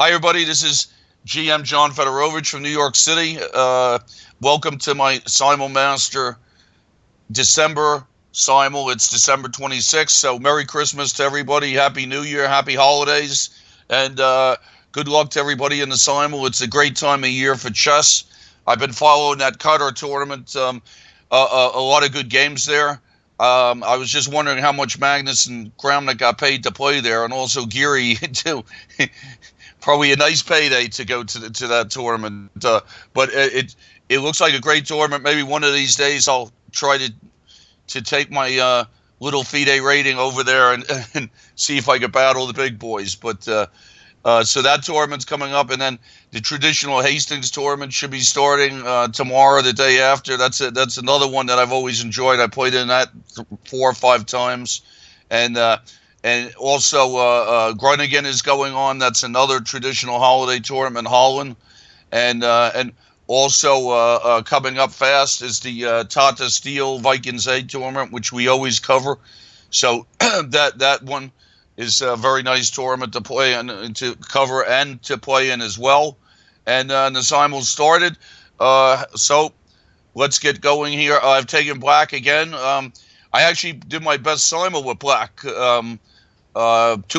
Hi, everybody. This is GM John Fedorowicz from New York City. Welcome to my SimulMaster December Simul. It's December 26th, so Merry Christmas to everybody. Happy New Year, Happy Holidays, and good luck to everybody in the Simul. It's a great time of year for chess. I've been following that Qatar tournament. A lot of good games there. I was just wondering how much Magnus and Kramnik got paid to play there, and also Geary too. Probably a nice payday to go to that tournament. But it looks like a great tournament. Maybe one of these days I'll try to take my little FIDE rating over there and see if I can battle the big boys. But so that tournament's coming up, and then the traditional Hastings tournament should be starting tomorrow, the day after. That's another one that I've always enjoyed. I played in that 4 or 5 times, and also Groningen is going on. That's another traditional holiday tournament in Holland, and also coming up fast is the Tata Steel Vikings A tournament, which we always cover. So that one is a very nice tournament to play and to cover and to play in as well. And the Simul started. So let's get going here. I've taken black again. I actually did my best Simul with black 2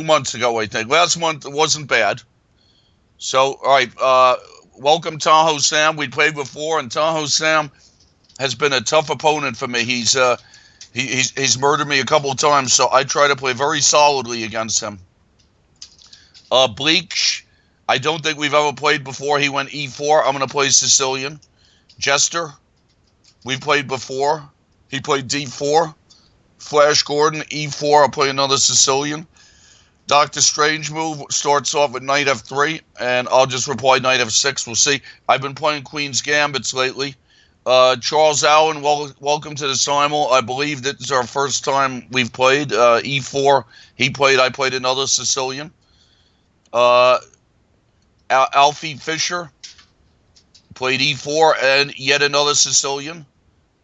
months ago, I think. Last month it wasn't bad. So, all right. Welcome, Tahoe Sam. We played before, and Tahoe Sam has been a tough opponent for me. He's murdered me a couple of times, so I try to play very solidly against him. Bleach, I don't think we've ever played before. He went E4. I'm going to play Sicilian. Jester, we've played before. He played D4. Flash Gordon, E4. I'll play another Sicilian. Dr. Strange move starts off with Knight F3, and I'll just reply Knight F6. We'll see. I've been playing Queen's Gambits lately. Charles Allen, welcome to the Simul. I believe this is our first time we've played. E4, he played. I played another Sicilian. Alfie Fisher played E4 and yet another Sicilian.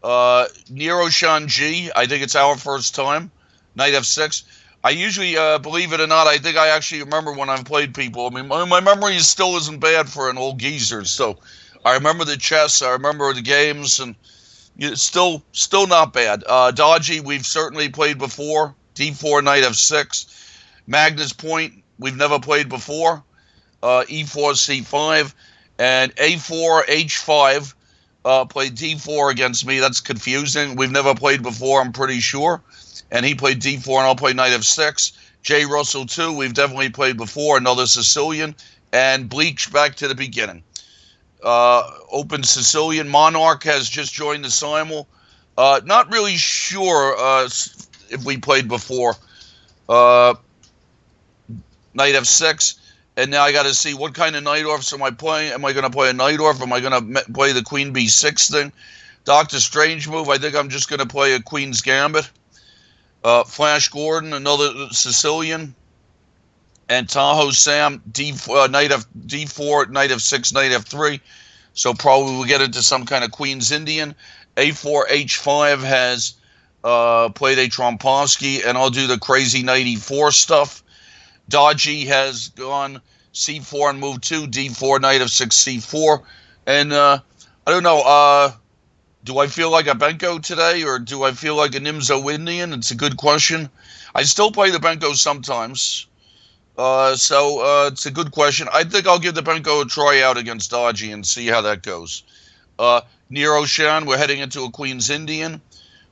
Nero Shanji, I think it's our first time. Knight F6. I usually, believe it or not, I think I actually remember when I've played people. I mean, my memory still isn't bad for an old geezer, so I remember the chess, I remember the games, and it's still not bad. Dodgy, we've certainly played before. D4, Knight F6. Magnus Point, we've never played before. E4, C5. And A4, H5. Played D4 against me. That's confusing. We've never played before, I'm pretty sure. And he played D4, and I'll play Knight F6. J. Russell 2, we've definitely played before. Another Sicilian. And Bleach, back to the beginning. Open Sicilian. Monarch has just joined the Simul. Not really sure if we played before. Knight F6. And now I got to see what kind of Nightorfs am I playing. Am I going to play a Nightorf? Am I going to play the Queen B6 thing? Dr. Strange move. I think I'm just going to play a Queen's Gambit. Flash Gordon, another Sicilian. And Tahoe Sam, Knight of D4, Knight F6, Knight F3. So probably we'll get into some kind of Queen's Indian. A4, H5 has played a Trompowsky, and I'll do the crazy Knight E4 stuff. Dodgy has gone C4 and move 2, D4, Knight F6, C4. And I don't know, do I feel like a Benko today, or do I feel like a Nimzo Indian? It's a good question. I still play the Benko sometimes. So it's a good question. I think I'll give the Benko a try out against Dodgy and see how that goes. Nero Shan, we're heading into a Queen's Indian.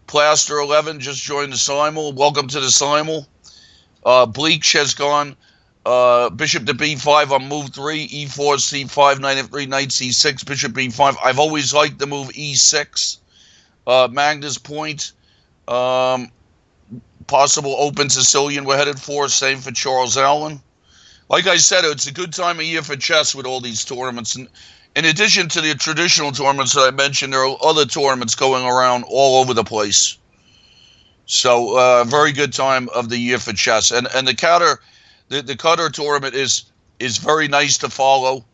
Plaster 11 just joined the Simul. Welcome to the Simul. Bleach has gone Bishop to B5 on move 3, E4, C5, Knight F3, Knight C6, Bishop B5. I've always liked the move E6. Magnus Point. Possible open Sicilian we're headed for. Same for Charles Allen. Like I said, it's a good time of year for chess with all these tournaments. And in addition to the traditional tournaments that I mentioned, there are other tournaments going around all over the place. So very good time of the year for chess. And the Qatar tournament is very nice to follow.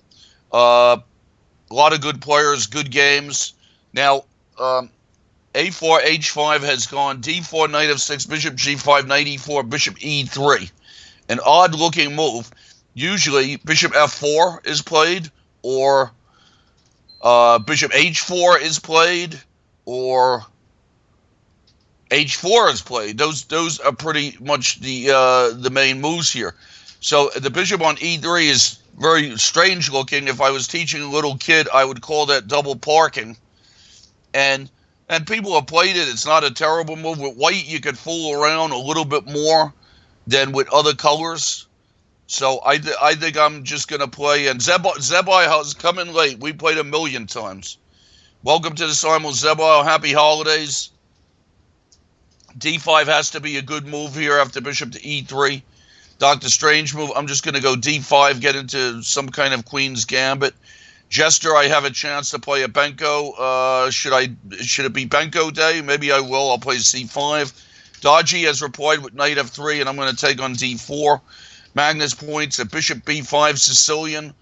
A lot of good players, good games. Now, A4, H5 has gone D4, Knight F6, Bishop G5, Knight E4, Bishop E3. An odd-looking move. usually bishop f4 is played, or bishop h4 is played, or h4 is played. Those are pretty much the main moves here. So the bishop on e3 is very strange looking. If I was teaching a little kid, I would call that double parking. And people have played it. It's not a terrible move. With white, you could fool around a little bit more than with other colors. So I think I'm just going to play. And Zebai has come in late. We played a million times. Welcome to the Simul, Zebai. Happy holidays. D5 has to be a good move here after bishop to e3. Dr. Strange move. I'm just going to go d5, get into some kind of queen's gambit. Jester, I have a chance to play a Benko. Should it be Benko day? Maybe I will. I'll play c5. Dodgy has replied with knight f3, and I'm going to take on d4. Magnus points at bishop b5 Sicilian.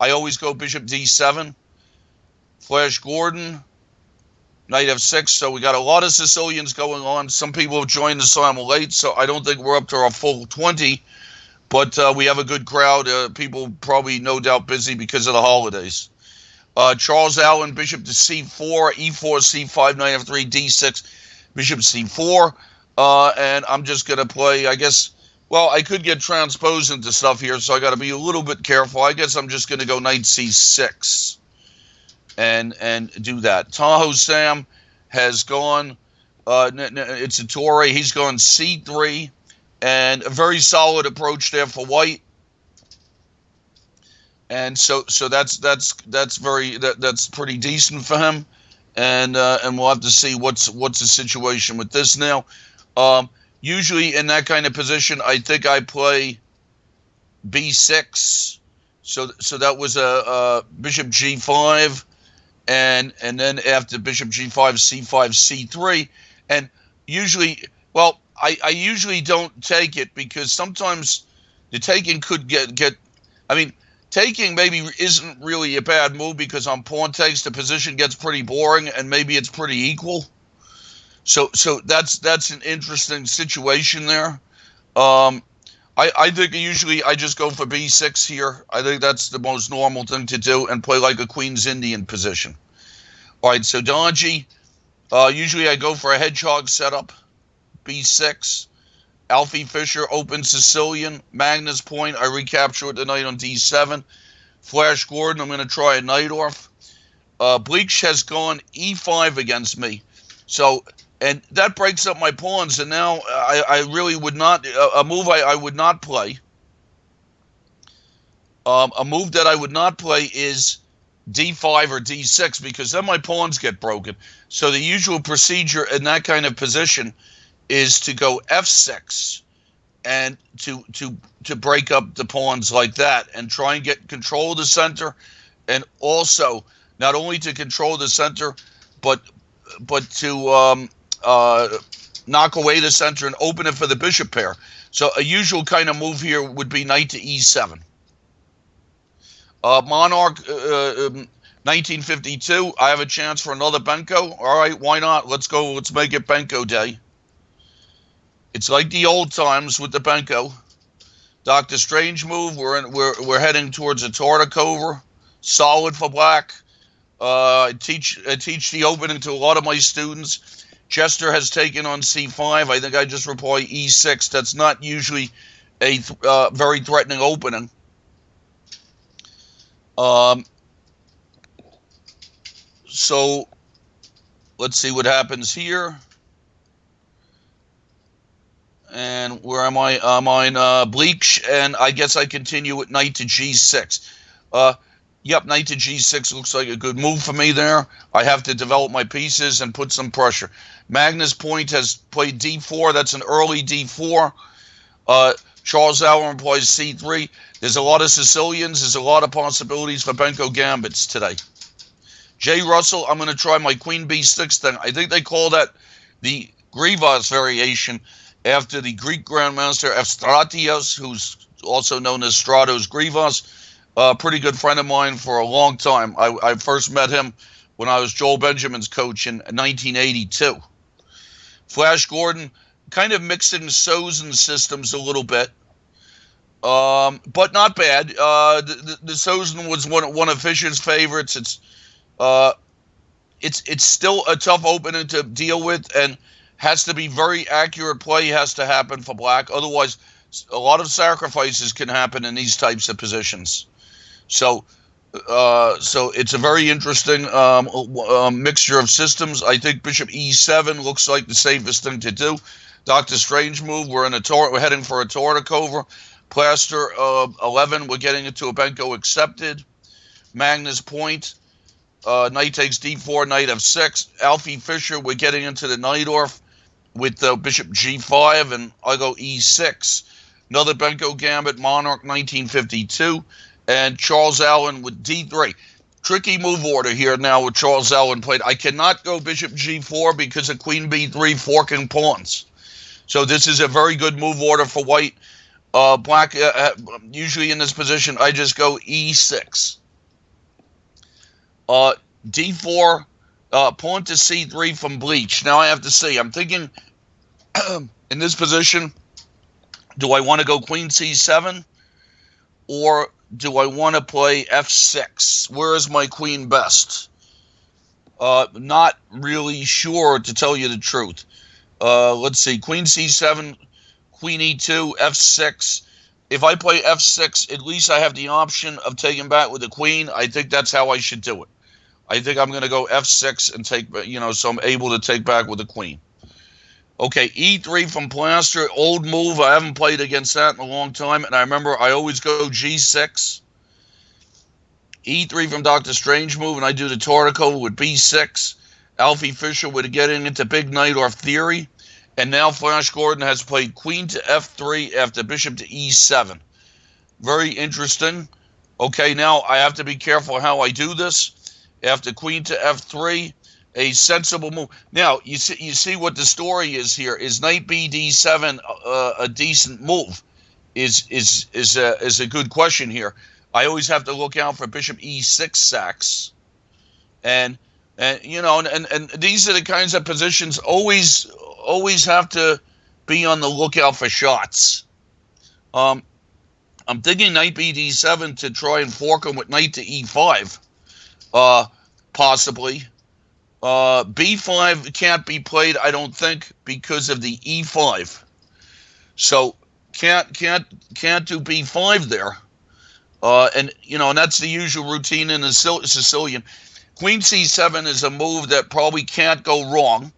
I always go bishop d7. Flash Gordon, knight f6. So we got a lot of Sicilians going on. Some people have joined the Simul late, so I don't think we're up to our full 20. But we have a good crowd. People probably no doubt busy because of the holidays. Charles Allen, bishop to c4, e4, c5, knight f3, d6, bishop c4. And I'm just going to play, I guess, well, I could get transposed into stuff here, so I got to be a little bit careful. I guess I'm just going to go knight c6 and do that. Tahoe Sam has gone, it's a Torre, he's gone c3. And a very solid approach there for white, and so that's pretty decent for him, and we'll have to see what's the situation with this now. Usually in that kind of position, I think I play b6, so that was a bishop g5, and then after bishop g5, c5, c3, and usually, well, I usually don't take it because sometimes the taking could get. I mean, taking maybe isn't really a bad move because on pawn takes the position gets pretty boring and maybe it's pretty equal. So that's an interesting situation there. I think usually I just go for b6 here. I think that's the most normal thing to do and play like a Queen's Indian position. All right, so Dodgy. Usually I go for a hedgehog setup. b6. Alfie Fisher, open Sicilian. Magnus point, I recapture with the knight on d7. Flash Gordon, I'm going to try a knight off. Bleach has gone e5 against me. So, and that breaks up my pawns, and now I really would not, a move I would not play. A move that I would not play is d5 or d6 because then my pawns get broken. So the usual procedure in that kind of position is to go f6 and to break up the pawns like that and try and get control of the center, and also not only to control the center but to knock away the center and open it for the bishop pair. So a usual kind of move here would be knight to e7. Monarch 1952, I have a chance for another Benko. All right, why not? Let's go. Let's make it Benko day. It's like the old times with the Benko. Dr. Strange move. We're heading towards a Tartakover. Solid for black. I teach the opening to a lot of my students. Chester has taken on c5. I think I just reply e6. That's not usually a very threatening opening. So let's see what happens here. And where am I? I'm on Bleach, and I guess I continue with knight to g6. Yep, knight to g6 looks like a good move for me there. I have to develop my pieces and put some pressure. Magnus Point has played d4. That's an early d4. Charles Allen plays c3. There's a lot of Sicilians. There's a lot of possibilities for Benko gambits today. Jay Russell, I'm going to try my queen b6 thing. I think they call that the Grivas variation after the Greek grandmaster Efstratios, who's also known as Stratos Grivas. A pretty good friend of mine for a long time. I first met him when I was Joel Benjamin's coach in 1982. Flash Gordon kind of mixed in Sozin systems a little bit. But not bad. The Sozen was one of Fischer's favorites. Uh, it's still a tough opening to deal with, and has to be very accurate play has to happen for black. Otherwise, a lot of sacrifices can happen in these types of positions. So, so it's a very interesting mixture of systems. I think Bishop E7 looks like the safest thing to do. Doctor Strange move. We're heading for a Torticover. Plaster 11. We're getting into a Benko accepted. Magnus Point. Knight takes d4, knight f6. Alfie Fischer, we're getting into the Najdorf with bishop g5, and I go e6. Another Benko Gambit, Monarch 1952, and Charles Allen with d3. Tricky move order here now with Charles Allen played. I cannot go bishop g4 because of queen b3 forking pawns. So this is a very good move order for white. Black, usually in this position, I just go e6. D4, pawn to C3 from Bleach. Now I have to see. I'm thinking in this position, do I want to go Queen C7 or do I want to play F6? Where is my queen best? Not really sure, to tell you the truth. Let's see. Queen C7, Queen E2, F6. If I play F6, at least I have the option of taking back with the queen. I think that's how I should do it. I think I'm going to go F6 and take, so I'm able to take back with the queen. Okay, E3 from Plaster, old move. I haven't played against that in a long time, and I remember I always go G6. E3 from Doctor Strange move, and I do the Tortico with B6. Alfie Fischer would get into Big Najdorf theory, and now Flash Gordon has played Queen to F3 after Bishop to E7. Very interesting. Okay, now I have to be careful how I do this. After Queen to F3, a sensible move. Now you see what the story is here. Is Knight B D7 a decent move? Is a good question here. I always have to look out for Bishop E6 sacks, and these are the kinds of positions always have to be on the lookout for shots. I'm thinking Knight B D7 to try and fork him with Knight to E5. Possibly. B5 can't be played, I don't think, because of the E5. So can't do B5 there. And that's the usual routine in the Sicilian. Queen C7 is a move that probably can't go wrong.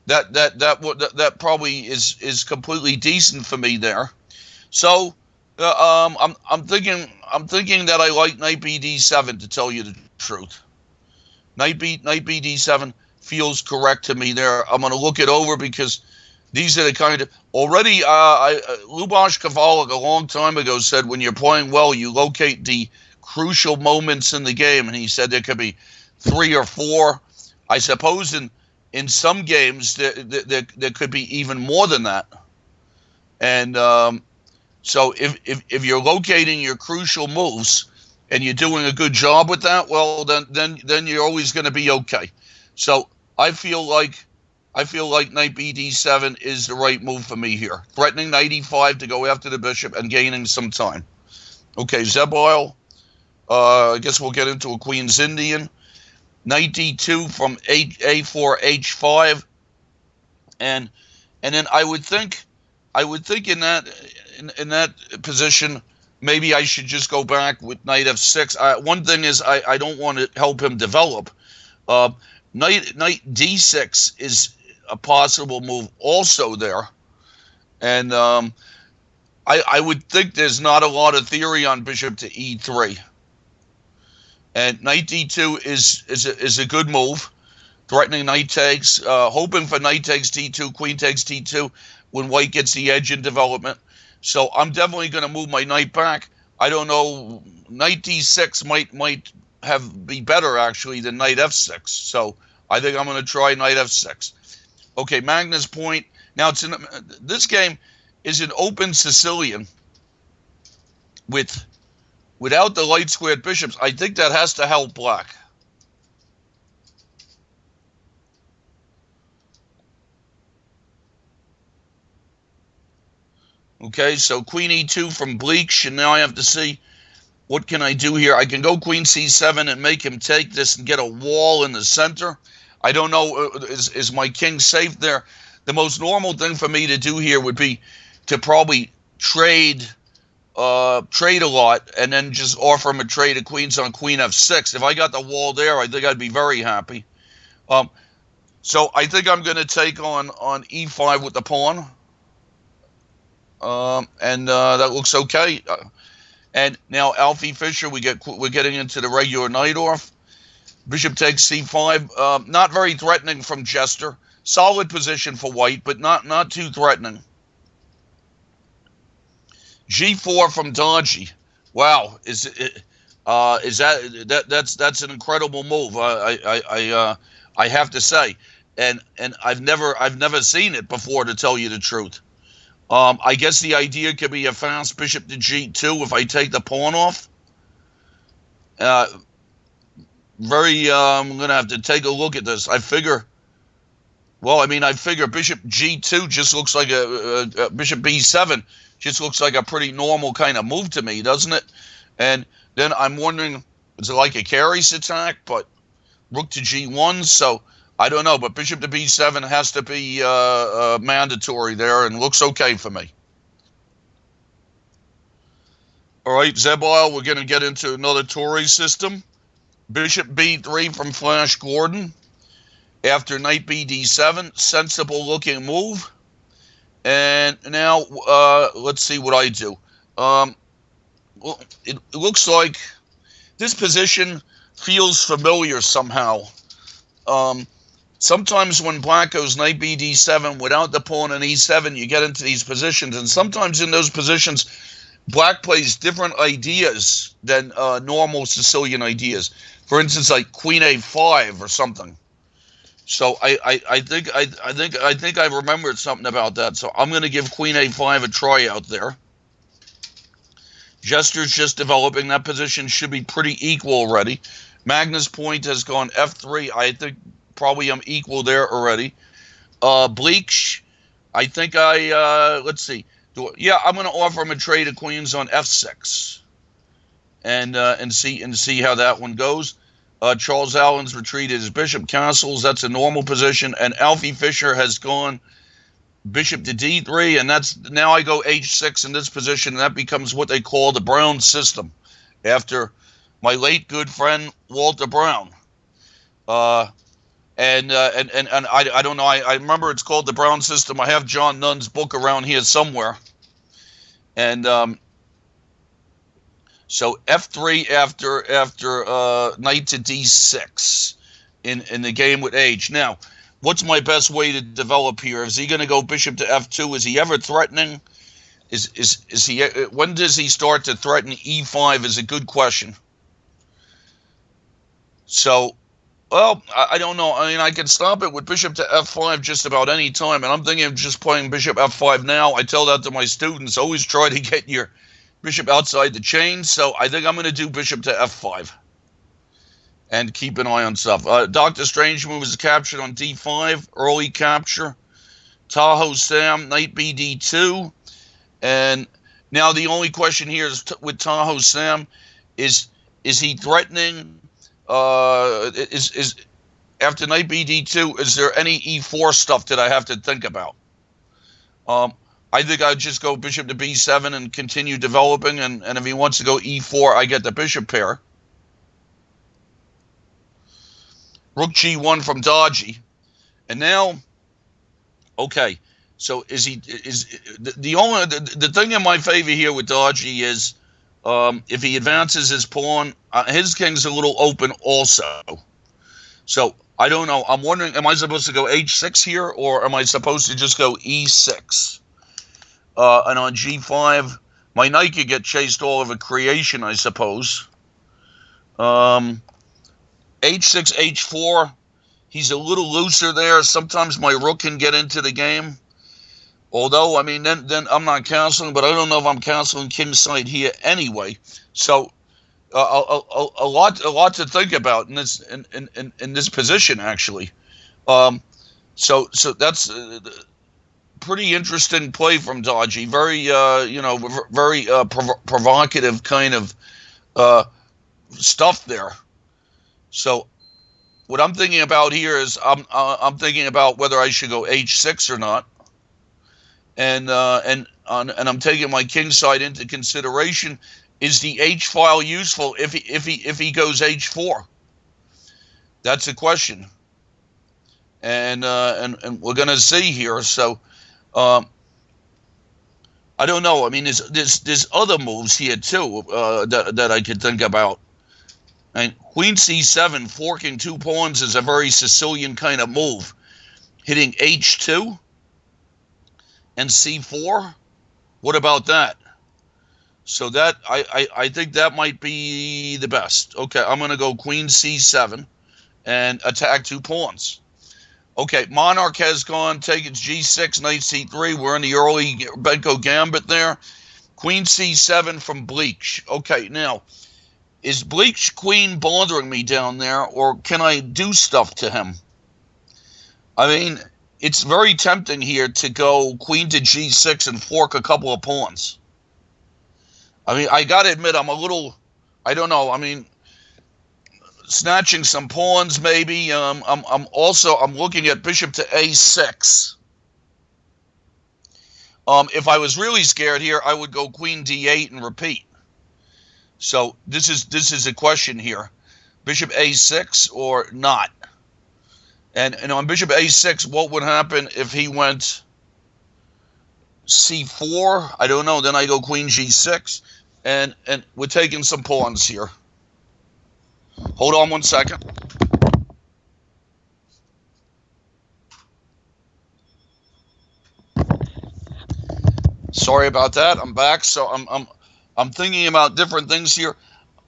That probably is completely decent for me there. So I'm thinking that I like Knight B D7, to tell you the truth. Knight B D7 feels correct to me there. I'm going to look it over because these are the kind of already. Luboš Kavalik a long time ago said when you're playing well, you locate the crucial moments in the game, and he said there could be 3 or 4. I suppose in some games there could be even more than that. And so if you're locating your crucial moves and you're doing a good job with that, well then you're always going to be okay. So I feel like Knight B D7 is the right move for me here. Threatening Knight E5 to go after the bishop and gaining some time. Okay, Zeboil. I guess we'll get into a Queen's Indian. Knight D2 from A4 H5, and then I would think in that position maybe I should just go back with Knight F6. One thing is I don't want to help him develop. Knight D6 is a possible move also there, and I would think there's not a lot of theory on Bishop to E3. And Knight D2 is a good move, threatening Knight takes, hoping for Knight takes D2, Queen takes D2 when White gets the edge in development. So I'm definitely going to move my Knight back. I don't know, Knight D6 might be better actually than Knight F6. So I think I'm going to try Knight F6. Okay, Magnus Point. Now this game is an open Sicilian without the light squared bishops. I think that has to help black. Okay, so queen e2 from Bleach, and now I have to see what can I do here. I can go queen c7 and make him take this and get a wall in the center. I don't know, is my king safe there? The most normal thing for me to do here would be to probably trade a lot and then just offer him a trade of queens on queen f6. If I got the wall there, I think I'd be very happy. So I think I'm going to take on e5 with the pawn. And that looks okay. And now Alfie Fisher, we're getting into the regular Najdorf. Bishop takes c5. Not very threatening from Jester. Solid position for white, but not too threatening. g4 from Dodgy. Wow, that's an incredible move. I have to say, and I've never seen it before, to tell you the truth. I guess the idea could be a fast bishop to g2 if I take the pawn off. I'm going to have to take a look at this. I figure bishop g2 just looks like a bishop b7 just looks like a pretty normal kind of move to me, doesn't it? And then I'm wondering, is it like a Carey's attack? But rook to g1, so I don't know. But bishop to b7 has to be mandatory there, and looks okay for me. All right, Zebile, we're going to get into another Tory system. Bishop b3 from Flash Gordon. After knight b d7, sensible looking move. And now let's see what I do. Well, it looks like this position feels familiar somehow. Sometimes when black goes knight b d7 without the pawn and e7, you get into these positions. And sometimes in those positions, black plays different ideas than normal Sicilian ideas. For instance, like queen a5 or something. So I think I remembered something about that. So I'm going to give queen a5 a try out there. Jester's just developing. That position should be pretty equal already. Magnus Point has gone f3. I think probably I'm equal there already. Bleach, I think let's see. I'm going to offer him a trade of queens on f6, and see how that one goes. Charles Allen's retreated his bishop castles. That's a normal position. And Alfie Fisher has gone bishop to d3, and that's now I go h6 in this position, and that becomes what they call the Brown system, after my late good friend Walter Brown. And I don't know. I remember it's called the Brown system. I have John Nunn's book around here somewhere, and so f3 after knight to d6 in the game with h. Now, what's my best way to develop here? Is he going to go bishop to f2? Is he ever threatening? Is he? When does he start to threaten e5? Is a good question. So, well, I don't know. I mean, I can stop it with bishop to f5 just about any time, and I'm thinking of just playing bishop f5 now. I tell that to my students. Always try to get your bishop outside the chain, so I think I'm going to do bishop to f5 and keep an eye on stuff. Dr. Strange move is captured on d5, early capture. Tahoe Sam, knight b d2. And now the only question here is with Tahoe Sam, is he threatening, is after knight b d2, is there any e4 stuff that I have to think about? I think I'd just go bishop to b7 and continue developing, and if he wants to go e4, I get the bishop pair. Rook g1 from Dodgy. And now, okay, so is the thing in my favor here with Dodgy is if he advances his pawn, his king's a little open also. So I don't know. I'm wondering, am I supposed to go h6 here, or am I supposed to just go e6? And on g5, my knight could get chased all over creation, I suppose. h6, h4, he's a little looser there. Sometimes my rook can get into the game. Although, I mean, then I'm not castling, but I don't know if I'm castling king's side here anyway. So a lot to think about in this position, actually. So that's pretty interesting play from Dodgy. Very, very provocative kind of stuff there. So what I'm thinking about here is I'm thinking about whether I should go h6 or not, and I'm taking my king side into consideration. Is the h file useful if he goes h4? That's a question, and we're gonna see here. So I don't know. I mean, there's other moves here too that I could think about. And Queen c7 forking 2 pawns is a very Sicilian kind of move. Hitting h2 and c4. What about that? So that I think that might be the best. Okay, I'm going to go Queen c7 and attack 2 pawns. Okay, Monarch has gone, taken g6, knight c3. We're in the early Benko gambit there. Queen c7 from Bleach. Okay, now, is Bleach Queen bothering me down there, or can I do stuff to him? I mean, it's very tempting here to go Queen to g6 and fork a couple of pawns. I mean, I got to admit, I'm a little, I don't know, I mean, snatching some pawns maybe. I'm looking at bishop to a6. If I was really scared here, I would go Queen d8 and repeat. So this is a question here. Bishop a6 or not? And on bishop a6, what would happen if he went c4? I don't know. Then I go Queen g6. And we're taking some pawns here. Hold on one second. Sorry about that. I'm back. So I'm thinking about different things here.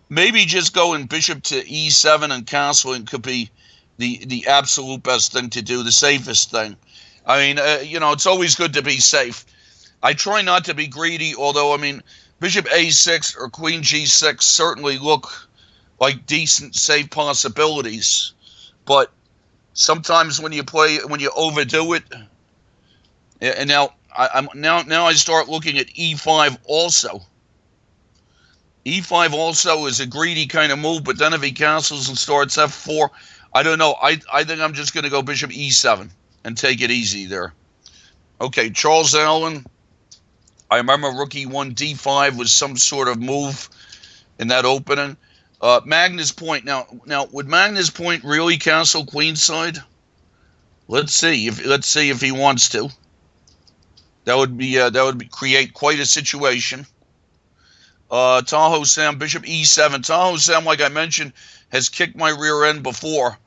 Maybe just going bishop to e7 and castling could be the absolute best thing to do, the safest thing. I mean, it's always good to be safe. I try not to be greedy, although, I mean, bishop a6 or queen g6 certainly look like decent, safe possibilities. But sometimes when you overdo it, and now I start looking at e5 also. e5 also is a greedy kind of move, but then if he castles and starts f4, I don't know. I think I'm just going to go bishop e7 and take it easy there. Okay, Charles Allen. I remember rook e1 d5 was some sort of move in that opening. Magnus Point. Now, would Magnus Point really castle queenside? Let's see if he wants to. That would create quite a situation. Tahoe Sam, bishop e7. Tahoe Sam, like I mentioned, has kicked my rear end before,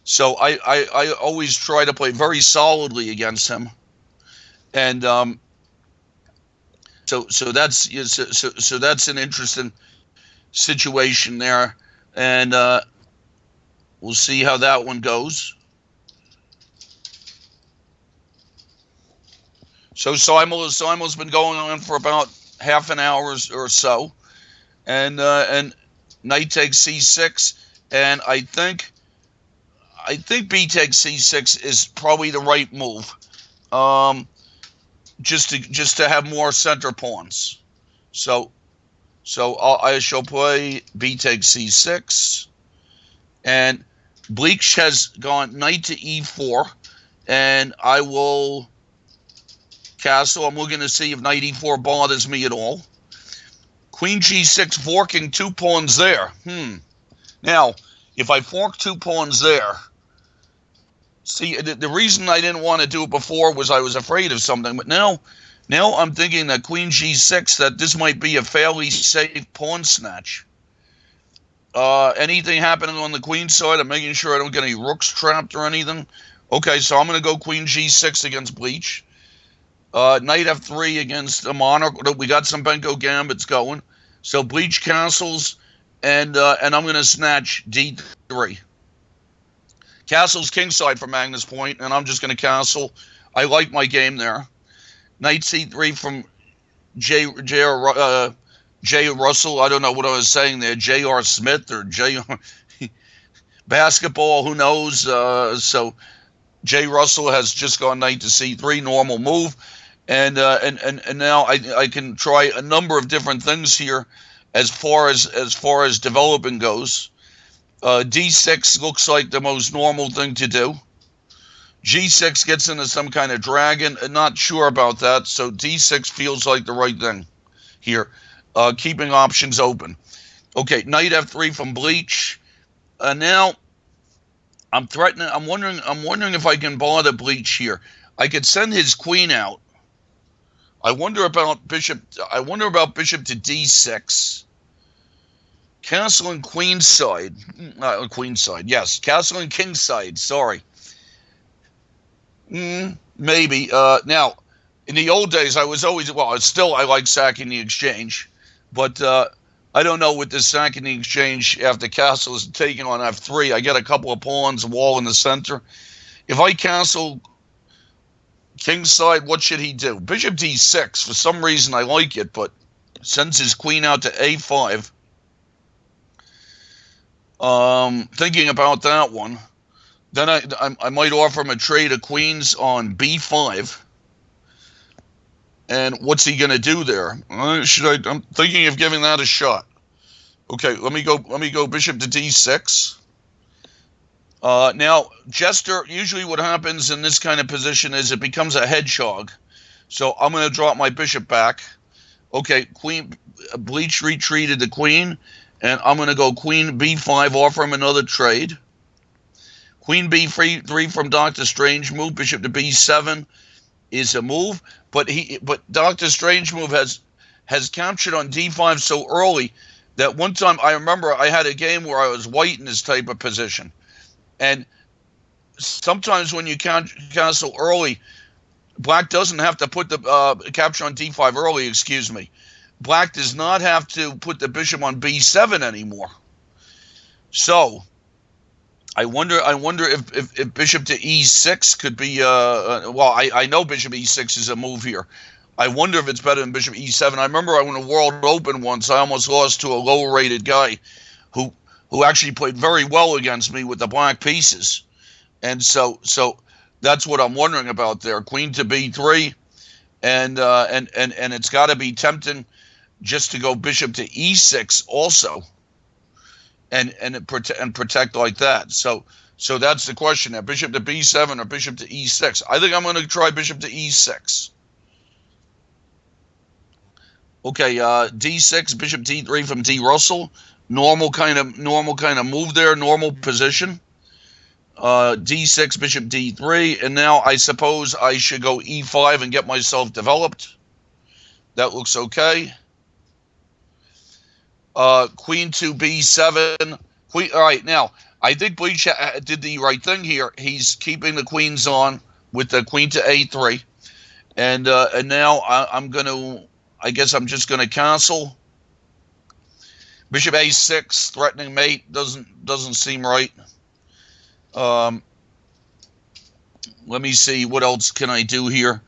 so I always try to play very solidly against him, and so that's an interesting situation there, and we'll see how that one goes. So Simul's been going on for about half an hour or so, and knight takes c6, and I think b takes c6 is probably the right move, just to have more center pawns. So I shall play b takes c6, and Bleach has gone knight to e4, and I will castle. I'm looking to see if knight e4 bothers me at all. Queen g6 forking 2 pawns there. Now, if I fork 2 pawns there, see, the reason I didn't want to do it before was I was afraid of something, but now I'm thinking that queen g6, that this might be a fairly safe pawn snatch. Anything happening on the queen side, I'm making sure I don't get any rooks trapped or anything. Okay, so I'm going to go queen g6 against Bleach. Knight f3 against the Monarch. We got some Benko gambits going. So Bleach castles, and I'm going to snatch d3. Castle's kingside for Magnus Point, and I'm just going to castle. I like my game there. Knight c3 from J. Russell. I don't know what I was saying there. J.R. Smith or J. Basketball, who knows? So J. Russell has just gone knight to c3, normal move. And now I can try a number of different things here as far as developing goes. D6 looks like the most normal thing to do. G6 gets into some kind of dragon. Not sure about that, so D6 feels like the right thing here. Keeping options open. Okay, knight F3 from Bleach. Now I'm threatening. I'm wondering if I can bother Bleach here. I could send his queen out. I wonder about bishop to D6. Castle and queen side. Queen side, yes. Castle and king side, sorry. Maybe. Now, in the old days, I like sacking the exchange. But I don't know with this sacking the exchange after castle is taken on F3. I get a couple of pawns, a wall in the center. If I castle king side, what should he do? Bishop D6. For some reason, I like it, but sends his queen out to A5. Thinking about that one. Then I might offer him a trade of queens on B5. And what's he going to do there? I'm thinking of giving that a shot. Okay, let me go bishop to D6. Now, Jester, usually what happens in this kind of position is it becomes a hedgehog. So I'm going to drop my bishop back. Okay, Bleach retreated the queen. And I'm going to go queen B5, offer him another trade. Queen B3 from Dr. Strange move. Bishop to B7 is a move. But Dr. Strange move has captured on D5 so early that one time I remember I had a game where I was white in this type of position. And sometimes when you castle early, black doesn't have to put the capture on D5 early, excuse me. Black does not have to put the bishop on B7 anymore. So I wonder if bishop to E6 could be I know bishop E6 is a move here. I wonder if it's better than bishop E7. I remember I won a World Open once. I almost lost to a lower rated guy who actually played very well against me with the black pieces. And so that's what I'm wondering about there. Queen to B3 and it's got to be tempting just to go bishop to E6 also, and protect like that. So that's the question there: bishop to B7 or bishop to E6. I think I'm going to try bishop to E6. Okay, D6, bishop D3 from D. Russell. Normal kind of move there. Normal position. D6, bishop D3, and now I suppose I should go E5 and get myself developed. That looks okay. Queen to B7. All right, now, I think Bleach did the right thing here. He's keeping the queens on with the queen to A3. And now I guess I'm just going to castle. Bishop A6, threatening mate, doesn't seem right. Let me see, what else can I do here?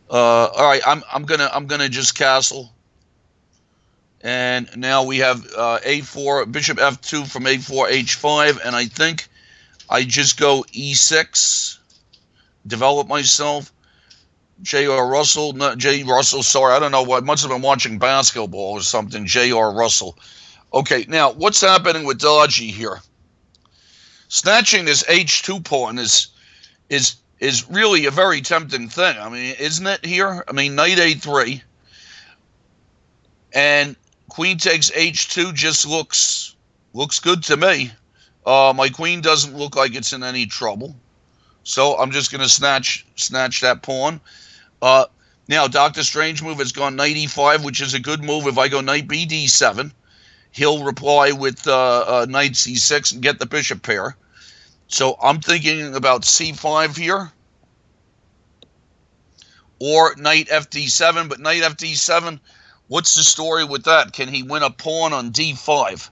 All right, I'm gonna just castle. And now we have A4, bishop F2 from A4, H5, and I think I just go E6, develop myself. J.R. Russell, sorry, I don't know what, must have been watching basketball or something, J.R. Russell. Okay, now, what's happening with Dodgy here? Snatching this H2 pawn is really a very tempting thing. I mean, isn't it here? I mean, knight A3 and queen takes H2 just looks good to me. My queen doesn't look like it's in any trouble, so I'm just going to snatch that pawn. Now, Dr. Strange move has gone knight E5, which is a good move. If I go knight BD7, he'll reply with knight C6 and get the bishop pair. So I'm thinking about C5 here, or knight FD7. But knight FD7, what's the story with that? Can he win a pawn on D5?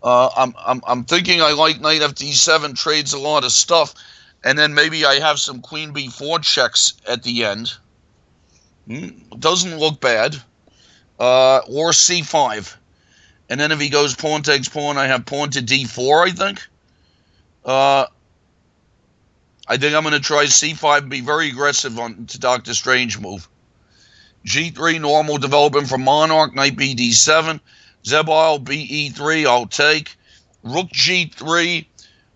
I'm thinking I like knight FD7, trades a lot of stuff, and then maybe I have some queen B4 checks at the end. Doesn't look bad. Or C5. And then if he goes pawn takes pawn, I have pawn to D4, I think. I think I'm going to try c5 and be very aggressive on to Doctor Strange move. g3, normal development from Monarch, knight b d7. Zebile, be3, I'll take. Rook g3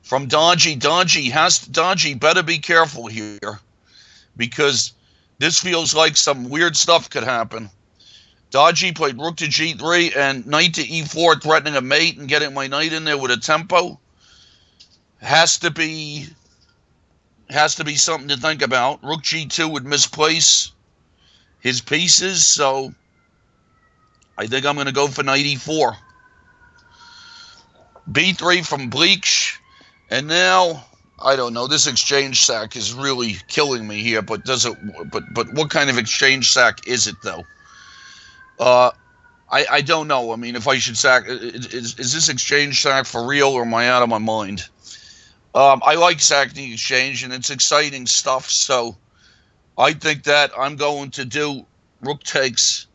from Dodgy. Dodgy better be careful here, because this feels like some weird stuff could happen. Dodgy played rook to g3 and knight to e4, threatening a mate and getting my knight in there with a tempo. Has to be something to think about. Rook g2 would misplace his pieces, so I think I'm going to go for knight e4. b3 from Bleach, and now I don't know. This exchange sack is really killing me here. But But what kind of exchange sack is it though? I don't know. I mean, if I should sack, is this exchange sack for real, or am I out of my mind? I like sacking exchange, and it's exciting stuff. So I think that I'm going to do rook takes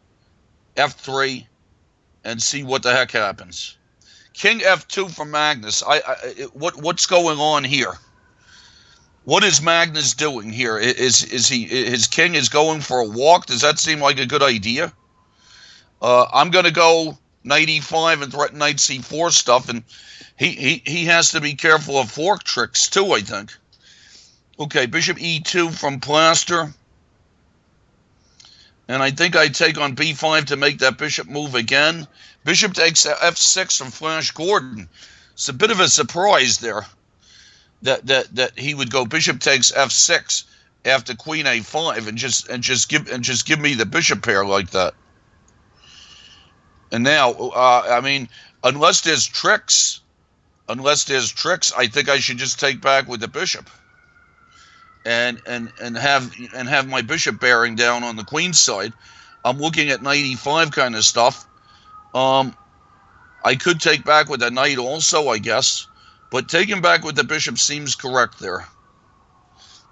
f3 and see what the heck happens. King f2 from Magnus. What's going on here? What is Magnus doing here? Is his king is going for a walk? Does that seem like a good idea? I'm going to go knight e5 and threaten knight c4 stuff, and he has to be careful of fork tricks too, I think. Okay, bishop e2 from Plaster. And I think I take on b5 to make that bishop move again. Bishop takes f6 from Flash Gordon. It's a bit of a surprise there that he would go bishop takes f6 after queen a5 and just give me the bishop pair like that. And now, I mean, unless there's tricks, I think I should just take back with the bishop, and have my bishop bearing down on the queen side. I'm looking at knight e5 kind of stuff. I could take back with a knight also, I guess, but taking back with the bishop seems correct there.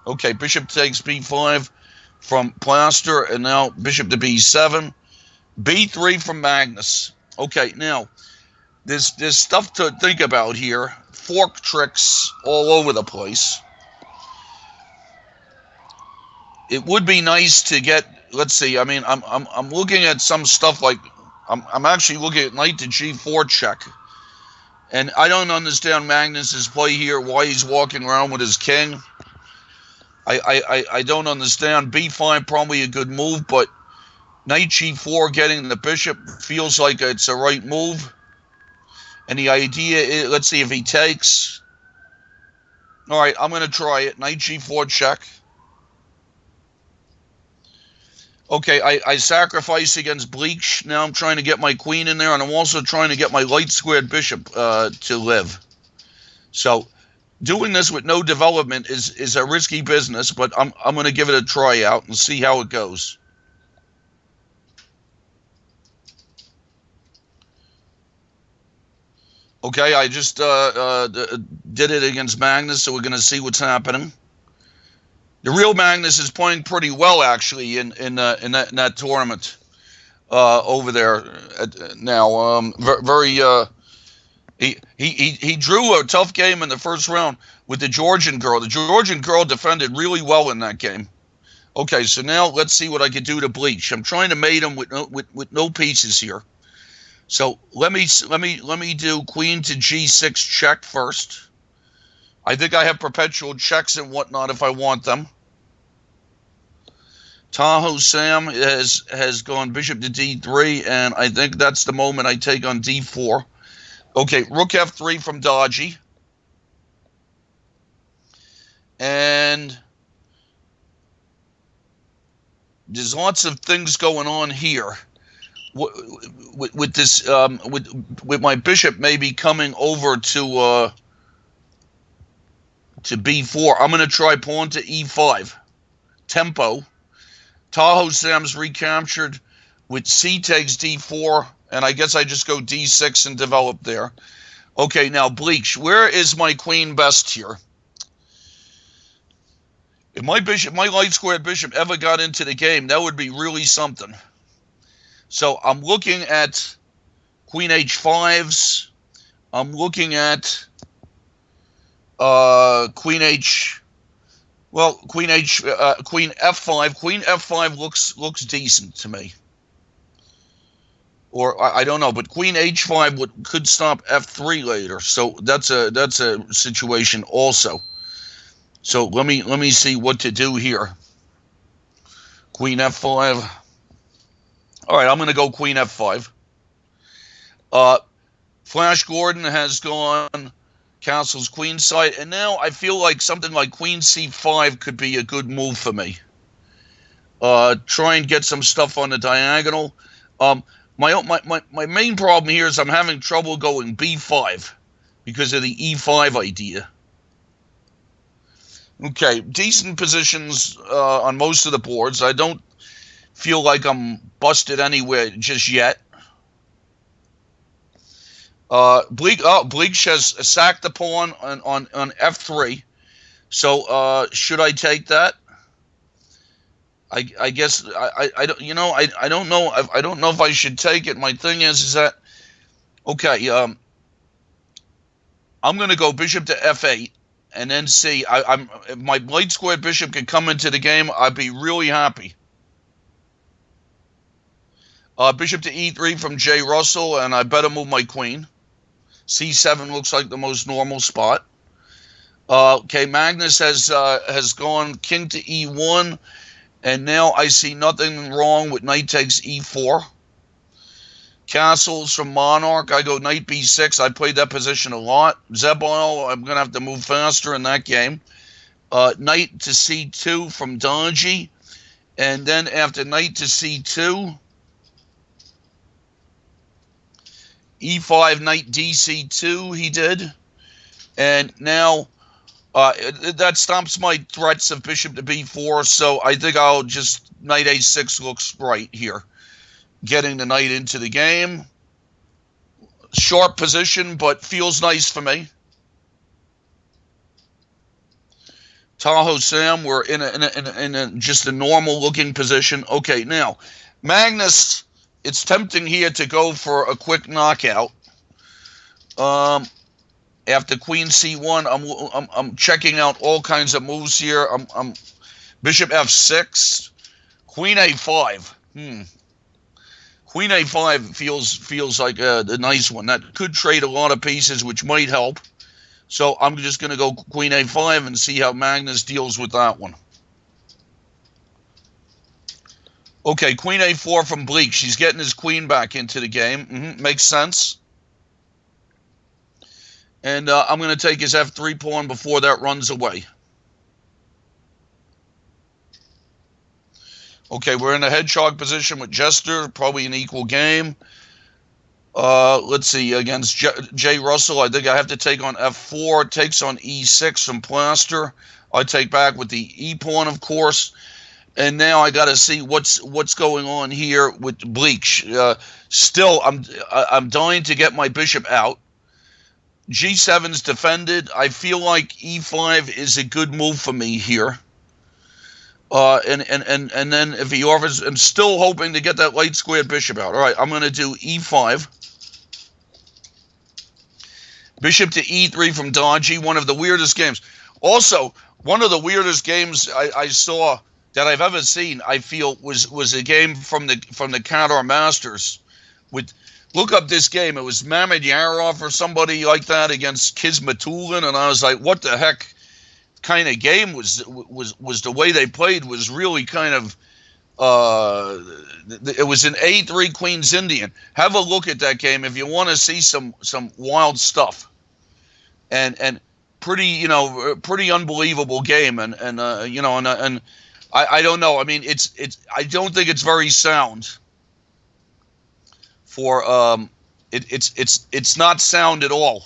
Okay, bishop takes b5 from Plaster, and now bishop to b7. b3 from Magnus. Okay, now there's stuff to think about here. Fork tricks all over the place. It would be nice to get. Let's see. I mean, I'm looking at some stuff like I'm actually looking at knight to g4 check, and I don't understand Magnus's play here. Why he's walking around with his king. I don't understand. b5 probably a good move, but knight g4 getting the bishop feels like it's a right move. And the idea is, let's see if he takes. All right, I'm going to try it. Knight g4 check. Okay, I sacrifice against Bleach. Now I'm trying to get my queen in there, and I'm also trying to get my light squared bishop to live. So doing this with no development is a risky business, but I'm going to give it a try out and see how it goes. Okay, I just did it against Magnus, so we're going to see what's happening. The real Magnus is playing pretty well, actually, in that tournament over there now. He drew a tough game in the first round with the Georgian girl. The Georgian girl defended really well in that game. Okay, so now let's see what I can do to Bleach. I'm trying to mate him with no pieces here. So let me do queen to g6 check first. I think I have perpetual checks and whatnot if I want them. Tahoe Sam has gone bishop to d3, and I think that's the moment I take on d4. Okay, rook f3 from Dodgy. And there's lots of things going on here. With this, with my bishop maybe coming over to b4, I'm going to try pawn to e5. Tempo. Tahoe Sam's recaptured with c takes d4, and I guess I just go d6 and develop there. Okay, now Bleach, where is my queen best here? If my light squared bishop ever got into the game, that would be really something. So I'm looking at queen h5s. I'm looking at queen h. Well, queen f5. Queen f5 looks decent to me. Or I don't know, but queen h5 could stop f3 later. So that's a situation also. So let me see what to do here. Queen f5. All right, I'm going to go queen f5. Flash Gordon has gone castle's queen side, and now I feel like something like queen c5 could be a good move for me. Try and get some stuff on the diagonal. My main problem here is I'm having trouble going b5 because of the e5 idea. Okay, decent positions on most of the boards. I don't feel like I'm busted anywhere just yet. Bleach has sacked the pawn on f3. So should I take that? I guess I don't, you know, I don't know. I don't know if I should take it. My thing is that, okay, I'm going to go bishop to f8 and then see. If my light squared bishop can come into the game, I'd be really happy. Bishop to e3 from J. Russell, and I better move my queen. c7 looks like the most normal spot. Okay, Magnus has gone king to e1, and now I see nothing wrong with knight takes e4. Castles from Monarch, I go knight b6. I played that position a lot. Zebal, I'm going to have to move faster in that game. Knight to c2 from Dodgy, and then after knight to c2, e5, knight dc2 he did. And now that stops my threats of bishop to b4, so I think I'll just knight a6 looks right here. Getting the knight into the game. Sharp position, but feels nice for me. Tahoe Sam, we're in a just a normal looking position. Okay, now Magnus, it's tempting here to go for a quick knockout. After queen c1, I'm checking out all kinds of moves here. I'm bishop f6, queen a5. Queen a5 feels like the nice one. That could trade a lot of pieces, which might help. So I'm just going to go queen a5 and see how Magnus deals with that one. Okay, queen a4 from Bleak. She's getting his queen back into the game. Makes sense. And I'm going to take his f3 pawn before that runs away. Okay, we're in a hedgehog position with Jester, probably an equal game. Let's see, against J. Russell, I think I have to take on f4, takes on e6 from Plaster. I take back with the e pawn, of course. And now I got to see what's going on here with Bleach. Still, I'm dying to get my bishop out. G7's defended. I feel like e5 is a good move for me here. And then if he offers, I'm still hoping to get that light squared bishop out. All right, I'm going to do e5. Bishop to e3 from Dodgy, one of the weirdest games. Also, one of the weirdest games I saw that I've ever seen, I feel, was a game from the Qatar Masters. Look up this game. It was Mamad Yarov or somebody like that against Kismatulin, and I was like, what the heck kind of game was the way they played was really kind of it was an a3 Queen's Indian. Have a look at that game if you want to see some wild stuff. And pretty unbelievable game, and I don't know. I mean, I don't think it's very sound. For it's not sound at all.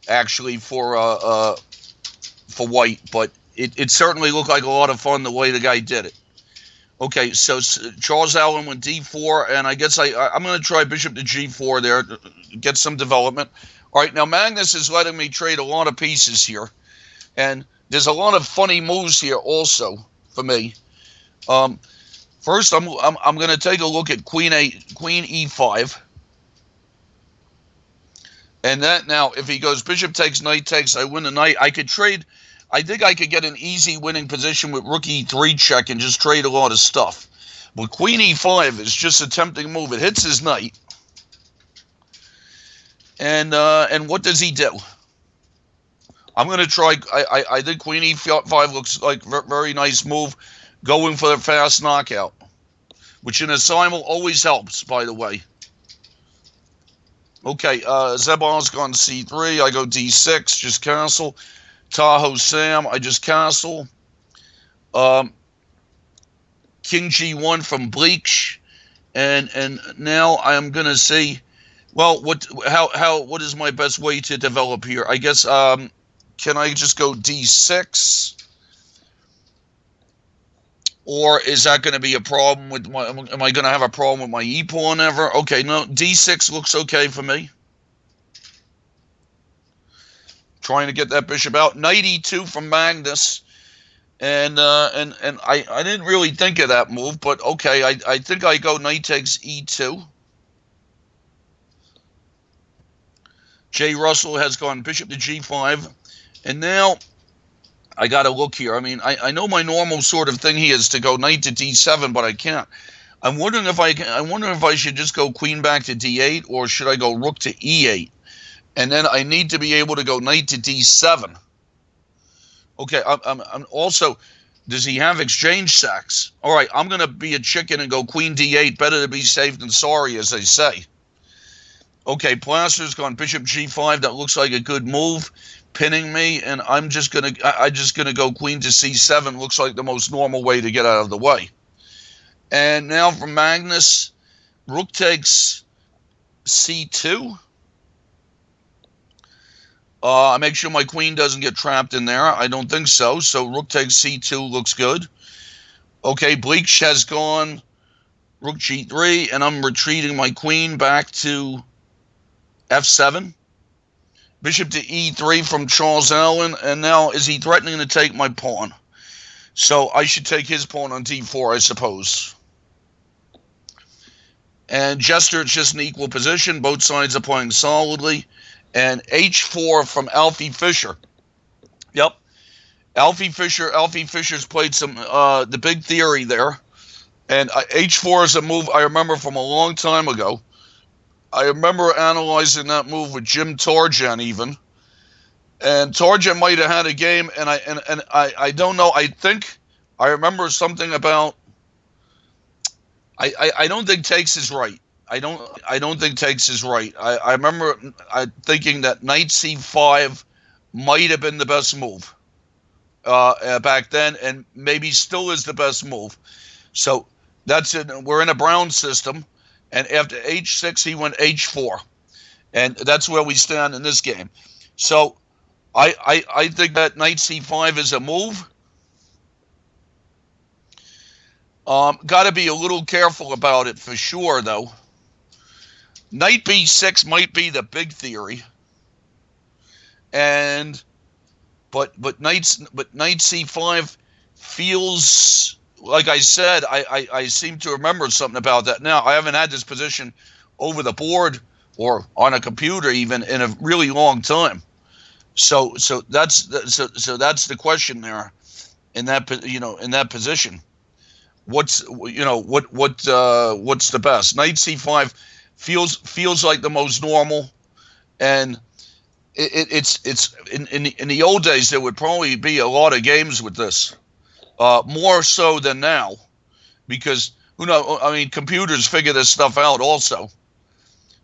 Actually, for white, but it certainly looked like a lot of fun the way the guy did it. Okay, so Charles Allen went d4, and I guess I'm going to try bishop to g4 there, get some development. All right, now Magnus is letting me trade a lot of pieces here, and there's a lot of funny moves here also for me. First, I'm going to take a look at queen e5, and that now if he goes bishop takes, knight takes, I win the knight. I could trade I think I could get an easy winning position with rook e3 check and just trade a lot of stuff. But queen e5 is just a tempting move. It hits his knight. And what does he do? I'm going to try. I think queen e5 looks like a very nice move, going for the fast knockout, which in a simul always helps, by the way. Okay, Zebar's gone c3. I go d6, just castle. Tahoe Sam, I just castle. King g1 from Bleach, and now I am going to see. Well, what is my best way to develop here? I guess can I just go d6? Or is that going to be a problem with my, am I going to have a problem with my e-pawn ever? Okay, no, d6 looks okay for me. Trying to get that bishop out. Knight e2 from Magnus. And I didn't really think of that move, but okay, I think I go knight takes e2. Jay Russell has gone bishop to g5. And now I got to look here. I mean, I know my normal sort of thing here is to go knight to d7, but I can't. I'm wondering if I should just go queen back to d8, or should I go rook to e8? And then I need to be able to go knight to d7. Okay, I'm also, does he have exchange sacks? All right, I'm going to be a chicken and go queen d8. Better to be safe than sorry, as they say. Okay, Placer's gone bishop g5. That looks like a good move, pinning me, and I'm just gonna go queen to c7. Looks like the most normal way to get out of the way. And now from Magnus, rook takes c2. I make sure my queen doesn't get trapped in there. I don't think so. So rook takes c2 looks good. Okay, Bleach has gone rook g3, and I'm retreating my queen back to f7. Bishop to e3 from Charles Allen, and now is he threatening to take my pawn? So I should take his pawn on d4, I suppose. And Jester, it's just an equal position. Both sides are playing solidly. And h4 from Alfie Fisher. Yep. Alfie Fisher's played some the big theory there. And h4 is a move I remember from a long time ago. I remember analyzing that move with Jim Torjan even. And Torjan might have had a game, and I don't know. I think I remember something about I don't think takes is right. I don't think takes is right. I remember thinking that knight c5 might have been the best move back then, and maybe still is the best move. So that's it. We're in a brown system, and after h6 he went h4, and that's where we stand in this game. So I think that knight c5 is a move. Got to be a little careful about it for sure, though. Knight b6 might be the big theory, but knight c5 feels like I said. I seem to remember something about that. Now I haven't had this position over the board or on a computer even in a really long time. So that's the question there in that position. What's the best? Knight c5 feels like the most normal, and it's in the old days there would probably be a lot of games with this, more so than now, because who knows? I mean, computers figure this stuff out also.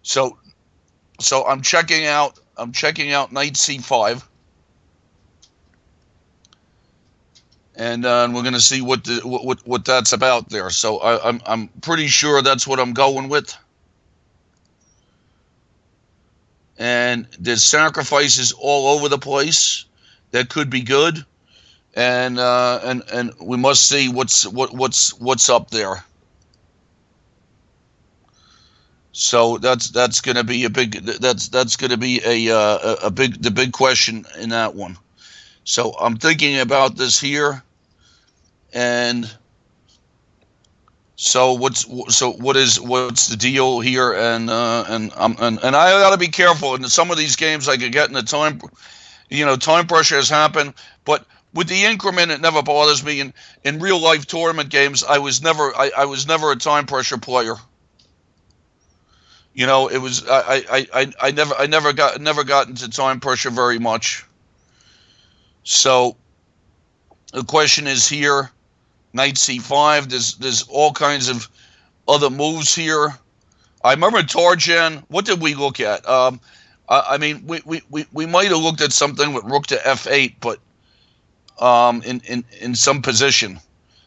So I'm checking out knight c5. And we're going to see what that's about there. So I'm pretty sure that's what I'm going with. And there's sacrifices all over the place that could be good, and we must see what's up there. So that's going to be a big that's going to be the big question in that one. So I'm thinking about this here, and so what's the deal here? And I got to be careful. In some of these games, I could get in the time pressure has happened. But with the increment, it never bothers me. In real life tournament games, I was never a time pressure player. You know, it was I never got into time pressure very much. So the question is here, knight c5. There's all kinds of other moves here. I remember Tarjan. What did we look at? I mean, we might have looked at something with rook to f8, but in some position.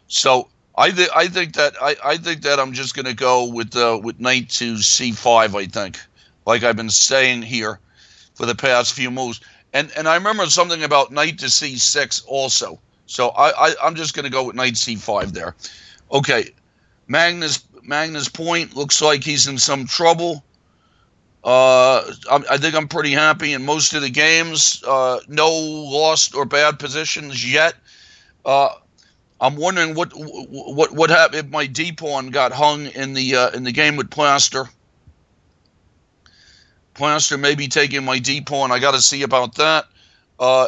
So I think that I'm just going to go with knight to c5. I think, like I've been saying here for the past few moves, and I remember something about knight to c6 also. So I'm just going to go with knight c5 there. Okay, Magnus Point looks like he's in some trouble. I think I'm pretty happy in most of the games. No lost or bad positions yet. I'm wondering what happened if my d pawn got hung in the game with Plaster. Plaster may be taking my d pawn. I got to see about that.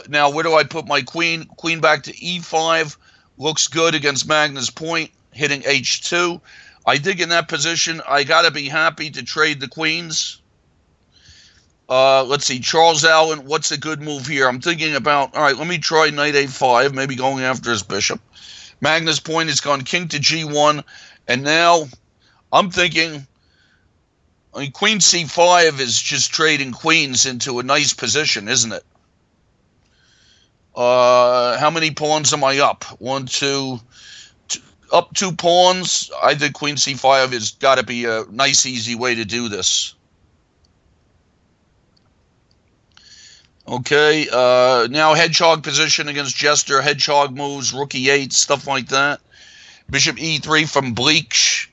Now, where do I put my queen? Queen back to e5 looks good against Magnus Point, hitting h2. I think in that position, I got to be happy to trade the queens. Let's see, Charles Allen, what's a good move here? I'm thinking about, all right, let me try knight a5, maybe going after his bishop. Magnus Point has gone king to g1, and now I'm thinking, I mean, queen c5 is just trading queens into a nice position, isn't it? How many pawns am I up? One, two, up 2 pawns. I think queen c5 has got to be a nice, easy way to do this. Okay, now hedgehog position against Jester, hedgehog moves, rook e8, stuff like that. Bishop e3 from Bleach.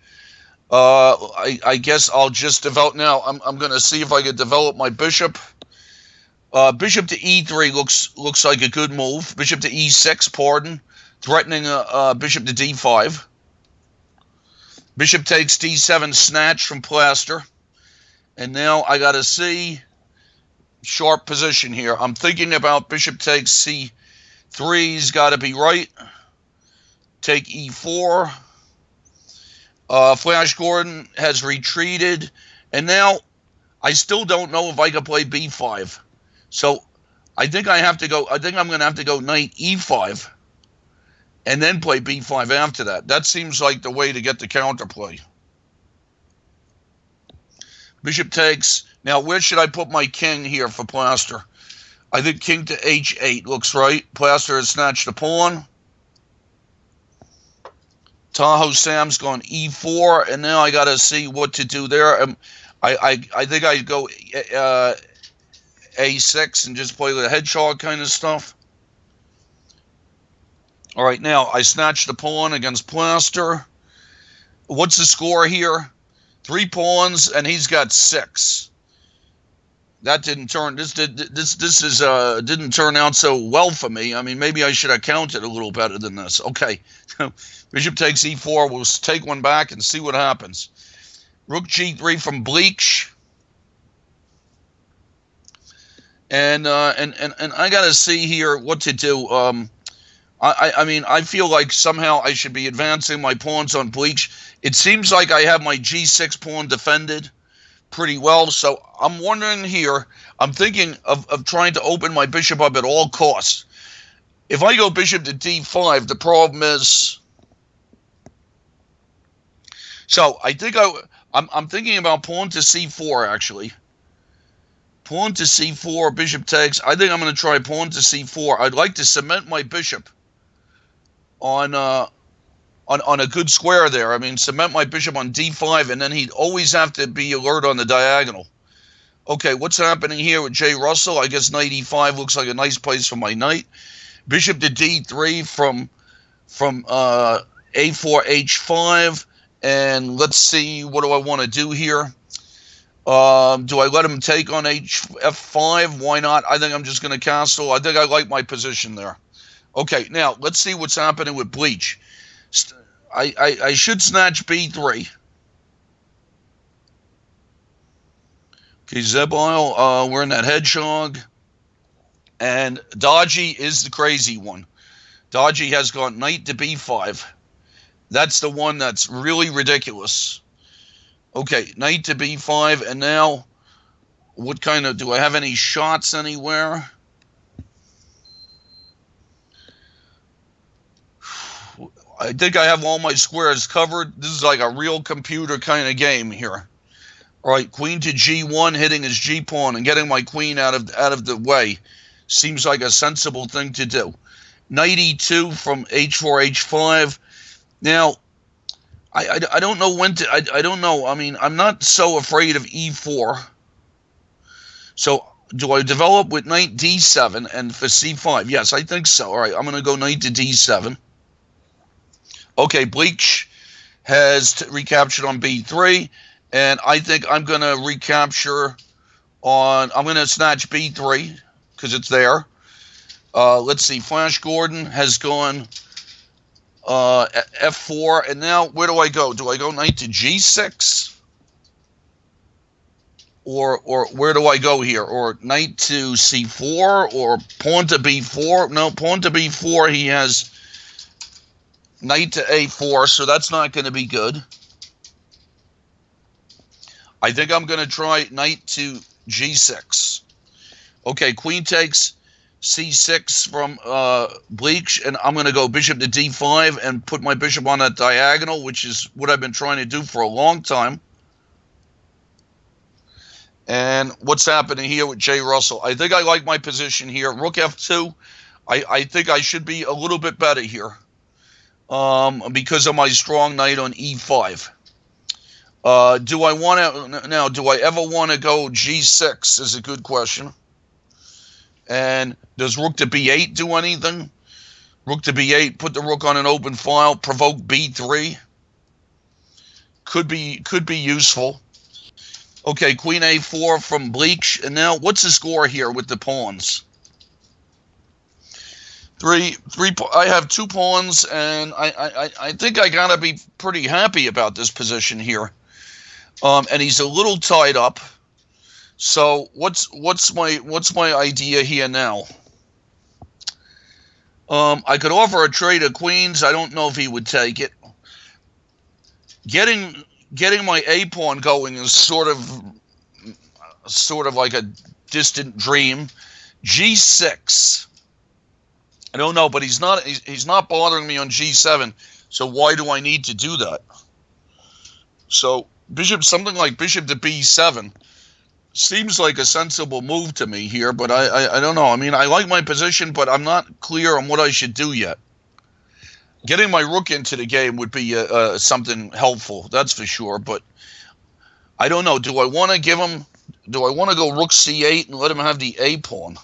I guess I'll just develop now. I'm going to see if I can develop my bishop. Bishop to e3 looks like a good move. Bishop to e6, pardon, threatening bishop to d5. Bishop takes d7, snatch from Plaster. And now I got to see sharp position here. I'm thinking about bishop takes c3's got to be right. Take e4. Flash Gordon has retreated, and now I still don't know if I can play b5. So I think I have to go. I think I'm going to have to go knight e5, and then play b5 after that. That seems like the way to get the counterplay. Bishop takes. Now, where should I put my king here for Plaster? I think king to h8 looks right. Plaster has snatched a pawn. Tahoe Sam's gone e4, and now I got to see what to do there. I think I go a6 and just play the hedgehog kind of stuff. All right, now I snatched the pawn against Plaster. What's the score here? 3 pawns, and he's got 6. That didn't turn. Didn't turn out so well for me. I mean, maybe I should have counted a little better than this. Okay, bishop takes e4. We'll take one back and see what happens. Rook g3 from Bleach, and I got to see here what to do. I mean, I feel like somehow I should be advancing my pawns on Bleach. It seems like I have my g6 pawn defended pretty well, so I'm wondering here, I'm thinking of trying to open my bishop up at all costs. If I go bishop to d5, the problem is, so I think I'm thinking about pawn to c4, actually. Pawn to c4, bishop takes. I think I'm going to try pawn to c4. I'd like to cement my bishop on a good square there. I mean, cement my bishop on d5, and then he'd always have to be alert on the diagonal. Okay, what's happening here with Jay Russell? I guess knight e5 looks like a nice place for my knight. Bishop to d3 from a4 h5, and let's see, what do I want to do here? Do I let him take on f5? Why not? I think I'm just going to castle. I think I like my position there. Okay, now let's see what's happening with Bleach. I should snatch b3. Okay, Zebile, we're in that hedgehog. And Dodgy is the crazy one. Dodgy has gone knight to b5. That's the one that's really ridiculous. Okay, knight to b5, and now what kind of, do I have any shots anywhere? I think I have all my squares covered. This is like a real computer kind of game here. All right, queen to g1, hitting his g-pawn and getting my queen out of the way. Seems like a sensible thing to do. Knight e2 from h4, h5. Now, I don't know when to, I don't know. I mean, I'm not so afraid of e4. So, do I develop with knight d7 and for c5? Yes, I think so. All right, I'm going to go knight to d7. Okay, Bleach has recaptured on b3, and I think I'm going to recapture on, I'm going to snatch b3 because it's there. Let's see, Flash Gordon has gone f4, and now where do I go? Do I go knight to g6? Or where do I go here? Or knight to c4, or pawn to b4? No, pawn to b4, he has knight to a4, so that's not going to be good. I think I'm going to try knight to g6. Okay, queen takes c6 from Bleach, and I'm going to go bishop to d5 and put my bishop on that diagonal, which is what I've been trying to do for a long time. And what's happening here with Jay Russell? I think I like my position here. Rook f2, I think I should be a little bit better here because of my strong knight on e5. Do I want to, now, do I ever want to go g6 is a good question. And does rook to b8 do anything? Rook to b8, put the rook on an open file, provoke b3. Could be useful. Okay, queen a4 from Bleach. And now, what's the score here with the pawns? I have 2 pawns, and I think I gotta be pretty happy about this position here. And he's a little tied up. So what's my idea here now? I could offer a trade of queens. I don't know if he would take it. Getting my a pawn going is sort of like a distant dream. G6. I don't know, but he's not bothering me on g7. So why do I need to do that? So something like bishop to b7 seems like a sensible move to me here, but I don't know. I mean, I like my position, but I'm not clear on what I should do yet. Getting my rook into the game would be something helpful, that's for sure, but I don't know. Do I want to go rook c8 and let him have the a pawn?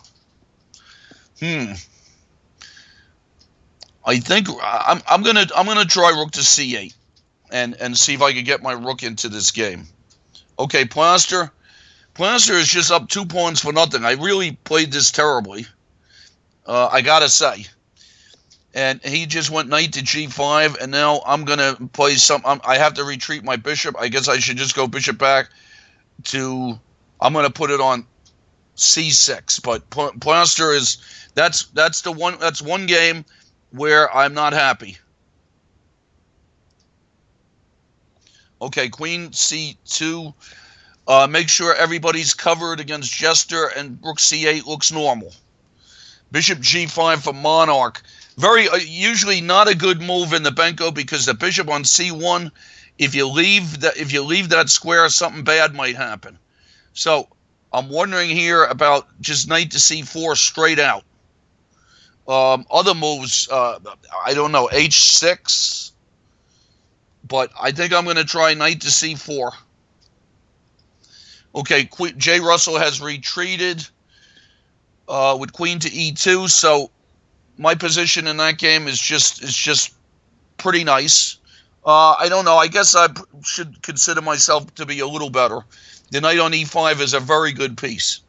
I think I'm gonna try rook to c8 and see if I can get my rook into this game. Okay, Plaster is just up 2 pawns for nothing. I really played this terribly, I gotta say. And he just went knight to g5, and now I'm going to play I have to retreat my bishop. I guess I should just go bishop back to, I'm going to put it on c6. But Plaster is, that's one game where I'm not happy. Okay, queen c2. Make sure everybody's covered against Jester, and rook c8 looks normal. Bishop g5 for Monarch. Usually not a good move in the Benko, because the bishop on c1, if you leave that square, something bad might happen. So I'm wondering here about just knight to c4 straight out. Other moves, I don't know, h6, but I think I'm going to try knight to c4. Okay, Jay Russell has retreated with queen to e2, so my position in that game is just pretty nice. I don't know. I guess I should consider myself to be a little better. The knight on e5 is a very good piece.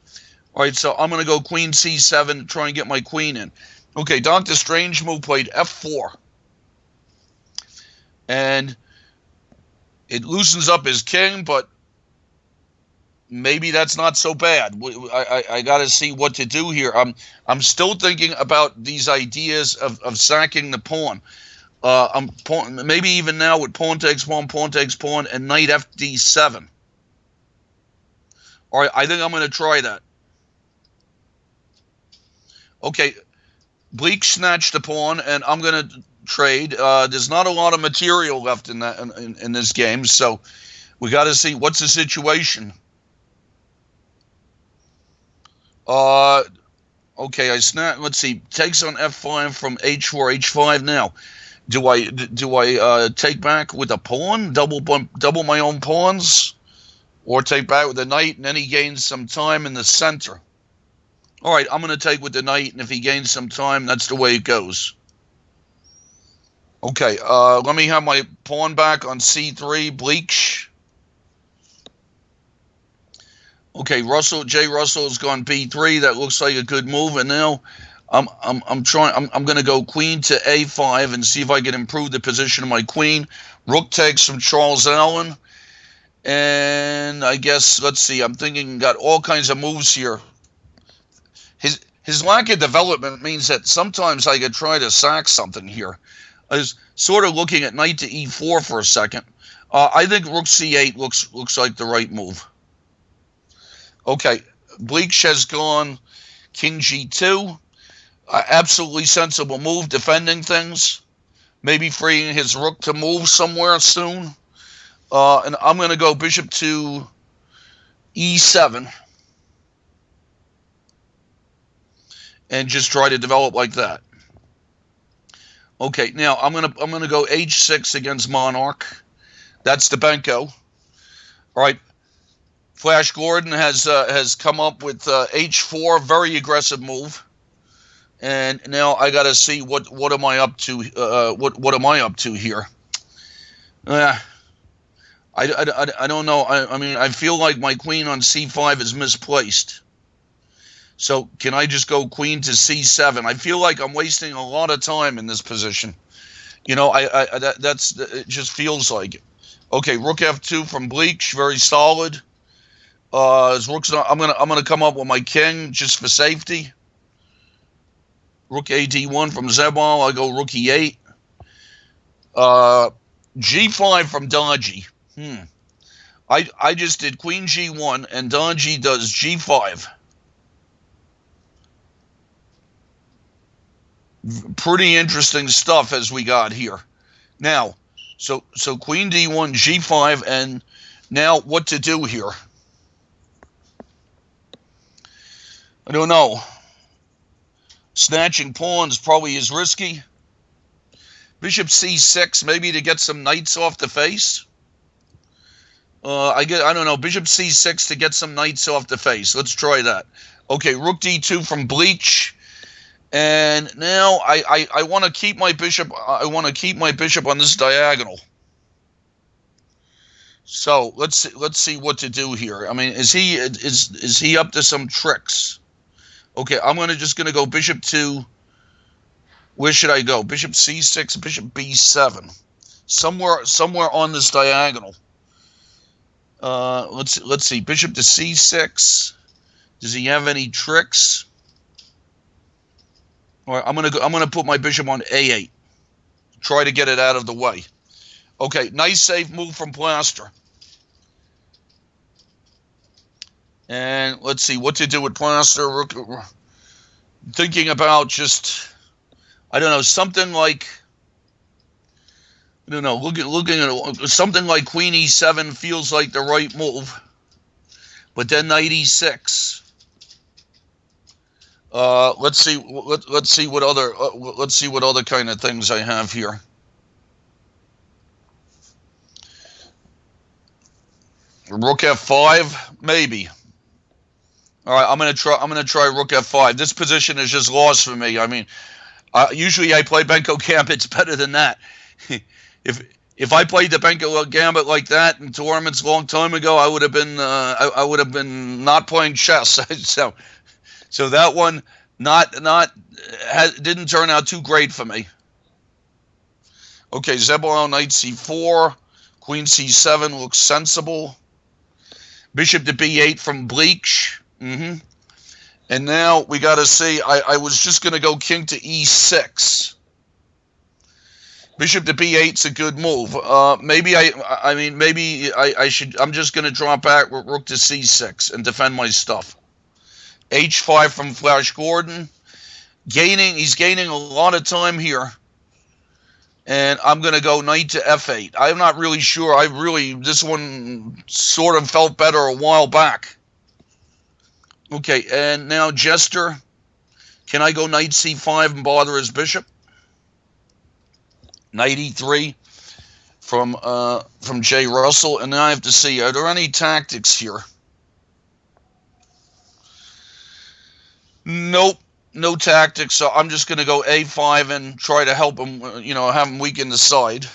All right, so I'm going to go queen c7 to try and get my queen in. Okay, Dr. Strangemove played f4. And it loosens up his king, but maybe that's not so bad. I got to see what to do here. I'm still thinking about these ideas of sacking the pawn. Maybe even now with pawn takes pawn, and knight fd7. All right, I think I'm going to try that. Okay, Bleak snatched the pawn, and I'm going to trade. There's not a lot of material left in that in this game, so we got to see what's the situation. Okay, I snap. Let's see. Takes on f5 from h4, h5 now. Do I take back with a pawn, double my own pawns, or take back with a knight, and then he gains some time in the center? All right, I'm going to take with the knight, and if he gains some time, that's the way it goes. Okay, let me have my pawn back on c3, Bleach. Okay, Jay Russell's gone b3. That looks like a good move, and now I'm going to go queen to a5 and see if I can improve the position of my queen. Rook takes from Charles Allen, and I guess let's see. I'm thinking got all kinds of moves here. His lack of development means that sometimes I could try to sack something here. I was sort of looking at knight to e4 for a second. I think rook c8 looks like the right move. Okay, Bleach has gone king g2. Absolutely sensible move, defending things. Maybe freeing his rook to move somewhere soon. And I'm going to go bishop to e7. And just try to develop like that. Okay, now I'm gonna go h6 against Monarch. That's the Benko. All right, Flash Gordon has come up with h4, very aggressive move. And now I got to see what am I up to? What am I up to here? I don't know. I mean, I feel like my queen on c5 is misplaced. So can I just go queen to c7? I feel like I'm wasting a lot of time in this position. You know, it just feels like it. Okay, rook f2 from Bleach, very solid. His rook's not, I'm gonna come up with my king just for safety. Rook ad1 from Zebal. I go rook e8. G5 from Dodgy. I just did queen g1 and Dodgy does g5. Pretty interesting stuff as we got here. Now, so queen d1, g5, and now what to do here? I don't know. Snatching pawns probably is risky. Bishop c6, maybe to get some knights off the face. I don't know. Bishop c6 to get some knights off the face. Let's try that. Okay, rook d2 from Bleach. And now I want to keep my bishop. I want to keep my bishop on this diagonal. So let's see what to do here. I mean, is he up to some tricks? Okay, I'm just gonna go bishop to. Where should I go? Bishop c6, bishop b7, somewhere on this diagonal. Let's see. Bishop to c6. Does he have any tricks? All right, I'm gonna put my bishop on a8. Try to get it out of the way. Okay, nice safe move from Plaster. And let's see what to do with Plaster. Thinking about just, I don't know, something like, I don't know, looking at something like queen e7 feels like the right move, but then knight e6. Let's see what other kind of things I have here. Rook f5, maybe. All right, I'm gonna try rook f5. This position is just lost for me. I mean, usually I play Benko Gambits better than that. If I played the Benko Gambit like that in tournaments a long time ago, I would have been not playing chess. So that one didn't turn out too great for me. Okay, Zebulon knight c4, queen c7 looks sensible. Bishop to b8 from Bleach. And now we got to see, I was just going to go king to e6. Bishop to b8's a good move. Maybe I should, I'm just going to drop back with rook to c6 and defend my stuff. h5 from Flash Gordon. He's gaining a lot of time here. And I'm going to go knight to f8. I'm not really sure. This one sort of felt better a while back. Okay, and now Jester. Can I go knight c5 and bother his bishop? Knight e3 from Jay Russell. And now I have to see, are there any tactics here? Nope. No tactics, so I'm just going to go a5 and try to help him, have him weaken the side.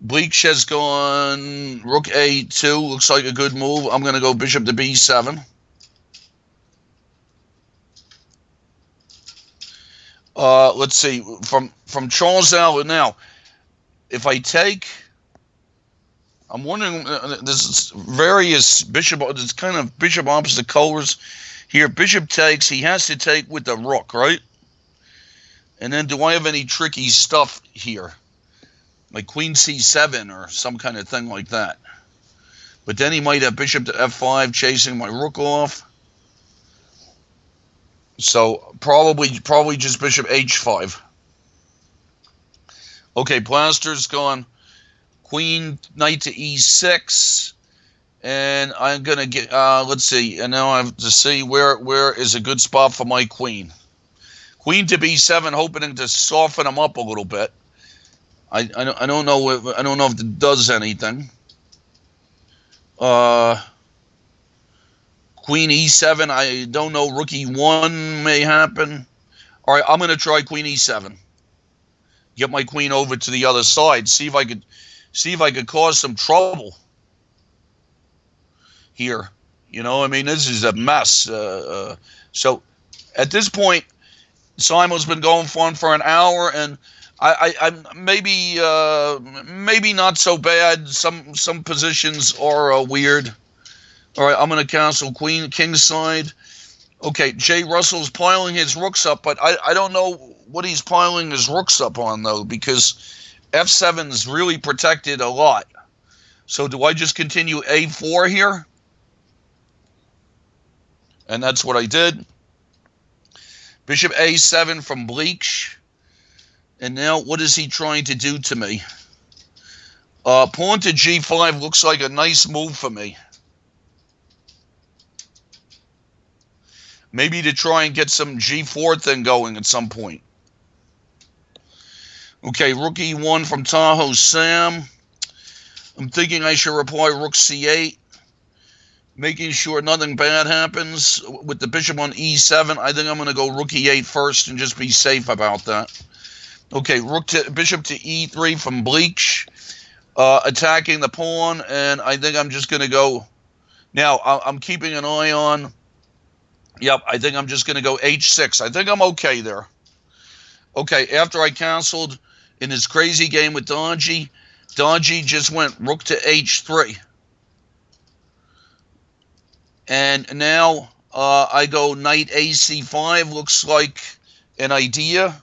Bleach has gone rook a2, looks like a good move. I'm going to go bishop to b7. Let's see, from Charles Allen now, if I take, I'm wondering, there's various bishop, it's kind of bishop opposite colors. Here, bishop takes, he has to take with the rook, right? And then do I have any tricky stuff here? Like queen c7 or some kind of thing like that. But then he might have bishop to f5 chasing my rook off. So probably just bishop h5. Okay, Plaster's gone queen, knight to e6. And I'm going to get, let's see, and now I have to see where is a good spot for my queen. Queen to b7, hoping to soften him up a little bit. I don't know if it does anything. Queen e7, I don't know, rook e1 may happen. All right, I'm going to try queen e7. Get my queen over to the other side, see if I could cause some trouble here. This is a mess. So at this point, Simon's been going on for an hour, and I'm maybe not so bad. Some positions are weird. All right, I'm going to cancel queen, king side. Okay, Jay Russell's piling his rooks up, but I don't know what he's piling his rooks up on, though, because f7's really protected a lot. So do I just continue a4 here? And that's what I did. Bishop a7 from Bleach. And now what is he trying to do to me? Pawn to g5 looks like a nice move for me. Maybe to try and get some g4 thing going at some point. Okay, rook e1 from Tahoe Sam. I'm thinking I should reply rook c8. Making sure nothing bad happens with the bishop on e7. I think I'm going to go rook e8 first and just be safe about that. Okay, bishop to e3 from Bleach, attacking the pawn, and I think I'm just going to go. Now I'm keeping an eye on. Yep, I think I'm just going to go h6. I think I'm okay there. Okay, after I canceled in this crazy game with Donji just went rook to h3. And now I go knight ac5, looks like an idea.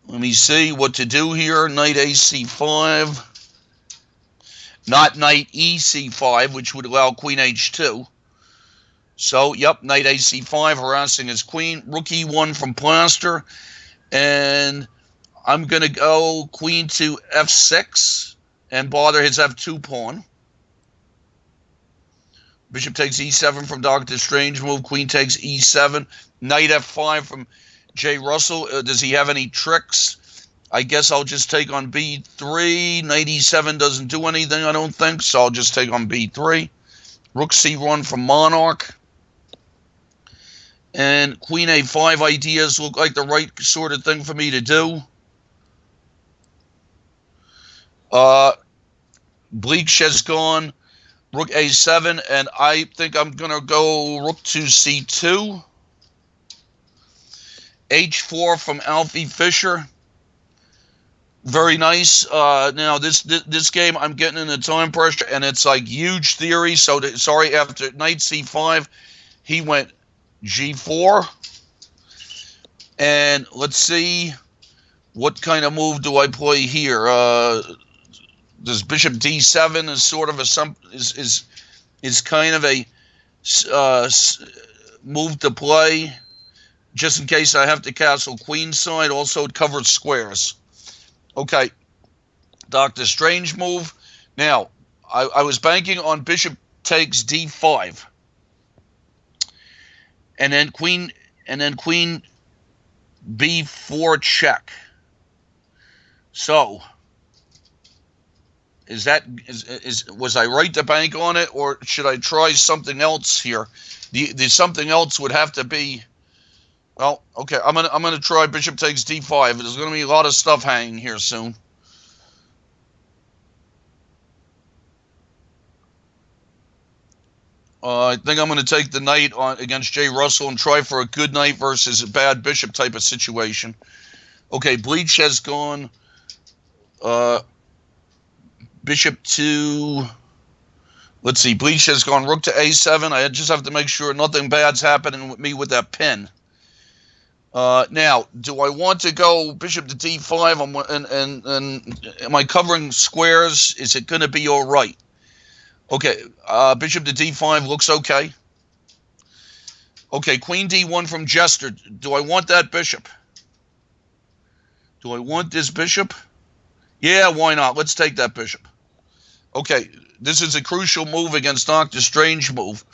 Let me see what to do here. Knight ac5. Not knight ec5, which would allow queen h2. So, yep, knight ac5, harassing his queen. Rook e1 from Plaster. And I'm going to go queen to f6 and bother his f2 pawn. Bishop takes e7 from Dr. Strange move. Queen takes e7. Knight f5 from Jay Russell. Does he have any tricks? I guess I'll just take on b3. Knight e7 doesn't do anything, I don't think, so I'll just take on b3. Rook c1 from Monarch. And queen a5 ideas look like the right sort of thing for me to do. Bleach has gone rook a7, and I think I'm going to go rook to c2. h4 from Alfie Fisher. Very nice. Now this game, I'm getting into time pressure, and it's like huge theory. So sorry, after knight c5, he went g4, and let's see what kind of move do I play here. This bishop d7 is sort of is kind of a move to play, just in case I have to castle queenside. Also, it covers squares. Okay, Dr. Strange move. Now, I was banking on bishop takes d5, and then queen b4 check. So, was I right to bank on it, or should I try something else here? The something else would have to be, well, okay, I'm gonna try bishop takes d5. There's gonna be a lot of stuff hanging here soon. I think I'm going to take the knight on against Jay Russell and try for a good knight versus a bad bishop type of situation. Okay, Bleach has gone bishop to, let's see, Bleach has gone rook to a7. I just have to make sure nothing bad's happening with me with that pin. Now, do I want to go bishop to d5 and am I covering squares? Is it going to be all right? Okay, bishop to d5 looks okay. Okay, queen d1 from Jester. Do I want that bishop? Do I want this bishop? Yeah, why not? Let's take that bishop. Okay, this is a crucial move against Dr. Strange move.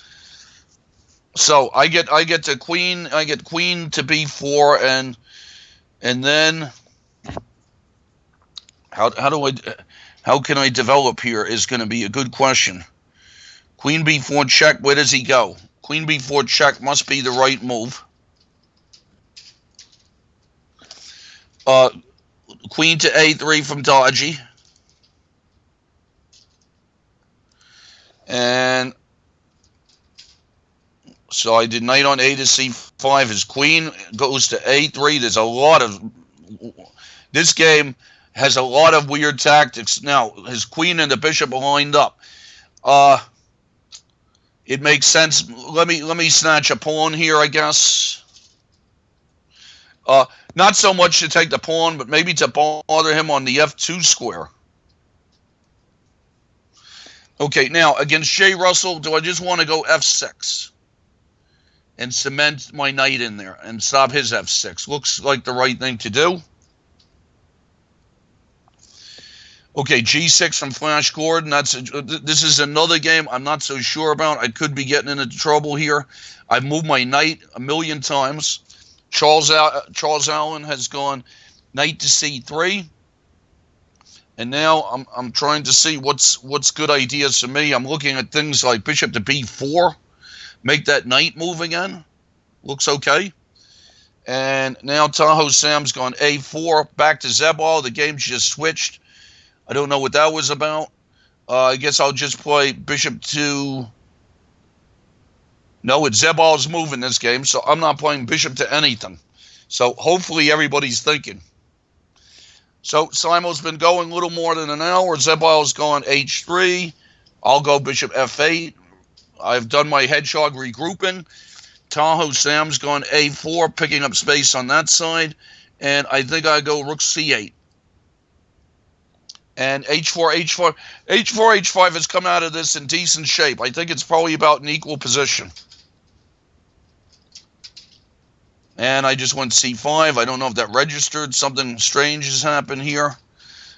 So I get to queen. I get queen to b4, and then how can I develop here is going to be a good question. Queen b4 check. Where does he go? Queen b4 check must be the right move. Queen to a3 from Dodgy. And so I did knight on a to c5. His queen goes to a3. There's a lot of... This game has a lot of weird tactics. Now, his queen and the bishop are lined up. It makes sense. Let me snatch a pawn here, I guess. Not so much to take the pawn, but maybe to bother him on the f2 square. Okay, now, against Jay Russell, do I just want to go f6 and cement my knight in there and stop his f6? Looks like the right thing to do. Okay, g6 from Flash Gordon. This is another game I'm not so sure about. I could be getting into trouble here. I've moved my knight a million times. Charles Allen has gone knight to c3. And now I'm trying to see what's good ideas for me. I'm looking at things like bishop to b4, make that knight move again. Looks okay. And now Tahoe Sam's gone a4, back to Zebal. The game's just switched. I don't know what that was about. I guess I'll just play bishop to... No, it's Zebal's move in this game, so I'm not playing bishop to anything. So hopefully everybody's thinking. So Simul's been going a little more than an hour. Zebal's gone h3. I'll go bishop f8. I've done my hedgehog regrouping. Tahoe Sam's gone a4, picking up space on that side. And I think I go rook c8. And h4 h5 has come out of this in decent shape. I think it's probably about an equal position. And I just went c5. I don't know if that registered. Something strange has happened here.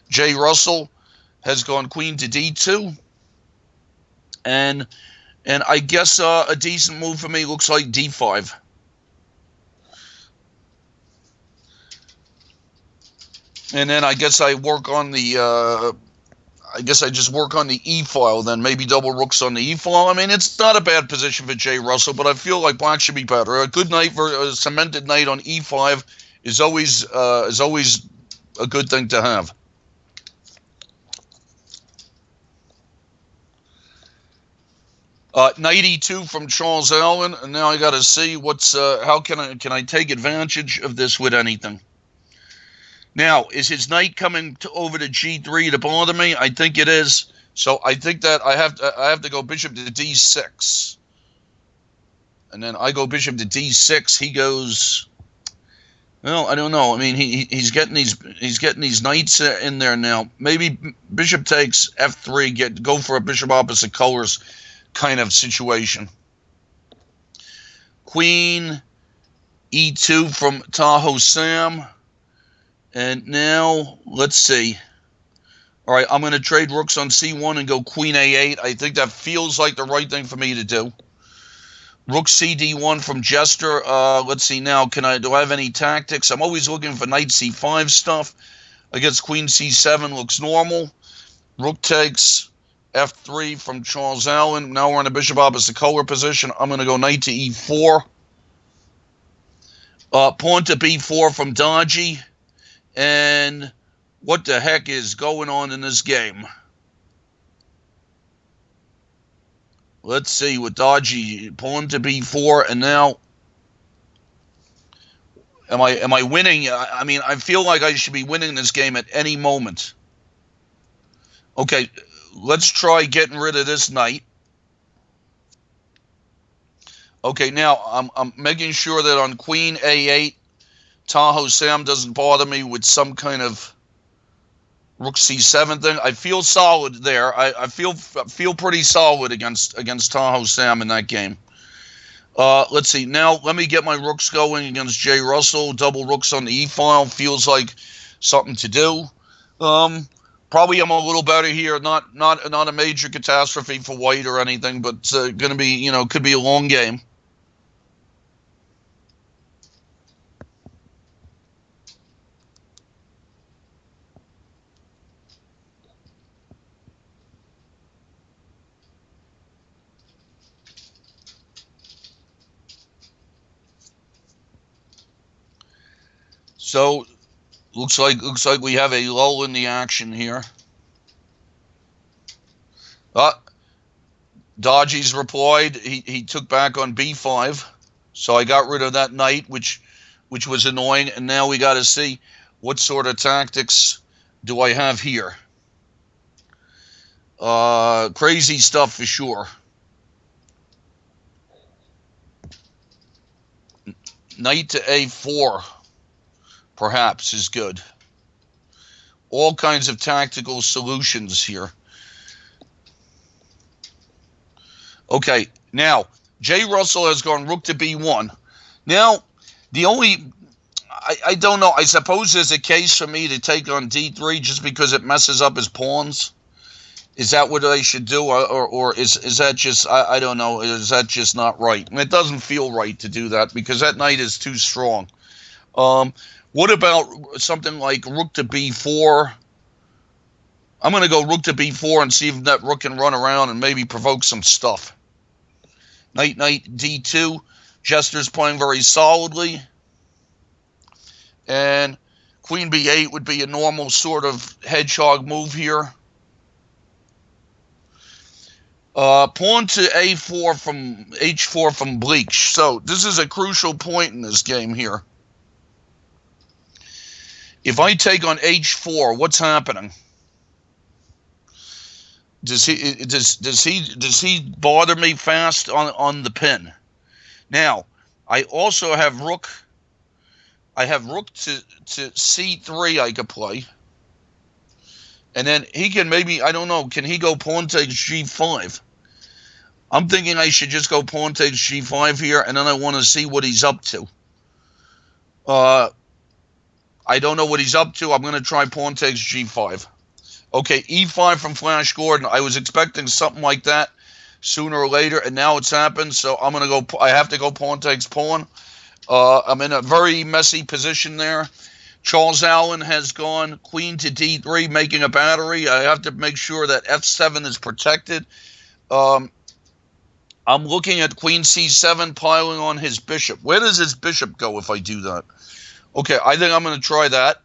Jay Russell has gone queen to d2. And I guess a decent move for me looks like d5. And then I guess I work on the... I guess I just work on the e-file then. Maybe double rooks on the e-file. I mean, it's not a bad position for Jay Russell, but I feel like black should be better. A good knight, a cemented knight on e5 is always a good thing to have. Knight e2 from Charles Allen, and now I got to see how can I take advantage of this with anything. Now, is his knight coming over to g3 to bother me? I think it is. So I think that I have to go bishop to d6. And then I go bishop to d6. He goes... Well, I don't know. I mean, he's getting these knights in there now. Maybe bishop takes f3, go for a bishop opposite colors kind of situation. Queen e2 from Tahoe Sam. And now, let's see. All right, I'm going to trade rooks on c1 and go queen a8. I think that feels like the right thing for me to do. Rook cd1 from Jester. Let's see now. Do I have any tactics? I'm always looking for knight c5 stuff. I guess queen c7 looks normal. Rook takes f3 from Charles Allen. Now we're in a bishop opposite color position. I'm going to go knight to e4. Pawn to b4 from Dodgy. And what the heck is going on in this game? Let's see, with Dodgy, pawn to b4, and now, am I winning? I mean, I feel like I should be winning this game at any moment. Okay, let's try getting rid of this knight. Okay, now I'm making sure that on queen a8, Tahoe Sam doesn't bother me with some kind of rook c7 thing. I feel solid there. I feel pretty solid against Tahoe Sam in that game. Let's see. Now let me get my rooks going against Jay Russell. Double rooks on the e-file feels like something to do. Probably I'm a little better here. Not a major catastrophe for white or anything, but going to be, could be a long game. So, looks like we have a lull in the action here. Dodgy's replied. He took back on b5, so I got rid of that knight, which was annoying. And now we got to see what sort of tactics do I have here. Crazy stuff for sure. Knight to a4. Perhaps is good. All kinds of tactical solutions here. Okay, now, Jay Russell has gone rook to b1. Now, I don't know, I suppose there's a case for me to take on d3 just because it messes up his pawns. Is that what I should do, or is that just, I don't know, is that just not right? And it doesn't feel right to do that because that knight is too strong. What about something like rook to b4? I'm going to go rook to b4 and see if that rook can run around and maybe provoke some stuff. Knight d2. Jester's playing very solidly. And queen b8 would be a normal sort of hedgehog move here. Pawn to a4 from h4 from Bleach. So this is a crucial point in this game here. If I take on h4, what's happening? Does he bother me fast on the pin? Now, I also have rook. I have rook to c3 I could play. And then he can maybe, I don't know, can he go pawn takes g5? I'm thinking I should just go pawn takes g5 here, and then I want to see what he's up to. I don't know what he's up to. I'm going to try pawn takes g5. Okay, e5 from Flash Gordon. I was expecting something like that sooner or later, and now it's happened. So I'm going to go. I have to go pawn takes pawn. I'm in a very messy position there. Charles Allen has gone queen to d3, making a battery. I have to make sure that f7 is protected. I'm looking at queen c7 piling on his bishop. Where does his bishop go if I do that? Okay, I think I'm going to try that.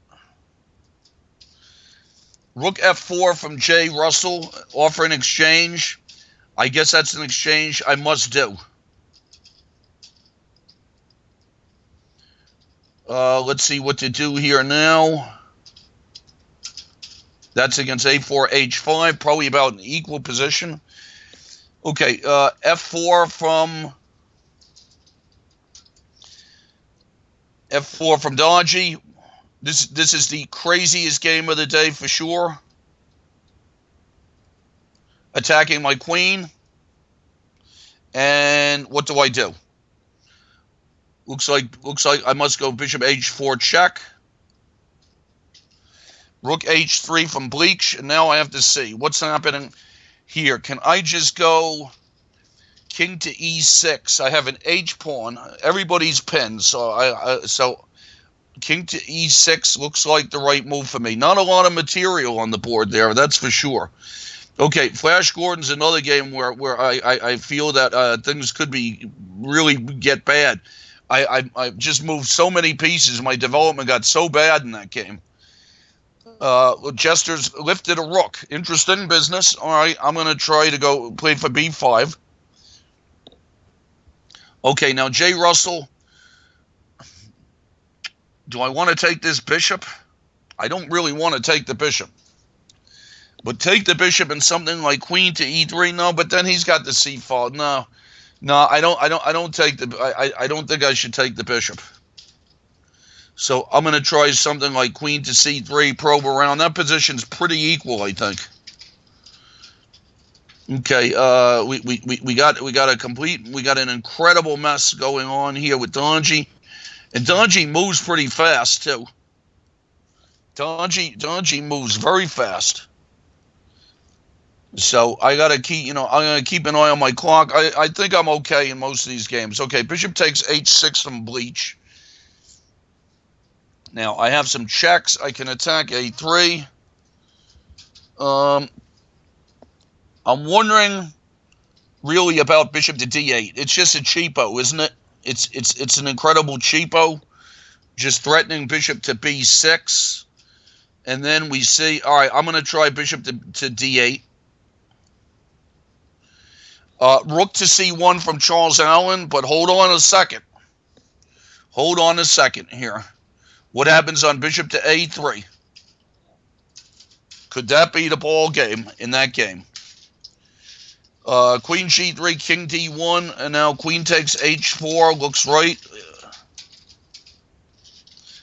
Rook f4 from Jay Russell, offering exchange. I guess that's an exchange I must do. Let's see what to do here now. That's against a4, h5, probably about an equal position. Okay, f4 from Dodgy. This is the craziest game of the day for sure. Attacking my queen. And what do I do? Looks like I must go bishop h4 check. Rook h3 from Bleach. And now I have to see what's happening here. Can I just go king to e6? I have an h pawn. Everybody's pinned, so so king to e6 looks like the right move for me. Not a lot of material on the board there, that's for sure. Okay, Flash Gordon's another game where I feel that things could really get bad. I just moved so many pieces. My development got so bad in that game. Jester's lifted a rook. Interesting business. All right, I'm going to try to go play for b5. Okay, now Jay Russell. Do I want to take this bishop? I don't really want to take the bishop. But take the bishop in something like queen to e3. No, but then he's got the c file. No, I don't take the. I don't think I should take the bishop. So I'm going to try something like queen to c3, probe around. That position's pretty equal, I think. Okay, we got an incredible mess going on here with Donji, and Donji moves pretty fast too. Donji moves very fast. So I gotta keep, I'm gonna keep an eye on my clock. I think I'm okay in most of these games. Okay, bishop takes h6 from Bleach. Now I have some checks. I can attack a3. I'm wondering really about bishop to d8. It's just a cheapo, isn't it? It's an incredible cheapo. Just threatening bishop to b6. And then we see, all right, I'm going to try bishop to d8. Rook to c1 from Charles Allen, but hold on a second. Hold on a second here. What happens on bishop to a3? Could that be the ball game in that game? Queen g3, king d1, and now queen takes h4. Looks right.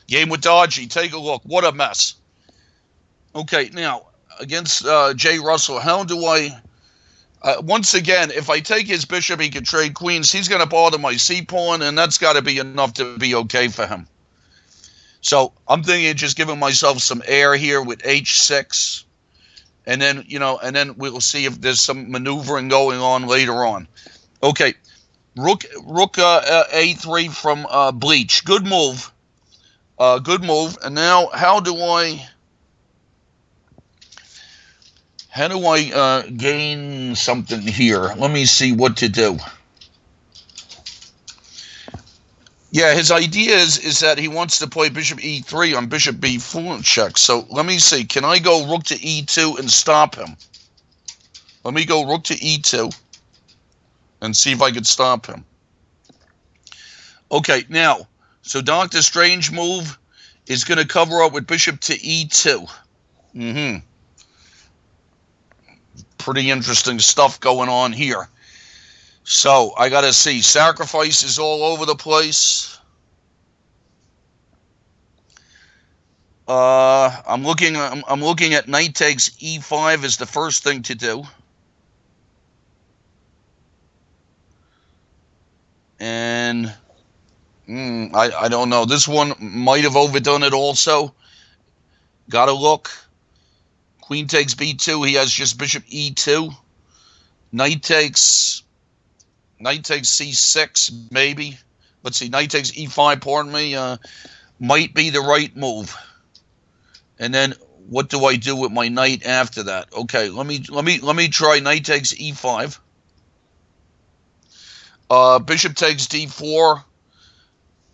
Game with Dodgy. Take a look. What a mess. Okay, now, against Jay Russell, how do I... once again, if I take his bishop, he can trade queens. He's going to bother my c-pawn, and that's got to be enough to be okay for him. So I'm thinking of just giving myself some air here with h6. And then, and then we'll see if there's some maneuvering going on later on. Okay, Rook a3 from Bleach. Good move. Good move. And now, how do I gain something here? Let me see what to do. Yeah, his idea is that he wants to play bishop e3 on bishop b4 check. So let me see. Can I go rook to e2 and stop him? Let me go rook to e2 and see if I could stop him. Okay, now, so Dr. Strange move is going to cover up with bishop to e2. Pretty interesting stuff going on here. So I got to see. Sacrifices all over the place. I'm looking at knight takes e5 as the first thing to do. And I don't know. This one might have overdone it also. Got to look. Queen takes b2. He has just bishop e2. Knight takes c6, maybe. Let's see. Knight takes e5. Pardon me. Might be the right move. And then what do I do with my knight after that? Okay, let me try knight takes e5. Bishop takes d4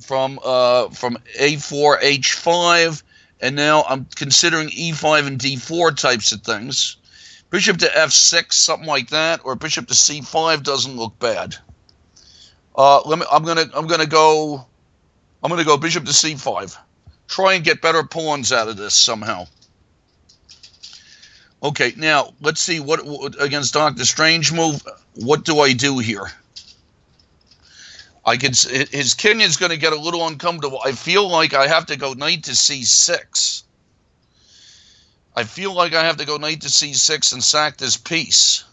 from a4 h5, and now I'm considering e5 and d4 types of things. Bishop to f6, something like that, or bishop to c5 doesn't look bad. I'm gonna go bishop to c5. Try and get better pawns out of this somehow. Okay, now let's see what against Doctor Strange move. What do I do here? His king is going to get a little uncomfortable. I feel like I have to go knight to c6. I feel like I have to go knight to c6 and sack this piece.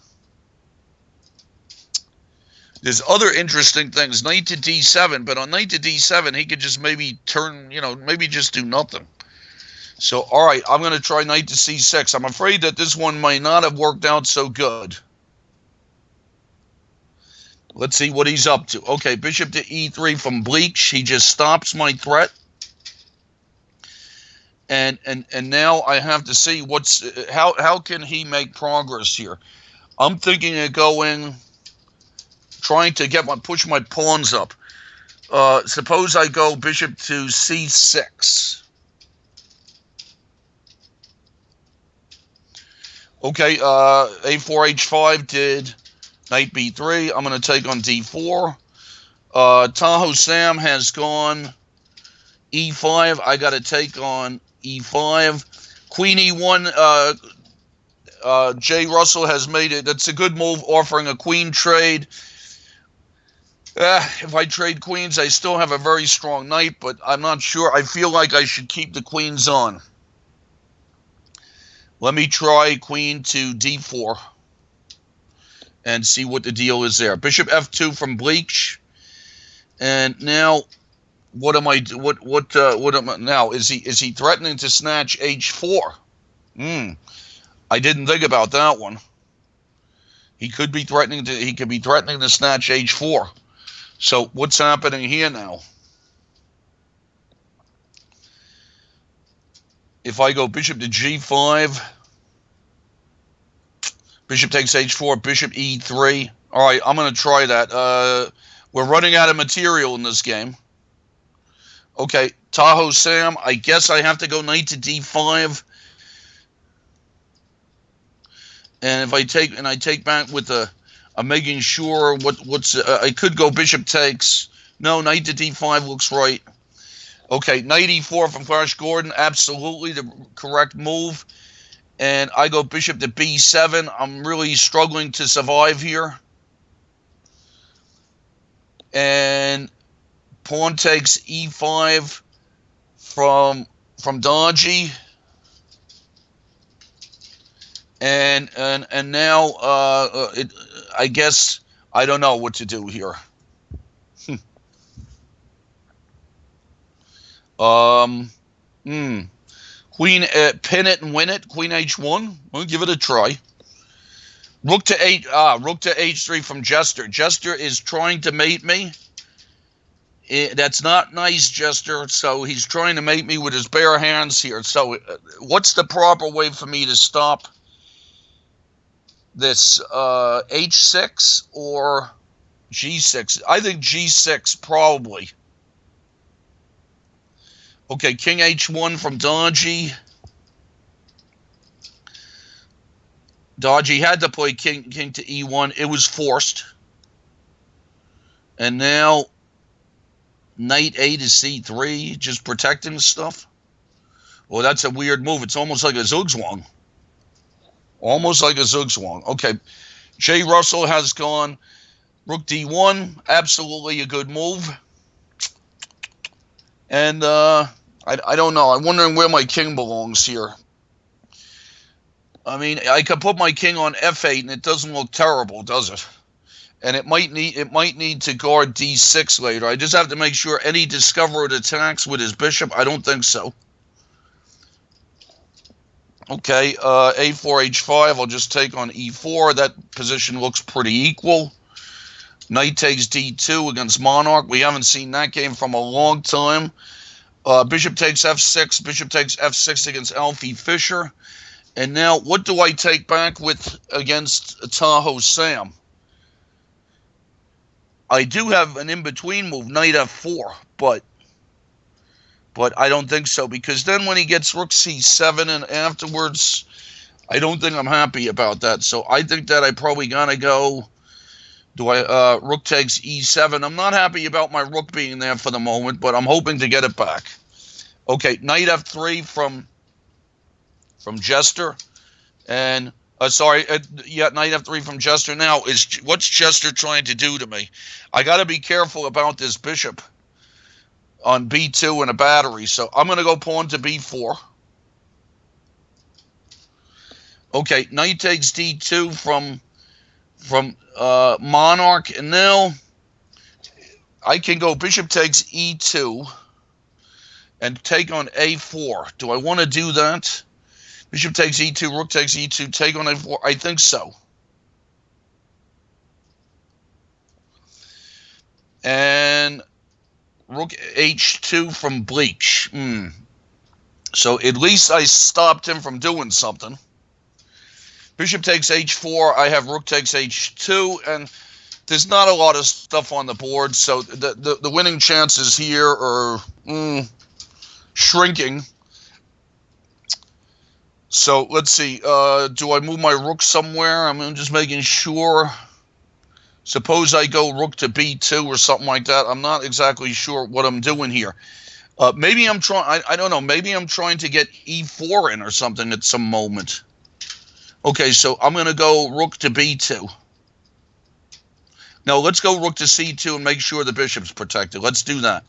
There's other interesting things. Knight to d7, but on knight to d7, he could just maybe turn, maybe just do nothing. So, all right, I'm going to try knight to c6. I'm afraid that this one might not have worked out so good. Let's see what he's up to. Okay, bishop to e3 from Bleach. He just stops my threat. And now I have to see how can he make progress here. I'm thinking of trying to push my pawns up. Suppose I go bishop to c6. Okay, a4 h5 did knight b3. I'm going to take on d4. Tahoe Sam has gone e5. I got to take on e5. Queen e1. Jay Russell has made it. That's a good move, offering a queen trade. If I trade queens, I still have a very strong knight, but I'm not sure. I feel like I should keep the queens on. Let me try queen to d4 and see what the deal is there. Bishop f2 from Bleach. And now, what am I? What am I now? Is he threatening to snatch h4? I didn't think about that one. He could be threatening to. He could be threatening to snatch h4. So what's happening here now? If I go bishop to g5, bishop takes h4, bishop e3. All right, I'm going to try that. We're running out of material in this game. Okay, Tahoe Sam, I guess I have to go knight to d5. And if I take back with I'm making sure I could go bishop takes. No, knight to d5 looks right. Okay, knight e4 from Flash Gordon, absolutely the correct move. And I go bishop to b7. I'm really struggling to survive here. And pawn takes e5 from Dodgy. And now I guess I don't know what to do here. Queen pin it and win it. Queen h1. We'll give it a try. Rook to h3 from Jester. Jester is trying to mate me. That's not nice, Jester. So he's trying to mate me with his bare hands here. So what's the proper way for me to stop this? H6 or g6? I think g6 probably. Okay, king h1 from Dodgy. Dodgy had to play king to e1. It was forced. And now knight a to c3, just protecting stuff. Well, that's a weird move. It's almost like a zugzwang. Almost like a zugzwang. Okay, Jay Russell has gone rook d1. Absolutely a good move. And I don't know. I'm wondering where my king belongs here. I mean, I could put my king on f8, and it doesn't look terrible, does it? And it might need to guard d6 later. I just have to make sure any discovered attacks with his bishop. I don't think so. Okay, a4 h5. I'll just take on e4. That position looks pretty equal. Knight takes d2 against Monarch. We haven't seen that game from a long time. Bishop takes f6. Bishop takes f6 against Alfie Fisher. And now, what do I take back with against Tahoe Sam? I do have an in-between move, knight f4, but I don't think so, because then when he gets rook c7 and afterwards, I don't think I'm happy about that. So I think that I probably gotta go. Rook takes e7. I'm not happy about my rook being there for the moment, but I'm hoping to get it back. Okay, knight f3 from Jester. And sorry, yeah, knight f3 from Jester. Now, what's Jester trying to do to me? I got to be careful about this bishop on b2 and a battery. So I'm going to go pawn to b4. Okay, knight takes d2 from Monarch, and now I can go bishop takes e2 and take on a4. Do I want to do that? Bishop takes e2, rook takes e2, take on a4. I think so. And rook h2 from Bleach. So at least I stopped him from doing something. Bishop takes h4. I have rook takes h2, and there's not a lot of stuff on the board, so the winning chances here are shrinking. So let's see. Do I move my rook somewhere? I'm just making sure. Suppose I go rook to b2 or something like that. I'm not exactly sure what I'm doing here. Maybe I'm trying. I don't know. Maybe I'm trying to get e4 in or something at some moment. Okay, so I'm going to go rook to b2. No, let's go rook to c2 and make sure the bishop's protected. Let's do that.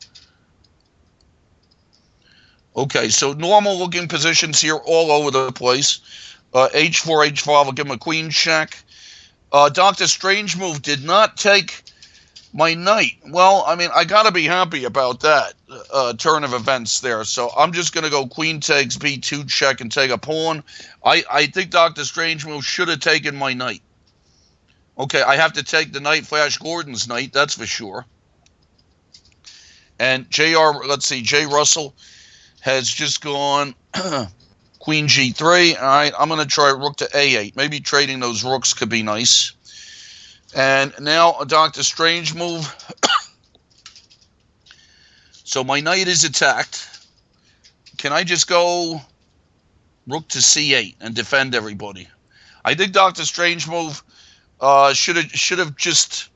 Okay, so normal looking positions here all over the place. h4, h5, I'll give him a queen check. Dr. Strange move did not take my knight. Well, I mean, I got to be happy about that turn of events there. So I'm just going to go queen takes b2 check and take a pawn. I think Dr. Strange move should have taken my knight. Okay, I have to take the knight, Flash Gordon's knight, that's for sure. And Jay Russell has just gone queen g3. All right, I'm going to try rook to a8. Maybe trading those rooks could be nice. And now a Dr. Strange move. So my knight is attacked. Can I just go rook to c8 and defend everybody? I think Dr. Strange move should have just.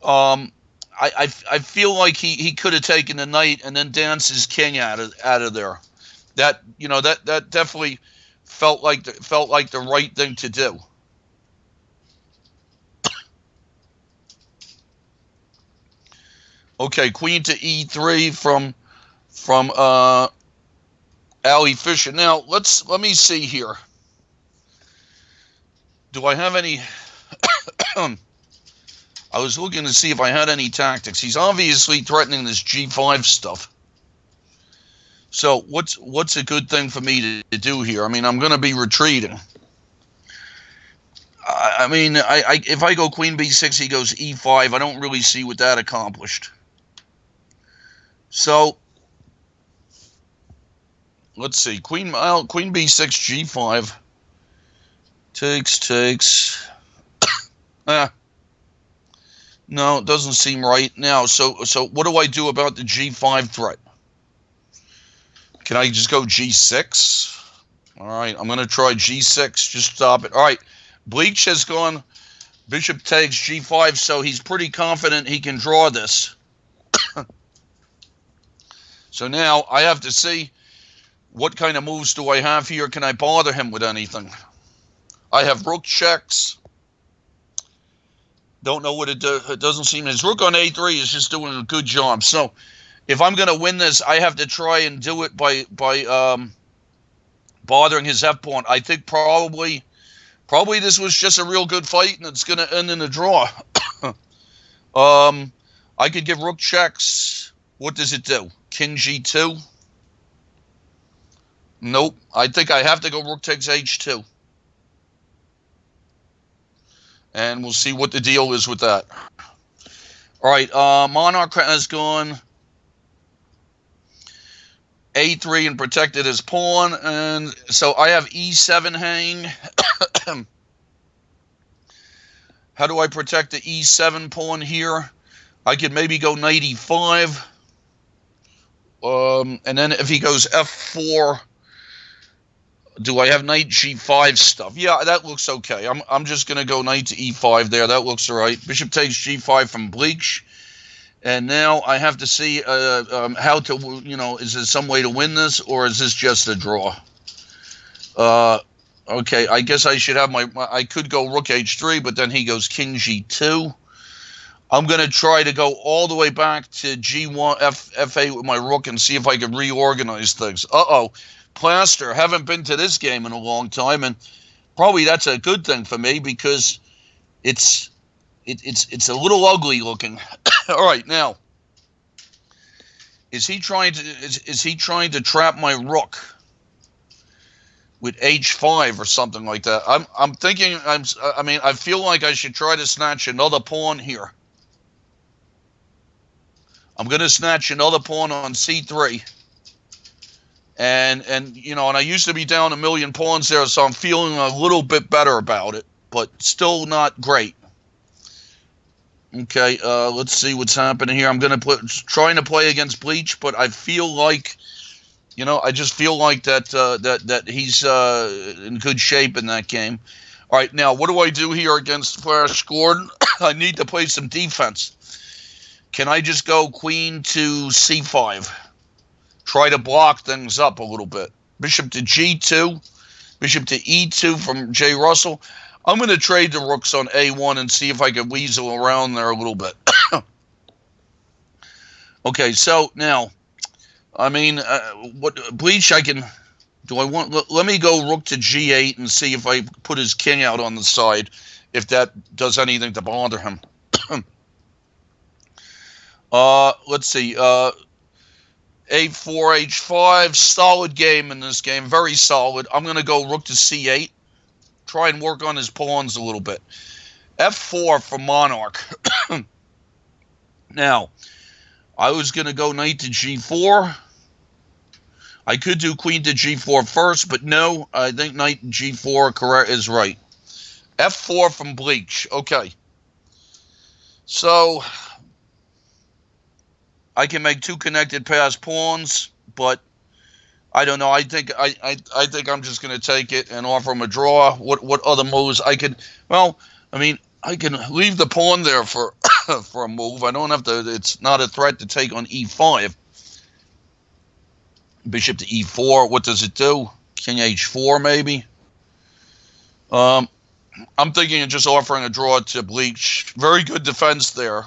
I feel like he could have taken the knight and then danced his king out of there. That that definitely felt like the right thing to do. Okay, queen to e3 from Ali Fisher. Now let me see here. Do I have any? I was looking to see if I had any tactics. He's obviously threatening this g5 stuff. So what's a good thing for me to do here? I mean, I'm going to be retreating. I mean, if I go queen b6, he goes e5. I don't really see what that accomplished. So let's see. Queen b6, g5. Takes. No, it doesn't seem right now. So what do I do about the g5 threat? Can I just go g6? All right, I'm going to try g6. Just stop it. All right, Bleach has gone bishop takes g5, so he's pretty confident he can draw this. So now I have to see what kind of moves do I have here. Can I bother him with anything? I have rook checks. Don't know what it does. It doesn't seem. His rook on a3 is just doing a good job. So if I'm going to win this, I have to try and do it by bothering his f-pawn. I think probably this was just a real good fight, and it's going to end in a draw. I could give rook checks. What does it do? King g2? Nope. I think I have to go rook takes h2. And we'll see what the deal is with that. All right, Monarch has gone a3 and protected his pawn. And so I have e7 hang. How do I protect the e7 pawn here? I could maybe go knight e5. And then if he goes f4, do I have knight g5 stuff? Yeah, that looks okay. I'm just going to go knight to e5 there. That looks all right. Bishop takes g5 from Bleach. And now I have to see how to, is there some way to win this, or is this just a draw? Okay, I guess I should have I could go rook h3, but then he goes king g2. I'm going to try to go all the way back to g1, f8 with my rook and see if I can reorganize things. Uh-oh, Plaster, haven't been to this game in a long time, and probably that's a good thing for me because it's a little ugly looking. All right, now, is he trying to trap my rook with h5 or something like that? I'm thinking I feel like I should try to snatch another pawn here. I'm going to snatch another pawn on c3. And I used to be down a million pawns there, so I'm feeling a little bit better about it, but still not great. Okay, let's see what's happening here. I'm trying to play against Bleach, but I feel like, I just feel like that he's in good shape in that game. All right, now what do I do here against Flash Gordon? I need to play some defense. Can I just go queen to c5? Try to block things up a little bit. Bishop to g2, bishop to e2 from J. Russell. I'm going to trade the rooks on a1 and see if I can weasel around there a little bit. Okay, so now, what Bleach I can... let me go rook to g8 and see if I put his king out on the side, if that does anything to bother him. Let's see. A4, H5, solid game in this game, very solid. I'm going to go rook to C8, try and work on his pawns a little bit. F4 for Monarch. Now, I was going to go knight to G4. I could do queen to G4 first, but no, I think knight to G4 correct is right. F4 from Bleach. Okay. So I can make two connected pass pawns, but I don't know. I think I'm just going to take it and offer him a draw. What other moves I could? Well, I can leave the pawn there for for a move. I don't have to. It's not a threat to take on e5. Bishop to e4. What does it do? King h4 maybe. I'm thinking of just offering a draw to Bleach. Very good defense there.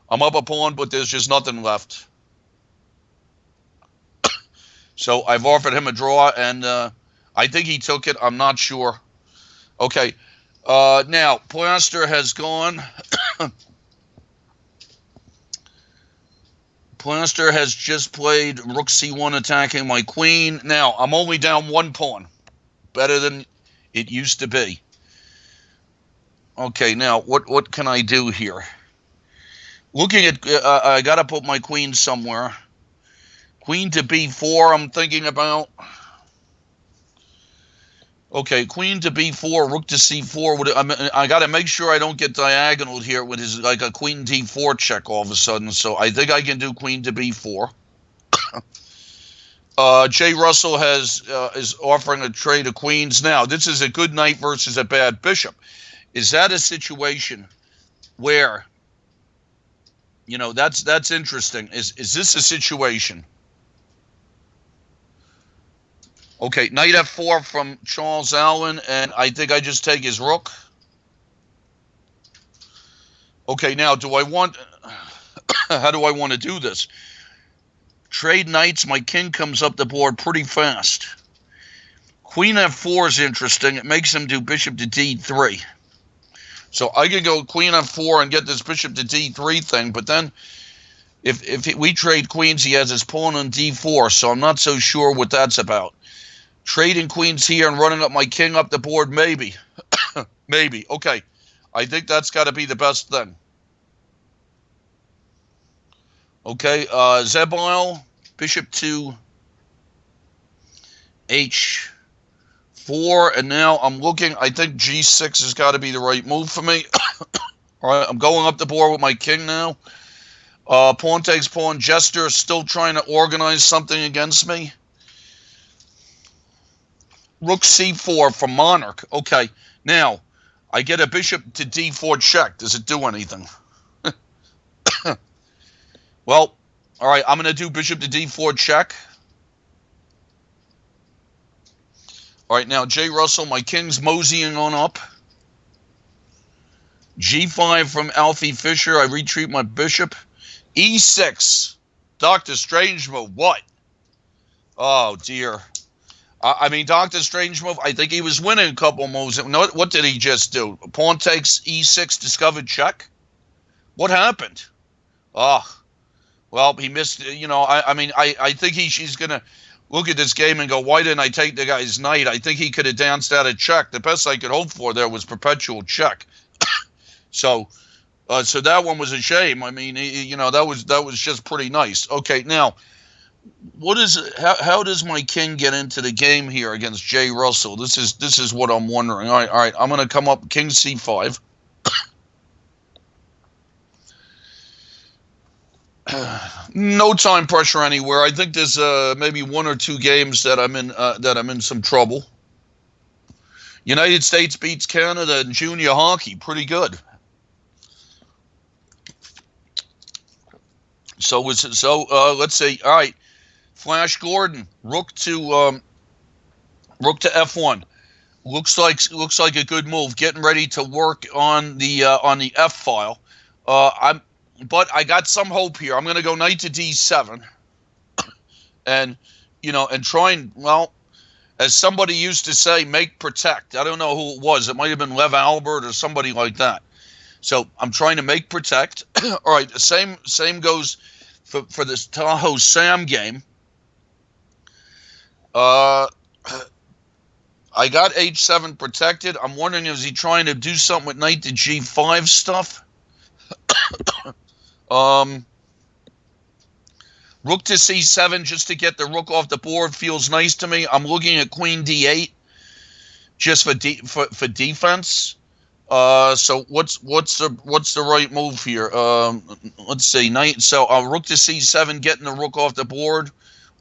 I'm up a pawn, but there's just nothing left. So I've offered him a draw, and I think he took it. I'm not sure. Okay. Now, Plaster has gone. Plaster has just played rook c1 attacking my queen. Now, I'm only down one pawn. Better than it used to be. Okay, now, what can I do here? Looking at, I got to put my queen somewhere. Queen to b4, I'm thinking about. Okay, queen to b4, rook to c4. I got to make sure I don't get diagonal here with his like a queen d4 check all of a sudden. So I think I can do queen to b4. J. Russell is offering a trade of queens. Now, this is a good knight versus a bad bishop. Is that a situation where, that's interesting. Is this a situation? Okay, knight f4 from Charles Allen, and I think I just take his rook. Okay, now, how do I want to do this? Trade knights, my king comes up the board pretty fast. Queen f4 is interesting. It makes him do bishop to d3. So I could go queen f4 and get this bishop to d3 thing, but then if we trade queens, he has his pawn on d4, so I'm not so sure what that's about. Trading queens here and running up my king up the board, maybe. Maybe. Okay. I think that's got to be the best thing. Okay. Zebile, bishop to h4. And now I'm looking. I think g6 has got to be the right move for me. All right. I'm going up the board with my king now. Pawn takes pawn. Jester still trying to organize something against me. Rook c4 for Monarch. Okay, now, I get a bishop to d4 check. Does it do anything? Well, all right, I'm going to do bishop to d4 check. All right, now J. Russell, my king's moseying on up. G5 from Alfie Fisher. I retreat my bishop. E6. Dr. Strange move. What? Oh, dear. I mean, Dr. Strange move, I think he was winning a couple moves. What did he just do? Pawn takes E6, discovered check? What happened? Oh, well, he missed, you know, I think she's going to look at this game and go, why didn't I take the guy's knight? I think he could have danced out a check. The best I could hope for there was perpetual check. So that one was a shame. I mean, you know, that was just pretty nice. Okay, now, how does my king get into the game here against J. Russell? This is what I'm wondering. All right, I'm going to come up king c5. No time pressure anywhere. I think there's maybe one or two games that I'm in some trouble. United States beats Canada in junior hockey. Pretty good. So let's see. All right, Flash Gordon, rook to f1. Looks like a good move. Getting ready to work on the f file. But I got some hope here. I'm going to go knight to d7, and try and, well, as somebody used to say, make protect. I don't know who it was. It might have been Lev Albert or somebody like that. So I'm trying to make protect. All right, the same goes for this Tahoe Sam game. I got h7 protected. I'm wondering, is he trying to do something with knight to g5 stuff? Rook to c7 just to get the rook off the board feels nice to me. I'm looking at queen d8 just for defense. So what's the right move here? Let's see, knight. So rook to c7, getting the rook off the board,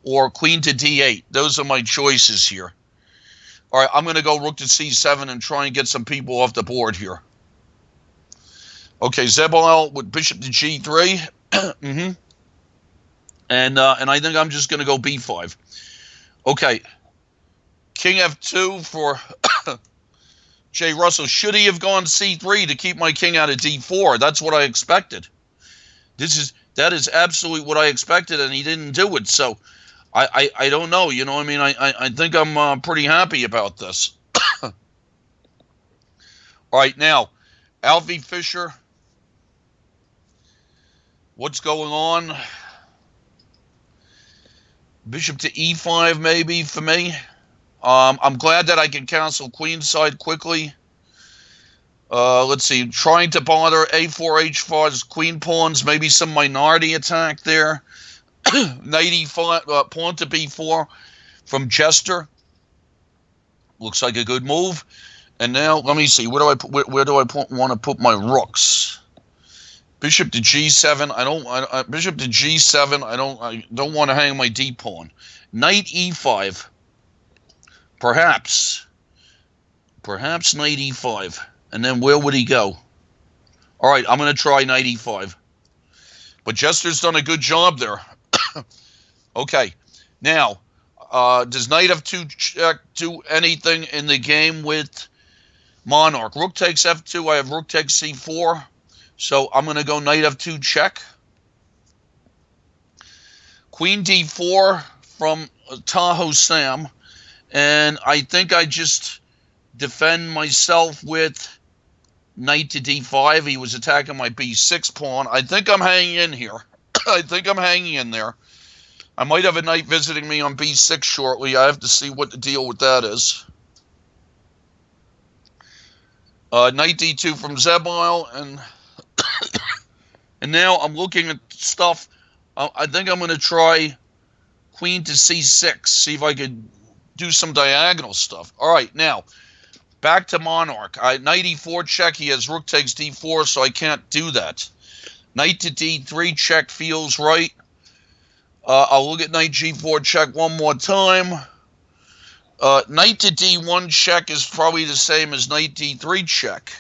or queen to d8. Those are my choices here. All right, I'm going to go rook to c7 and try and get some people off the board here. Okay, Zebel with bishop to g3. And I think I'm just going to go b5. Okay, king f2 for J. Russell. Should he have gone c3 to keep my king out of d4? That's what I expected. That is absolutely what I expected, and he didn't do it. So I don't know. You know, I mean, I think I'm pretty happy about this. All right, now, Alfie Fisher. What's going on? Bishop to e5 maybe for me. I'm glad that I can cancel queenside quickly. Let's see, trying to bother a4, h5's queen pawns, maybe some minority attack there. Knight e5, pawn to b4 from Jester. Looks like a good move. And now, let me see, where do I want to put my rooks? Bishop to g7. Bishop to g7. I don't want to hang my d pawn. Knight e5. Perhaps knight e5. And then where would he go? All right, I'm going to try knight e5. But Jester's done a good job there. Okay, now, does knight f2 check do anything in the game with Monarch? Rook takes f2. I have rook takes c4. So I'm going to go knight f2 check. Queen d4 from Tahoe Sam. And I think I just defend myself with knight to d5. He was attacking my b6 pawn. I think I'm hanging in here. I think I'm hanging in there. I might have a knight visiting me on b6 shortly. I have to see what the deal with that is. Knight d2 from Zebile, and now I'm looking at stuff. I think I'm going to try queen to c6, see if I could do some diagonal stuff. All right, now, back to Monarch. Knight e4 check. He has rook takes d4, so I can't do that. Knight to d3 check feels right. I'll look at knight g4 check one more time. Knight to d1 check is probably the same as knight d3 check,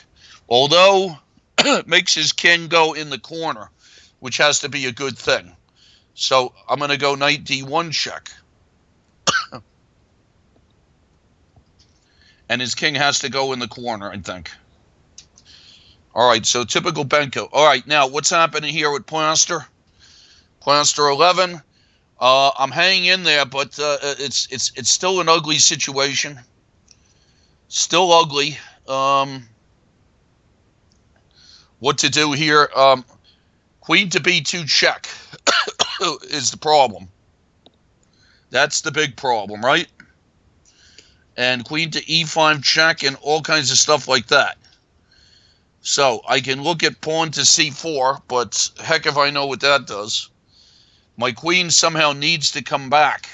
although it makes his king go in the corner, which has to be a good thing. So I'm going to go knight d1 check. and his king has to go in the corner, I think. All right, so typical Benko. All right, now what's happening here with Plaster? Plaster 11. I'm hanging in there, but it's still an ugly situation. Still ugly. What to do here? Queen to b2 check is the problem. That's the big problem, right? And queen to e5 check and all kinds of stuff like that. So I can look at pawn to c4, but heck if I know what that does. My queen somehow needs to come back,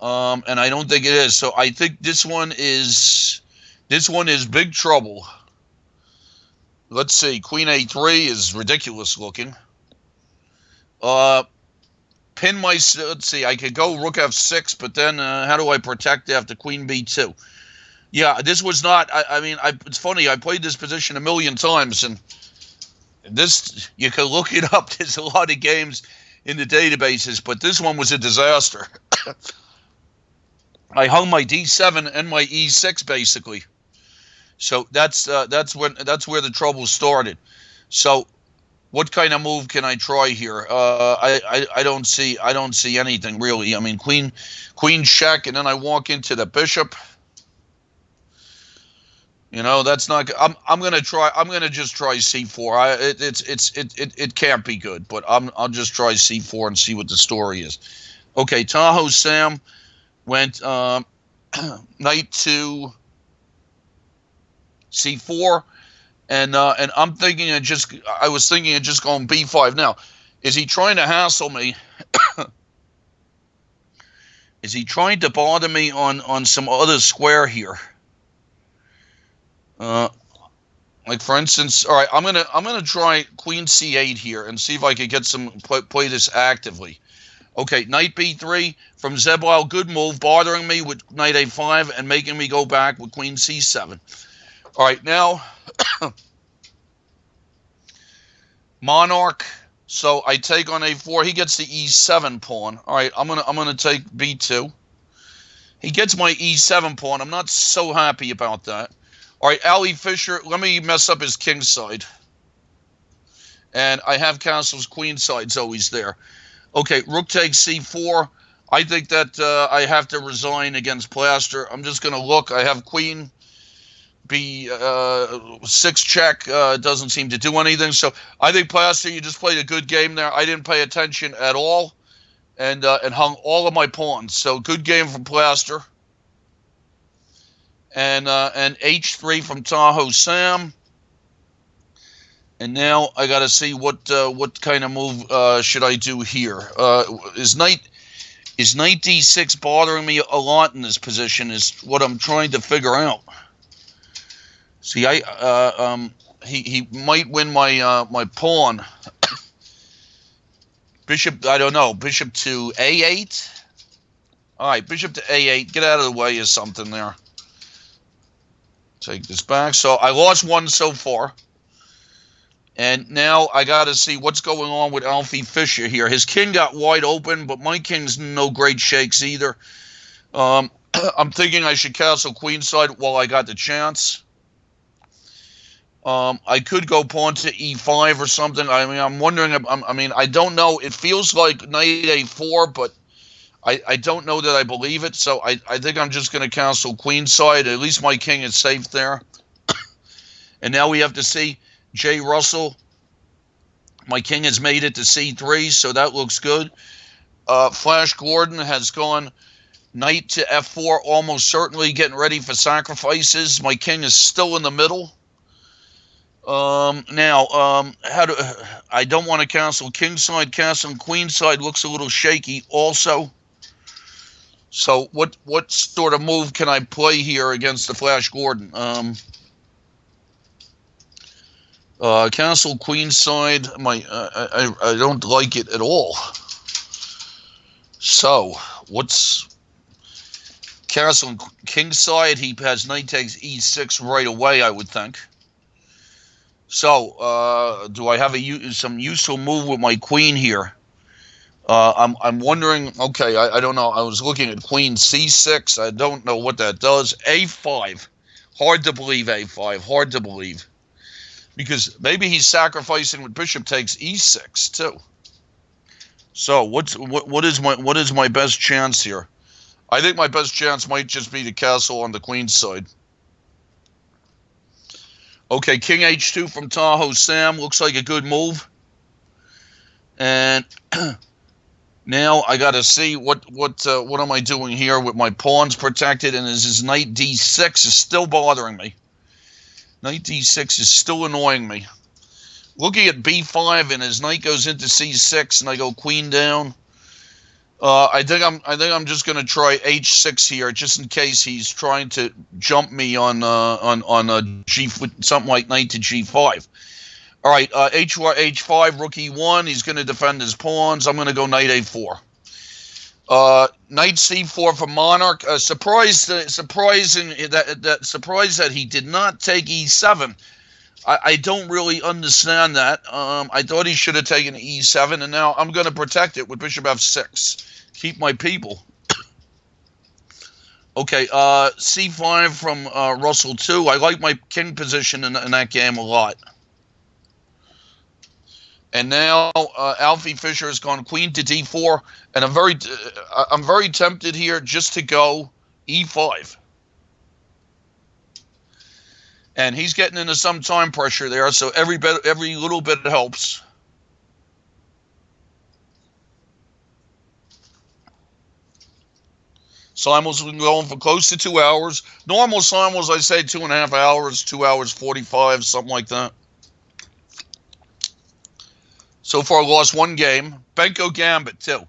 and I don't think it is. So I think this one is big trouble. Let's see. Queen a3 is ridiculous looking. Pin my. Let's see. I could go rook f6, but then how do I protect after queen b2? Yeah, this was not. I mean, it's funny. I played this position a million times, and this you can look it up. There's a lot of games in the databases, but this one was a disaster. I hung my d7 and my e6 basically. So that's where the trouble started. So what kind of move can I try here? I don't see anything really. I mean, queen check, and then I walk into the bishop. You know, that's not. I'm gonna just try c4. It can't be good, but I'll just try c4 and see what the story is. Okay, Tahoe Sam went knight to c4, and I'm thinking I was thinking of just going b5. Now, is he trying to hassle me? Is he trying to bother me on some other square here? Like for instance, all right, I'm gonna try queen c8 here and see if I could get some play this actively. Okay, knight b3 from Zebal, good move, bothering me with knight a5 and making me go back with queen c7. All right, now Monarch. So I take on a4. He gets the e7 pawn. All right, I'm gonna take b2. He gets my e7 pawn. I'm not so happy about that. All right, Ali Fisher, let me mess up his king side. And I have castle's queen side's always there. Okay, rook takes c4. I think that I have to resign against Plaster. I'm just going to look. I have queen b6 check. Doesn't seem to do anything. So I think Plaster, you just played a good game there. I didn't pay attention at all and hung all of my pawns. So good game from Plaster. And h3 from Tahoe Sam. And now I got to see what kind of move should I do here. Is knight d6 bothering me a lot in this position is what I'm trying to figure out. See, he might win my pawn. Bishop, I don't know. Bishop to a8. All right, bishop to a8. Get out of the way or something there. Take this back. So I lost one so far. And now I got to see what's going on with Alfie Fisher here. His king got wide open, but my king's no great shakes either. I'm thinking I should castle queenside while I got the chance. I could go pawn to e5 or something. I mean, I'm wondering. I mean, I don't know. It feels like knight a4, but I don't know that I believe it. So I think I'm just going to castle queenside. At least my king is safe there. And now we have to see Jay Russell. My king has made it to c3, so that looks good. Flash Gordon has gone knight to f4, almost certainly getting ready for sacrifices. My king is still in the middle. Now, I don't want to castle kingside. Castling queenside looks a little shaky also. So what sort of move can I play here against the Flash Gordon? Castle queenside. I don't like it at all. So what's castle kingside? He has knight takes e6 right away, I would think. So do I have some useful move with my queen here? I'm wondering. Okay, I don't know. I was looking at queen c6. I don't know what that does. a5. Hard to believe. a5. Hard to believe, because maybe he's sacrificing with bishop takes e6 too. So what is my best chance here? I think my best chance might just be the castle on the queen's side. Okay, king h2 from Tahoe Sam looks like a good move. And now I got to see what am I doing here with my pawns protected, and is his knight d6 is still bothering me. Knight d6 is still annoying me. Looking at b5 and his knight goes into c6 and I go queen down. I think I'm just going to try h6 here, just in case he's trying to jump me on g, something like knight to g5. All right, h5, rook e1. He's going to defend his pawns. I'm going to go knight a4. Knight c4 for Monarch. Surprised that he did not take e7. I don't really understand that. I thought he should have taken e7, and now I'm going to protect it with bishop f6. Keep my people. Okay, c5 from Russell 2. I like my king position in that game a lot. And now Alfie Fisher has gone queen to d4, and I'm very tempted here just to go e5. And he's getting into some time pressure there, so every little bit helps. Simul's been going for close to 2 hours. Normal simul's, I say 2.5 hours, 2 hours 45, something like that. So far, lost one game. Benko Gambit, too.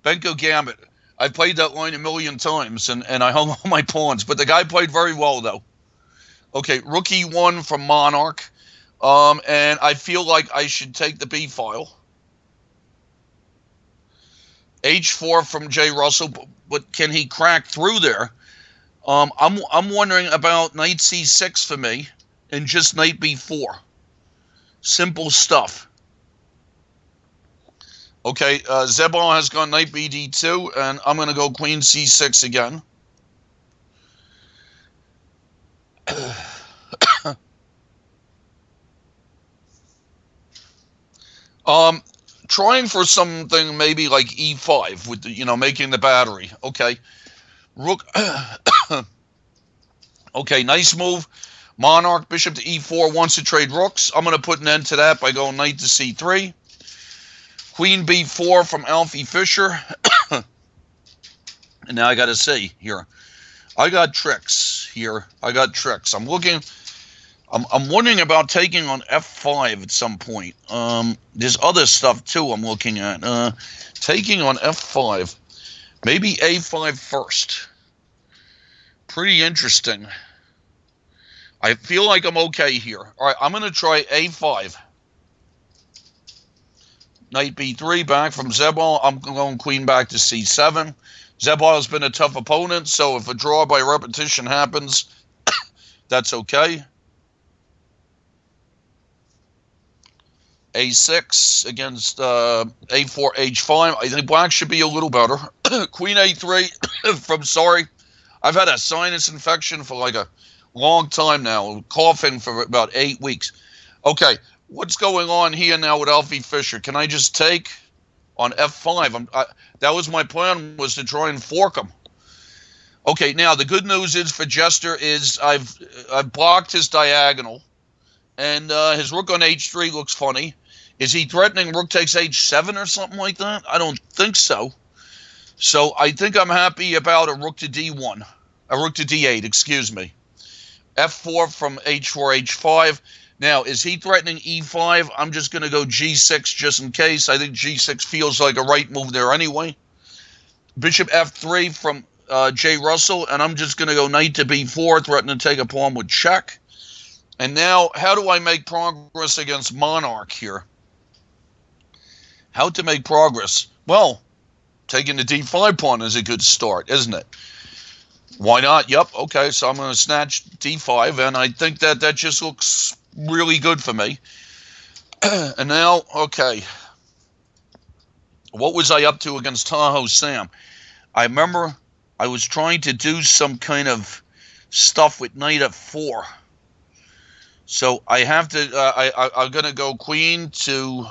Benko Gambit. I've played that line a million times, and I hung all my pawns. But the guy played very well, though. Okay, rook e1 from Monarch. And I feel like I should take the b file. h4 from J. Russell, but can he crack through there? I'm wondering about knight c6 for me, and just knight b4. Simple stuff. Okay, Zebon has gone knight bd2, and I'm going to go queen c6 again. Trying for something maybe like e5 with the, making the battery. Okay, rook. Okay, nice move. Monarch, bishop to e4 wants to trade rooks. I'm going to put an end to that by going knight to c3. Queen b4 from Alfie Fisher. And now I got to see here. I got tricks here. I'm wondering about taking on f5 at some point. There's other stuff too I'm looking at. Taking on f5. Maybe a5 first. Pretty interesting. I feel like I'm okay here. All right, I'm going to try a5. Knight b3 back from Zebal. I'm going queen back to c7. Zebal has been a tough opponent, so if a draw by repetition happens, that's okay. a6 against a4, h5. I think black should be a little better. Queen a3 from, sorry, I've had a sinus infection for like a long time now, coughing for about 8 weeks. Okay, what's going on here now with Alfie Fisher? Can I just take on f5? That was my plan, was to try and fork him. Okay, now the good news is for Jester is I've blocked his diagonal, and his rook on h3 looks funny. Is he threatening rook takes h7 or something like that? I don't think so. So I think I'm happy about a rook to d1. A rook to d8, excuse me. f4 from h4, h5. Now, is he threatening e5? I'm just going to go g6 just in case. I think g6 feels like a right move there anyway. Bishop f3 from J. Russell, and I'm just going to go knight to b4, threatening to take a pawn with check. And now, how do I make progress against Monarch here? How to make progress? Well, taking the d5 pawn is a good start, isn't it? Why not? Yep, okay, so I'm going to snatch d5, and I think that just looks really good for me. And now, okay. What was I up to against Tahoe Sam? I remember I was trying to do some kind of stuff with knight f4. So I have to, I'm going to go queen to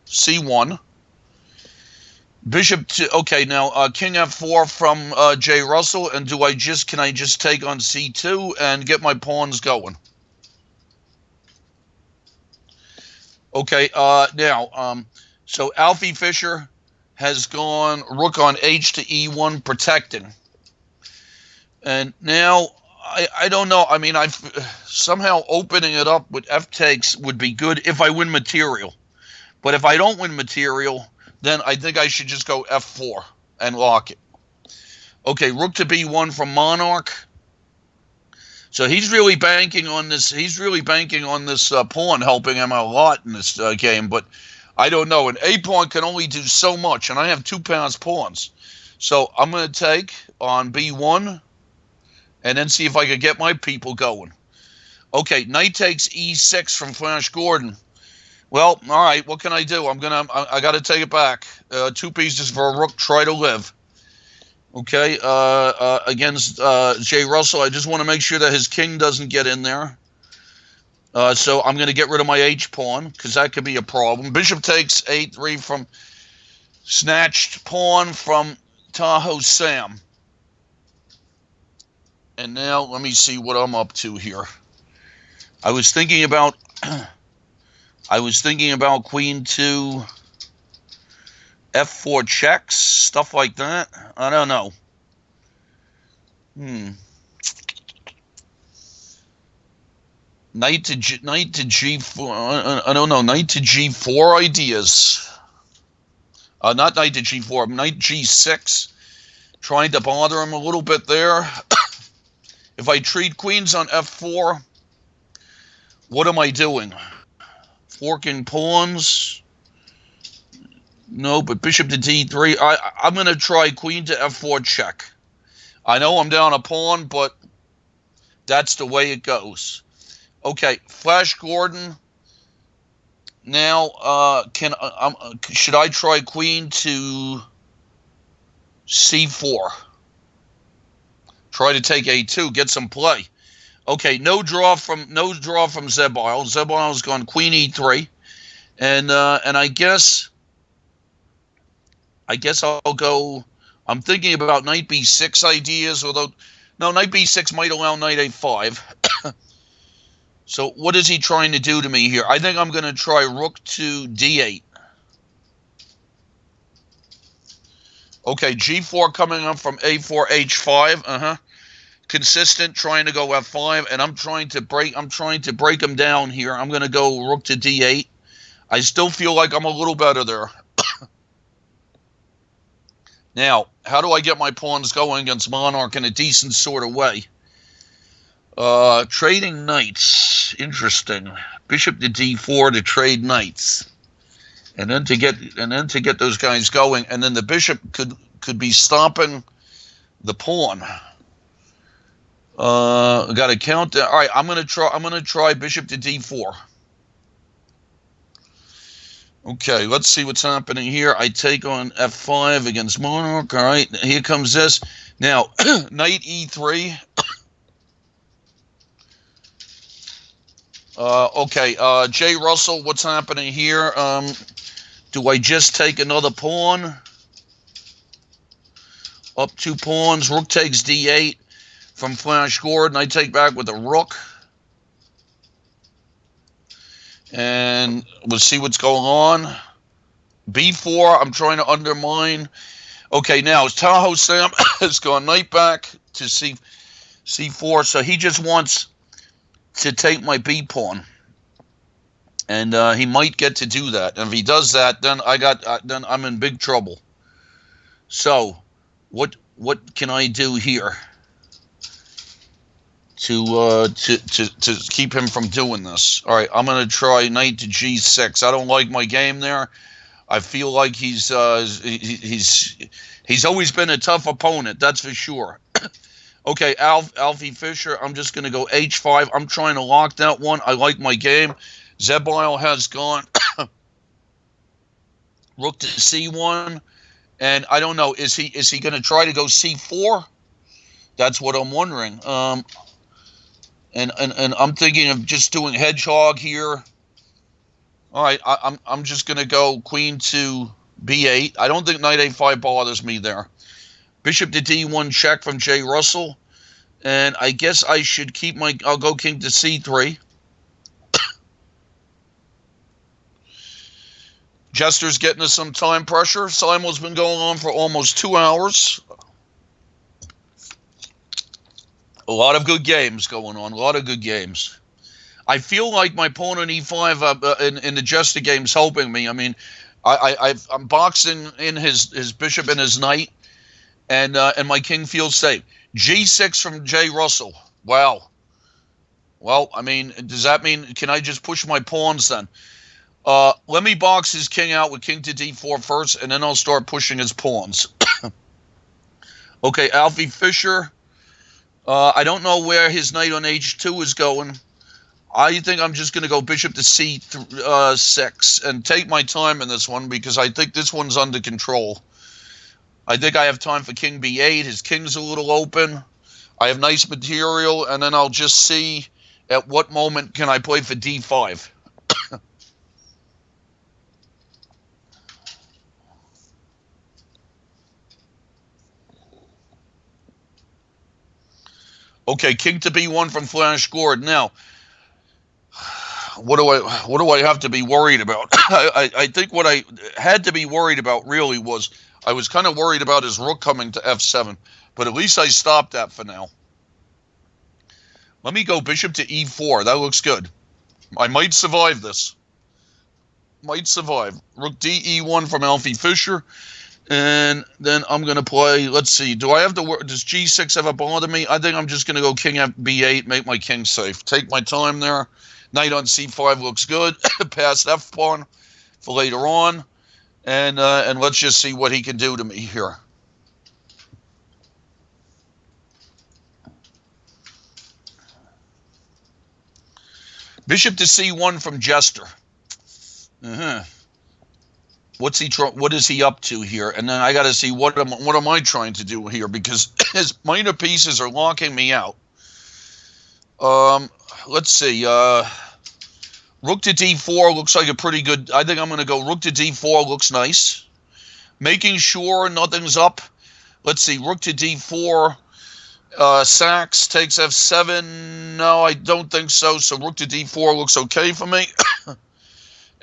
c1. Bishop to, okay, now king f4 from J. Russell, and can I just take on c2 and get my pawns going? Okay, now, so Alfie Fisher has gone rook on h to e1, protecting. And now, I don't know, I mean, somehow opening it up with f takes would be good if I win material. But if I don't win material, then I think I should just go f4 and lock it. Okay, rook to b1 from Monarch. So he's really banking on this. He's really banking on this pawn helping him a lot in this game. But I don't know. An a pawn can only do so much, and I have 2 pass pawns. So I'm going to take on b1 and then see if I could get my people going. Okay, knight takes e6 from Flash Gordon. Well, all right, what can I do? I got to take it back. 2 pieces for a rook, try to live. Okay, against J. Russell, I just want to make sure that his king doesn't get in there. So I'm going to get rid of my h-pawn, because that could be a problem. Bishop takes a3 from snatched pawn from Tahoe Sam. And now let me see what I'm up to here. I was thinking about queen to f4 checks, stuff like that. I don't know. Knight to g4. I don't know. Knight to g4 ideas. Not knight to g4. Knight g6. Trying to bother him a little bit there. If I treat queens on f4, what am I doing? Forking pawns. No, but bishop to d3. I'm going to try queen to f4 check. I know I'm down a pawn, but that's the way it goes. Okay, Flash Gordon. Now, should I try queen to c4? Try to take a2, get some play. Okay, no draw from Zebile. Zebile's gone queen e3, and I guess I'll go. I'm thinking about knight b6 ideas, although no, knight b6 might allow knight a5. So what is he trying to do to me here? I think I'm going to try rook to d8. Okay, g4 coming up from a4 h5. Consistent, trying to go f5, and I'm trying to break him down here. I'm going to go rook to d8. I still feel like I'm a little better there. Now, how do I get my pawns going against Monarch in a decent sort of way? Trading knights, interesting. Bishop to d4 to trade knights, and then to get those guys going, and then the bishop could be stopping the pawn. Got to count that. All right, I'm gonna try bishop to d4. Okay, let's see what's happening here. I take on f5 against Monarch. All right, here comes this. Now, knight e3. Okay, J. Russell, what's happening here? Do I just take another pawn? Up 2 pawns. Rook takes d8 from Flash Gordon. I take back with a rook. And we'll see what's going on. b4, I'm trying to undermine. Okay, now Tahoe Sam has gone knight back to c4, so he just wants to take my b pawn, and he might get to do that. And if he does that, then then I'm in big trouble. So, what can I do here to keep him from doing this? All right, I'm going to try knight to g6. I don't like my game there. I feel like he's always been a tough opponent, that's for sure. Okay, Alfie Fisher, I'm just going to go h5. I'm trying to lock that one. I like my game. Zebile has gone Rook to c1, and I don't know. Is he going to try to go c4? That's what I'm wondering. And I'm thinking of just doing hedgehog here. All right, I'm just going to go queen to b8. I don't think knight a5 bothers me there. Bishop to d1 check from J. Russell. And I guess I should keep my... I'll go king to c3. Jester's getting us some time pressure. Simul's been going on for almost 2 hours. A lot of good games going on. A lot of good games. I feel like my pawn on e5 in the Jester game's helping me. I mean, I'm boxing in his bishop and his knight, and my king feels safe. G6 from J. Russell. Wow. Well, I mean, does that mean, can I just push my pawns then? Let me box his king out with king to d4 first, and then I'll start pushing his pawns. Okay, Alfie Fisher. I don't know where his knight on h2 is going. I think I'm just going to go bishop to c6 and take my time in this one because I think this one's under control. I think I have time for king b8. His king's a little open. I have nice material, and then I'll just see at what moment can I play for d5. Okay, king to b1 from Flash Gordon. Now, what do I have to be worried about? I think what I had to be worried about really was I was kind of worried about his rook coming to f7, but at least I stopped that for now. Let me go bishop to e4. That looks good. I might survive this. Might survive. Rook d e1 from Alfie Fisher. And then I'm going to play, let's see, do I have to work, does g6 ever bother me? I think I'm just going to go king b8, make my king safe. Take my time there. Knight on c5 looks good. Pass f-pawn for later on. And let's just see what he can do to me here. Bishop to c1 from Jester. What is he up to here? And then I got to see what am I trying to do here, because his minor pieces are locking me out. Let's see. Rook to d4 looks like a pretty good... I think I'm going to go rook to d4. Looks nice. Making sure nothing's up. Let's see. Rook to d4. Sacks takes f7. No, I don't think so. So rook to d4 looks okay for me.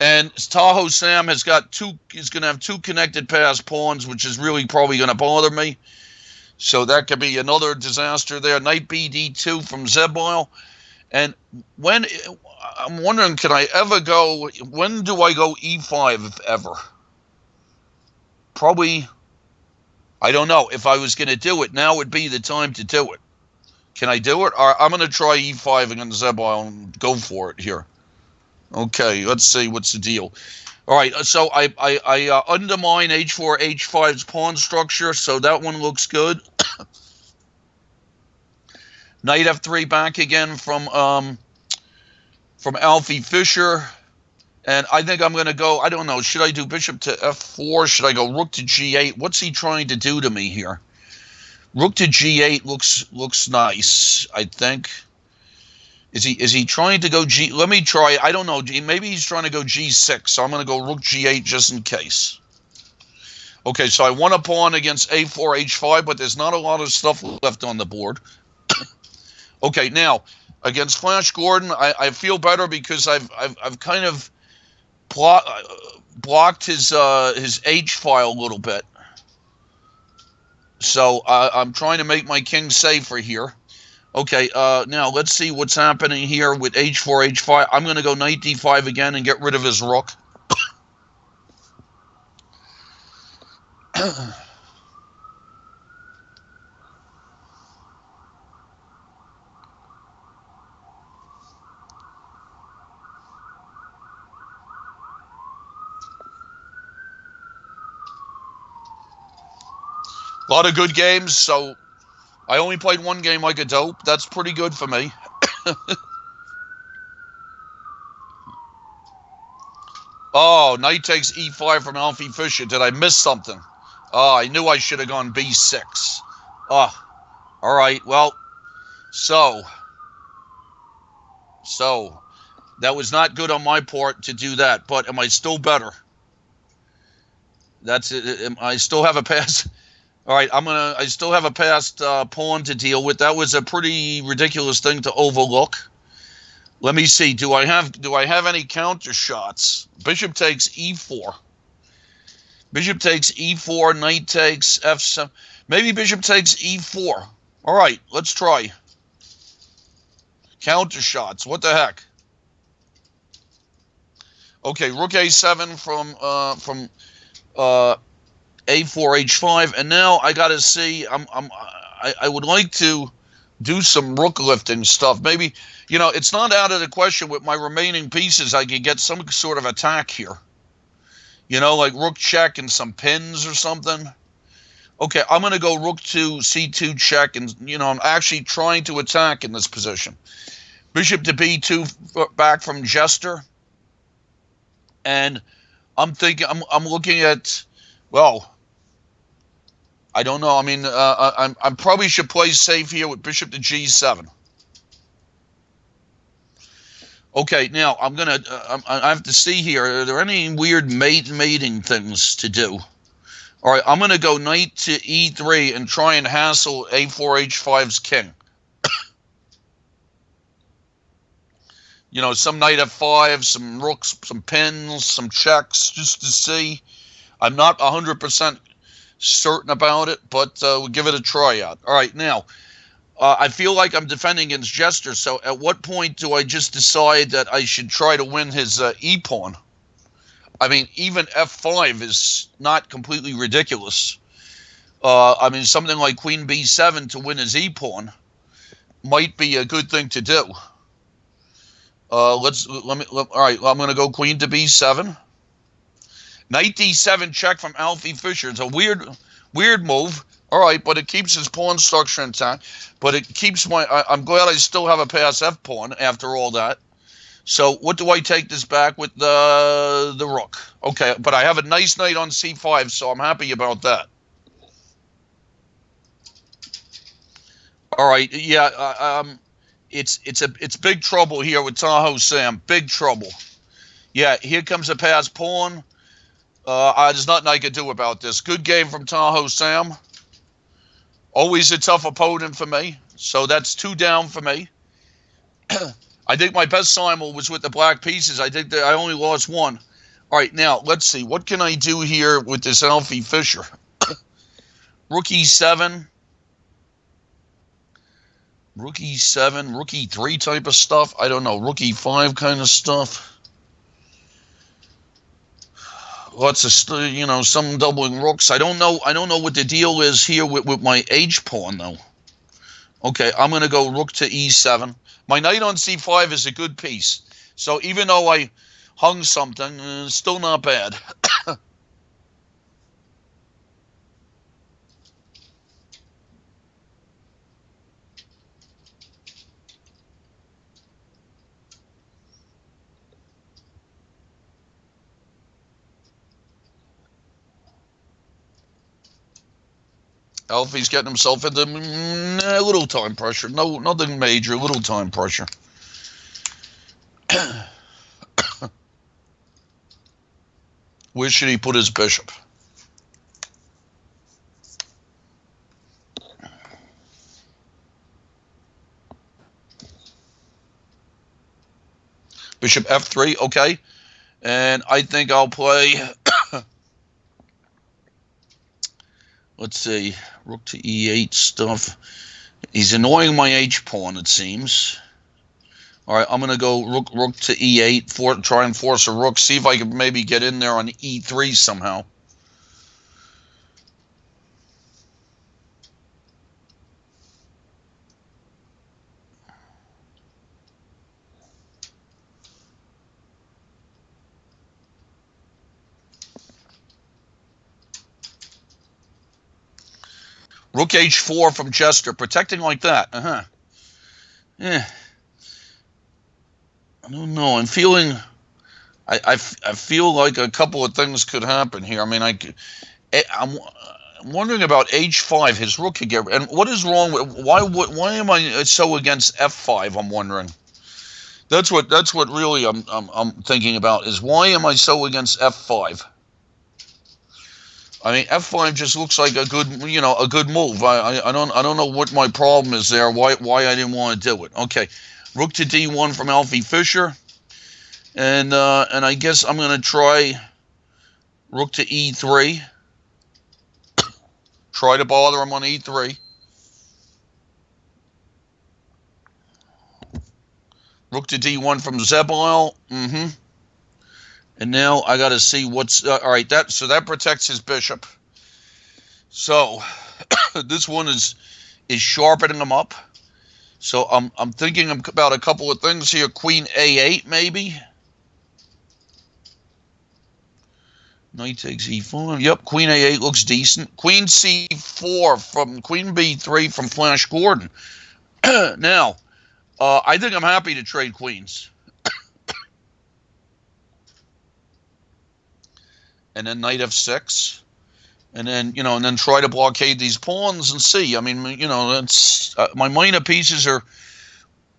And Tahoe Sam has got he's going to have two connected pass pawns, which is really probably going to bother me. So that could be another disaster there. Knight bd2 from Zebile. And when, I'm wondering, can I ever go, when do I go e5, if ever? Probably, I don't know. If I was going to do it, now would be the time to do it. Can I do it? Or I'm going to try e5 against Zebile and go for it here. Okay, let's see what's the deal. All right, so I undermine h4, h5's pawn structure, so that one looks good. Knight f3 back again from Alfie Fisher. And I think I'm going to go, I don't know, should I do bishop to f4? Should I go rook to g8? What's he trying to do to me here? Rook to g8 looks nice, I think. Is he trying to go g? Let me try. I don't know. Maybe he's trying to go g6. So I'm going to go rook g8 just in case. Okay, so I won a pawn against a4, h5, but there's not a lot of stuff left on the board. Okay, now against Flash Gordon, I feel better because I've kind of blocked his h file a little bit. So I'm trying to make my king safer here. Okay, now let's see what's happening here with h4, h5. I'm going to go knight d5 again and get rid of his rook. A lot of good games, so I only played one game like a dope. That's pretty good for me. Oh, knight takes e5 from Alfie Fischer. Did I miss something? Oh, I knew I should have gone b6. Oh, all right. Well, so that was not good on my part to do that. But am I still better? That's it. I still have a pass. All right, I still have a passed pawn to deal with. That was a pretty ridiculous thing to overlook. Let me see. Do I have any counter shots? Bishop takes e4. Bishop takes e4. Knight takes f7. Maybe bishop takes e4. All right, let's try. Counter shots. What the heck? Okay, rook a7 from a4 h5, and now I gotta see. I would like to do some rook lifting stuff. Maybe, it's not out of the question with my remaining pieces I could get some sort of attack here. Like rook check and some pins or something. Okay, I'm going to go rook to c2 check, and, I'm actually trying to attack in this position. Bishop to b2 back from Jester. And I'm thinking, I'm looking at, well, I don't know. I mean, I probably should play safe here with bishop to g7. Okay, now I have to see here. Are there any weird mating things to do? All right, I'm going to go knight to e3 and try and hassle a4 h5's king. Some knight f5, some rooks, some pins, some checks, just to see. I'm not 100% certain about it, but we'll give it a try out. All right, now, I feel like I'm defending against Jester, so at what point do I just decide that I should try to win his e-pawn? I mean, even f5 is not completely ridiculous. I mean, something like queen b7 to win his e-pawn might be a good thing to do. All right, I'm going to go queen to b7. Knight d7 check from Alfie Fischer. It's a weird move. All right, but it keeps his pawn structure intact. But it keeps I'm glad I still have a pass f pawn after all that. So what do I take this back with the rook? Okay, but I have a nice knight on c5, so I'm happy about that. All right, yeah, it's big trouble here with Tahoe Sam. Big trouble. Yeah, here comes a pass pawn. There's nothing I can do about this. Good game from Tahoe Sam. Always a tough opponent for me. So that's 2 down for me. I think my best simul was with the black pieces. I think that I only lost 1. All right, now, let's see. What can I do here with this Alfie Fischer? Rook e7. Rook e7, rook e3 type of stuff. I don't know. Rook e5 kind of stuff. Lots of, some doubling rooks. I don't know what the deal is here with my h pawn, though. Okay, I'm going to go rook to e7. My knight on c5 is a good piece. So even though I hung something, it's still not bad. Alfie's getting himself into a little time pressure. No, nothing major, little time pressure. Where should he put his bishop? Bishop f3, okay. And I think I'll play... Let's see, rook to e8 stuff. He's annoying my h-pawn, it seems. All right, I'm going to go rook to e8, try and force a rook, see if I can maybe get in there on e3 somehow. Rook h4 from Jester, protecting like that. Yeah. I don't know. I'm feeling I feel like a couple of things could happen here. I mean, I'm wondering about h5. His rook could get. And what is wrong with why am I so against f5? I'm wondering. That's what really I'm thinking about is why am I so against f5? I mean, f5 just looks like a good move. I don't know what my problem is there. Why I didn't want to do it. Okay, rook to d1 from Alfie Fisher, and I guess I'm gonna try rook to e3. Try to bother him on e3. Rook to d1 from Zebile. And now I got to see what's all right. That protects his bishop. So this one is sharpening him up. So I'm thinking about a couple of things here. Queen a8 maybe. Knight takes e5. Yep, queen a8 looks decent. Queen c4 from queen b3 from Flash Gordon. Now, I think I'm happy to trade queens. And then knight f6, and then and then try to blockade these pawns and see. I mean, that's my minor pieces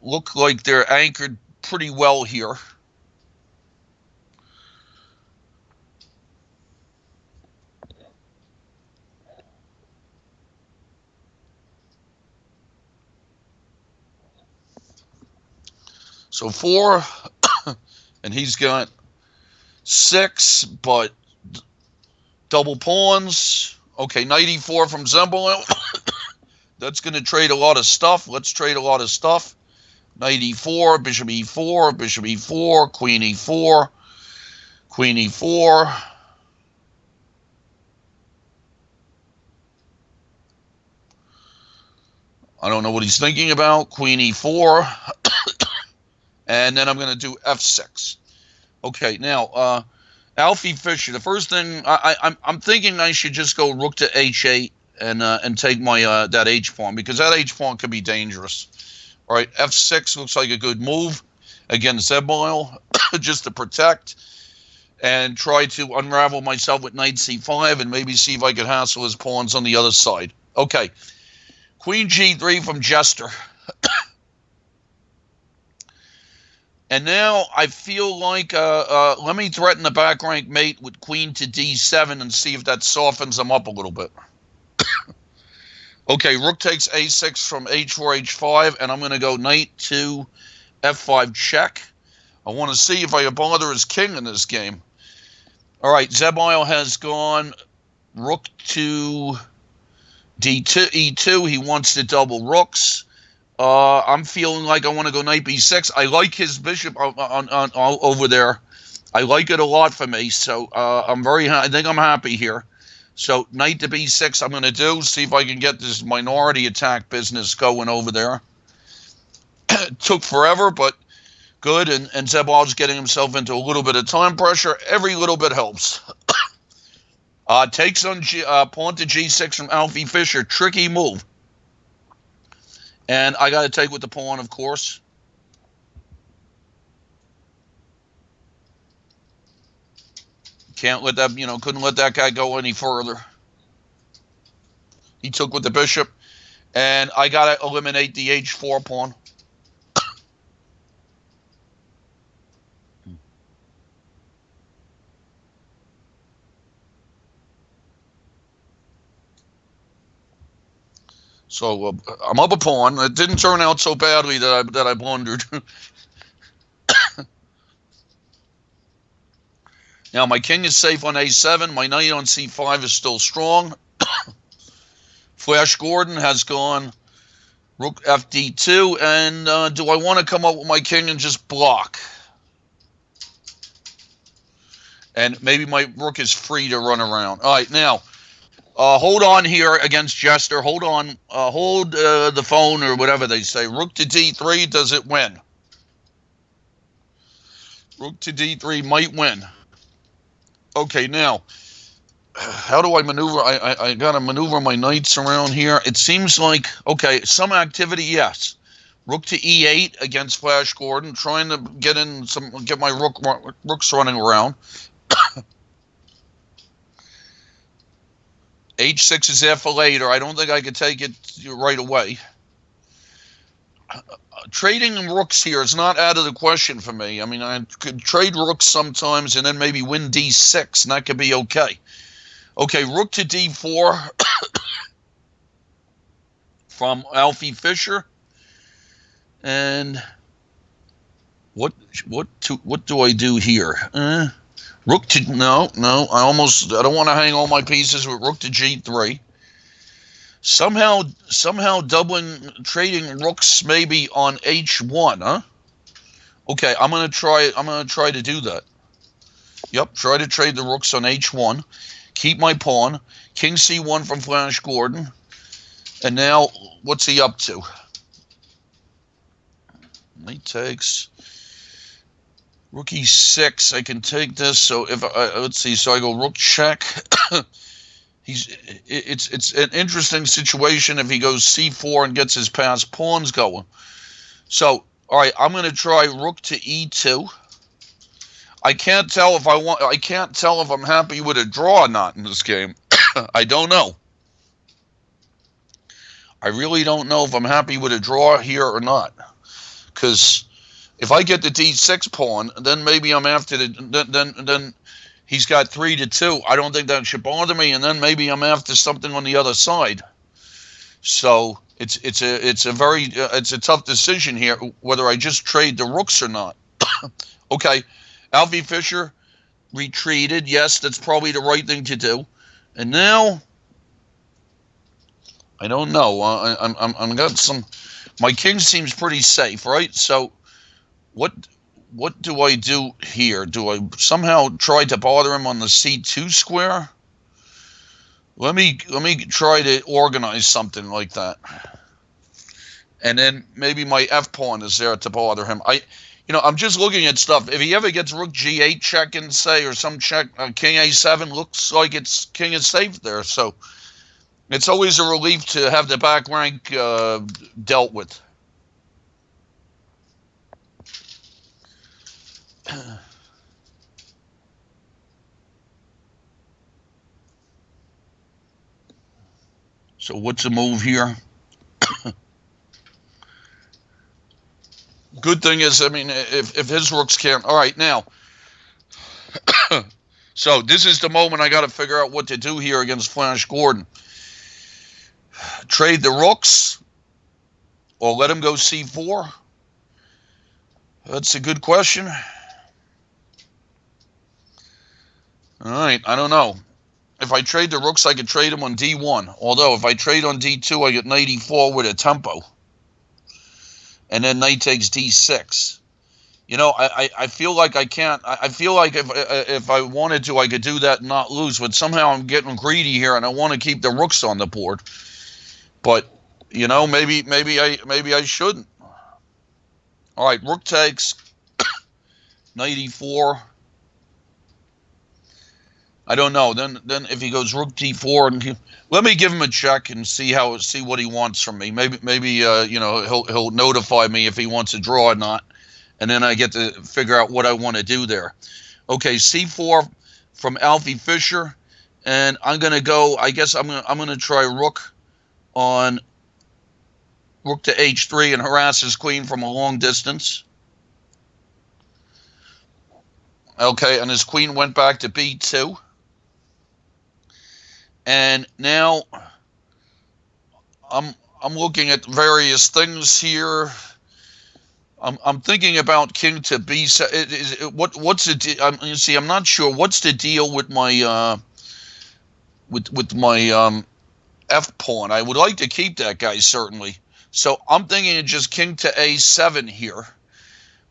look like they're anchored pretty well here. So 4, and he's got 6, but double pawns. Okay, knight e4 from Zebile. That's going to trade a lot of stuff. Let's trade a lot of stuff. Knight e4, bishop e4, bishop e4, queen e4, queen e4. I don't know what he's thinking about. Queen e4. And then I'm going to do f6. Okay, now, Alfie Fisher. The first thing I'm thinking I should just go rook to h8 and take my that h pawn, because that h pawn could be dangerous. All right, f6 looks like a good move against Zebile, just to protect and try to unravel myself with knight c5 and maybe see if I could hassle his pawns on the other side. Okay, queen g3 from Jester. And now I feel like let me threaten the back rank mate with queen to d7 and see if that softens him up a little bit. Okay, rook takes a6 from h4, h5, and I'm going to go knight to f5 check. I want to see if I can bother his king in this game. All right, Zebile has gone rook to d2, e2. He wants to double rooks. I'm feeling like I want to go knight b6. I like his bishop on over there. I like it a lot for me, so I think I'm happy here. So knight to b6 I'm going to do, see if I can get this minority attack business going over there. It took forever, but good, and Zebile's getting himself into a little bit of time pressure. Every little bit helps. Takes on pawn to g6 from Alfie Fisher. Tricky move. And I got to take with the pawn, of course. Can't let that, couldn't let that guy go any further. He took with the bishop. And I got to eliminate the h4 pawn. So I'm up a pawn. It didn't turn out so badly that I blundered. Now my king is safe on a7. My knight on c5 is still strong. Flash Gordon has gone rook fd2. And do I want to come up with my king and just block? And maybe my rook is free to run around. All right, now. Hold on here against Jester. Hold on. Hold the phone or whatever they say. Rook to d3. Does it win? Rook to d3 might win. Okay, now, how do I maneuver? I got to maneuver my knights around here. It seems like, okay, some activity, yes. Rook to e8 against Flash Gordon, trying to get my rooks running around. H6 is there for later. I don't think I could take it right away. Trading rooks here is not out of the question for me. I mean, I could trade rooks sometimes and then maybe win d6, and that could be okay. Okay, rook to d4 from Alfie Fisher. And what do I do here? Rook to no. I don't want to hang all my pieces with rook to g3. Somehow trading rooks maybe on h1, huh? Okay, I'm gonna try to do that. Yep, try to trade the rooks on h1. Keep my pawn. King c1 from Flash Gordon. And now, what's he up to? He takes rook e6. I can take this. So if let's see. So I go rook check. It's an interesting situation if he goes c4 and gets his passed pawns going. So all right, I'm going to try rook to e2. I can't tell if I'm happy with a draw or not in this game. I don't know. I really don't know if I'm happy with a draw here or not. Because if I get the d6 pawn, then maybe I'm after then he's got 3-2. I don't think that should bother me, and then maybe I'm after something on the other side. So it's a tough decision here whether I just trade the rooks or not. Okay, Alfie Fisher retreated. Yes, that's probably the right thing to do. And now I don't know. I'm got some. My king seems pretty safe, right? So what do I do here? Do I somehow try to bother him on the c2 square? Let me try to organize something like that. And then maybe my f pawn is there to bother him. I'm just looking at stuff. If he ever gets rook g8 checking, say, or some check, king a7, looks like its king is safe there. So it's always a relief to have the back rank dealt with. So what's the move here? Good thing is, I mean, if his rooks can't. All right, now. So this is the moment I got to figure out what to do here against Flash Gordon. Trade the rooks or let him go c4? That's a good question. All right, I don't know. If I trade the rooks, I could trade them on d1. Although, if I trade on d2, I get knight e4 with a tempo. And then knight takes d6. You know, I feel like I can't. I feel like if I wanted to, I could do that and not lose. But somehow I'm getting greedy here, and I want to keep the rooks on the board. But you know, maybe I shouldn't. All right, rook takes, knight e4. I don't know. Then if he goes rook d4, and let me give him a check and see what he wants from me. Maybe he'll notify me if he wants a draw or not, and then I get to figure out what I want to do there. Okay, c4 from Alfie Fisher, and I'm gonna go. I guess I'm gonna try rook on rook to h3 and harass his queen from a long distance. Okay, and his queen went back to b2. And now I'm looking at various things here. I'm thinking about king to b7. What's the you see? I'm not sure what's the deal with my with my f pawn. I would like to keep that guy certainly. So I'm thinking of just king to a7 here.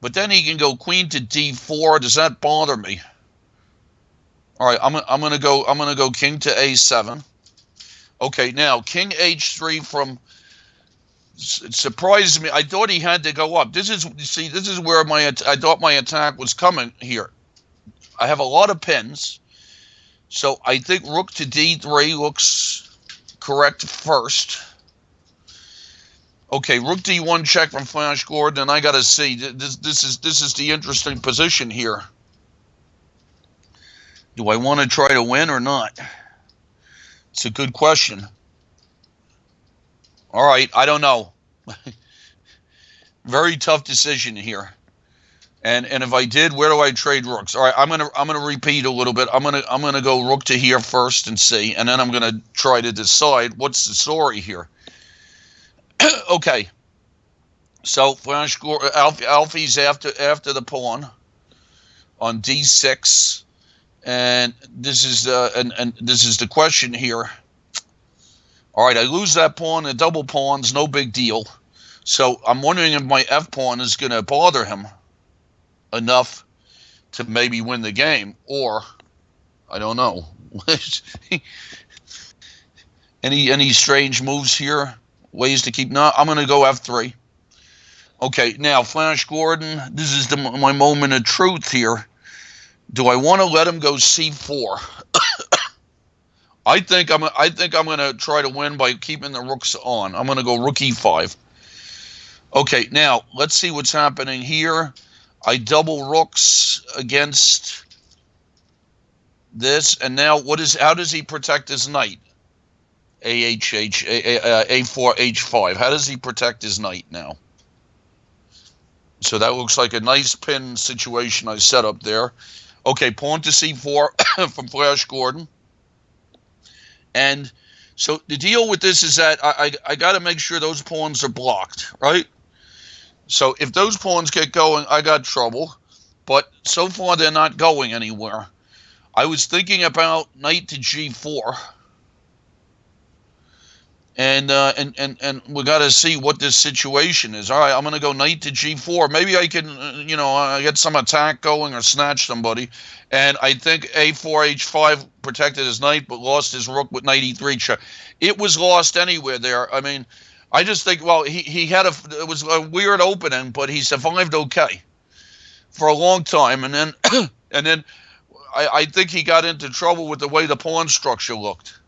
But then he can go queen to d4. Does that bother me? All right, I'm gonna go king to a7. Okay, now king h3 from. It surprised me. I thought he had to go up. This is where I thought my attack was coming here. I have a lot of pins, so I think rook to d3 looks correct first. Okay, rook d1 check from Flash Gordon, and I got to see. This is the interesting position here. Do I want to try to win or not? It's a good question. All right, I don't know. Very tough decision here. And if I did, where do I trade rooks? All right, I'm gonna repeat a little bit. I'm gonna go rook to here first and see, and then I'm gonna try to decide what's the story here. Okay, so Flash Alfie's after the pawn on d6, and this is the question here. All right, I lose that pawn. The double pawn's no big deal. So I'm wondering if my f pawn is gonna bother him enough to maybe win the game, or I don't know. Any strange moves here? Ways to keep? No, I'm going to go f3. Okay, now Flash Gordon. This is my moment of truth here. Do I want to let him go c4? I think I'm going to try to win by keeping the rooks on. I'm going to go rook e5. Okay, now let's see what's happening here. I double rooks against this, and now how does he protect his knight? A4, H5. How does he protect his knight now? So that looks like a nice pin situation I set up there. Okay, pawn to c4 from Flash Gordon. And so the deal with this is that I got to make sure those pawns are blocked, right? So if those pawns get going, I got trouble. But so far, they're not going anywhere. I was thinking about knight to g4. And we got to see what this situation is. All right, I'm going to go knight to g4. Maybe I can, get some attack going or snatch somebody. And I think a4, h5 protected his knight, but lost his rook with knight e3 check. It was lost anywhere there. I mean, I just think, well, he had it was a weird opening, but he survived okay for a long time, and then I think he got into trouble with the way the pawn structure looked.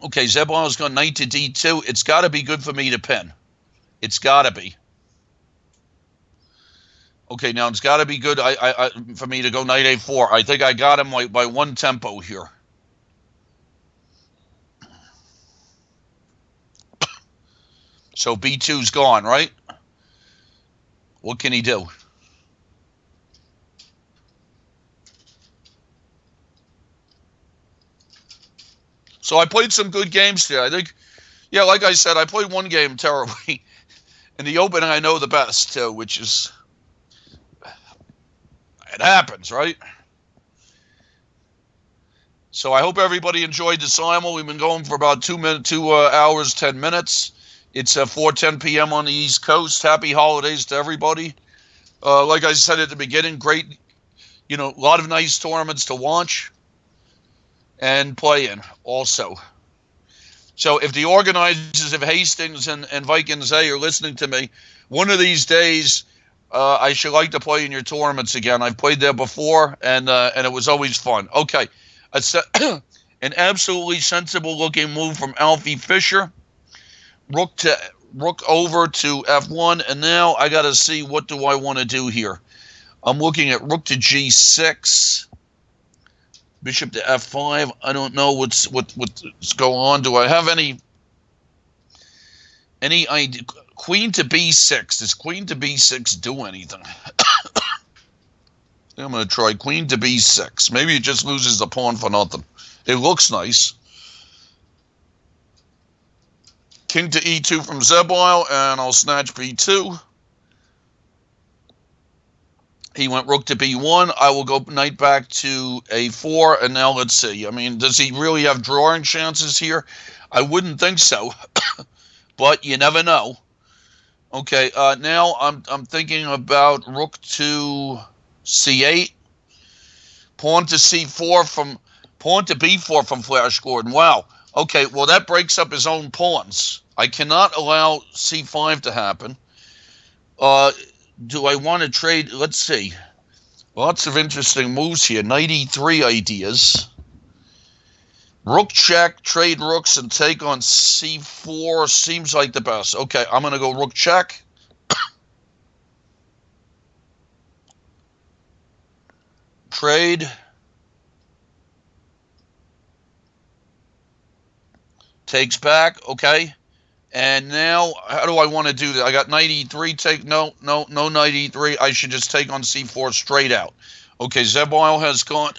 Okay, Zebal's gone knight to d2. It's got to be good for me to pin. It's got to be. Okay, now it's got to be good for me to go knight a4. I think I got him by one tempo here. So b2's gone, right? What can he do? So I played some good games there. I think, yeah, like I said, I played one game terribly. In the opening, I know the best, too, which is, it happens, right? So I hope everybody enjoyed the Simul. We've been going for about 2 hours, 10 minutes. It's 4:10 p.m. on the East Coast. Happy holidays to everybody. Like I said at the beginning, great, a lot of nice tournaments to watch and play in also. So if the organizers of Hastings and Vikings A are listening to me, one of these days I should like to play in your tournaments again. I've played there before, and it was always fun. Okay, an absolutely sensible looking move from Alfie Fisher. Rook over to f1, and now I got to see what do I want to do here. I'm looking at rook to g6, bishop to f5. I don't know what's going on. Do I have any idea? Queen to b6. Does queen to b6 do anything? I'm going to try queen to b6. Maybe it just loses the pawn for nothing. It looks nice. King to e2 from Zebile, and I'll snatch b2. He went rook to b1. I will go knight back to a4, and now let's see. I mean, does he really have drawing chances here? I wouldn't think so, but you never know. Okay, now I'm thinking about rook to c8, pawn to c4 pawn to b4 from Flash Gordon. Wow. Okay, well, that breaks up his own pawns. I cannot allow c5 to happen. Do I want to trade? Let's see. Lots of interesting moves here. Knight e3 ideas. Rook check, trade rooks, and take on c4 seems like the best. Okay, I'm going to go rook check. Trade. Takes back. Okay. And now, how do I want to do that? I got knight e3. Take no knight e3. I should just take on c4 straight out. Okay, Zebile has gone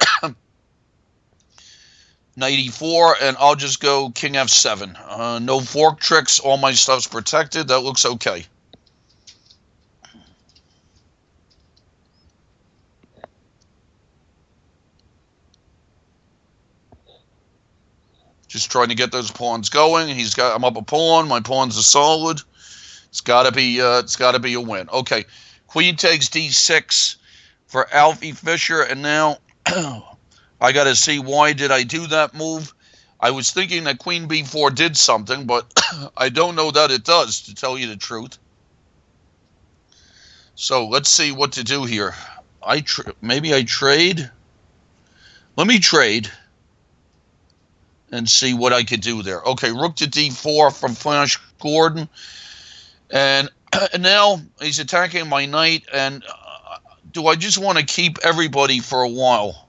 knight e4, and I'll just go king f7. No fork tricks. All my stuff's protected. That looks okay. Just trying to get those pawns going. I'm up a pawn. My pawns are solid. It's got to be a win. Okay, queen takes d6 for Alfie Fisher, and now I got to see why did I do that move. I was thinking that queen b4 did something, but I don't know that it does, to tell you the truth. So let's see what to do here. Maybe I trade. Let me trade and see what I could do there. Okay, rook to d4 from Flash Gordon. And now he's attacking my knight. And do I just want to keep everybody for a while?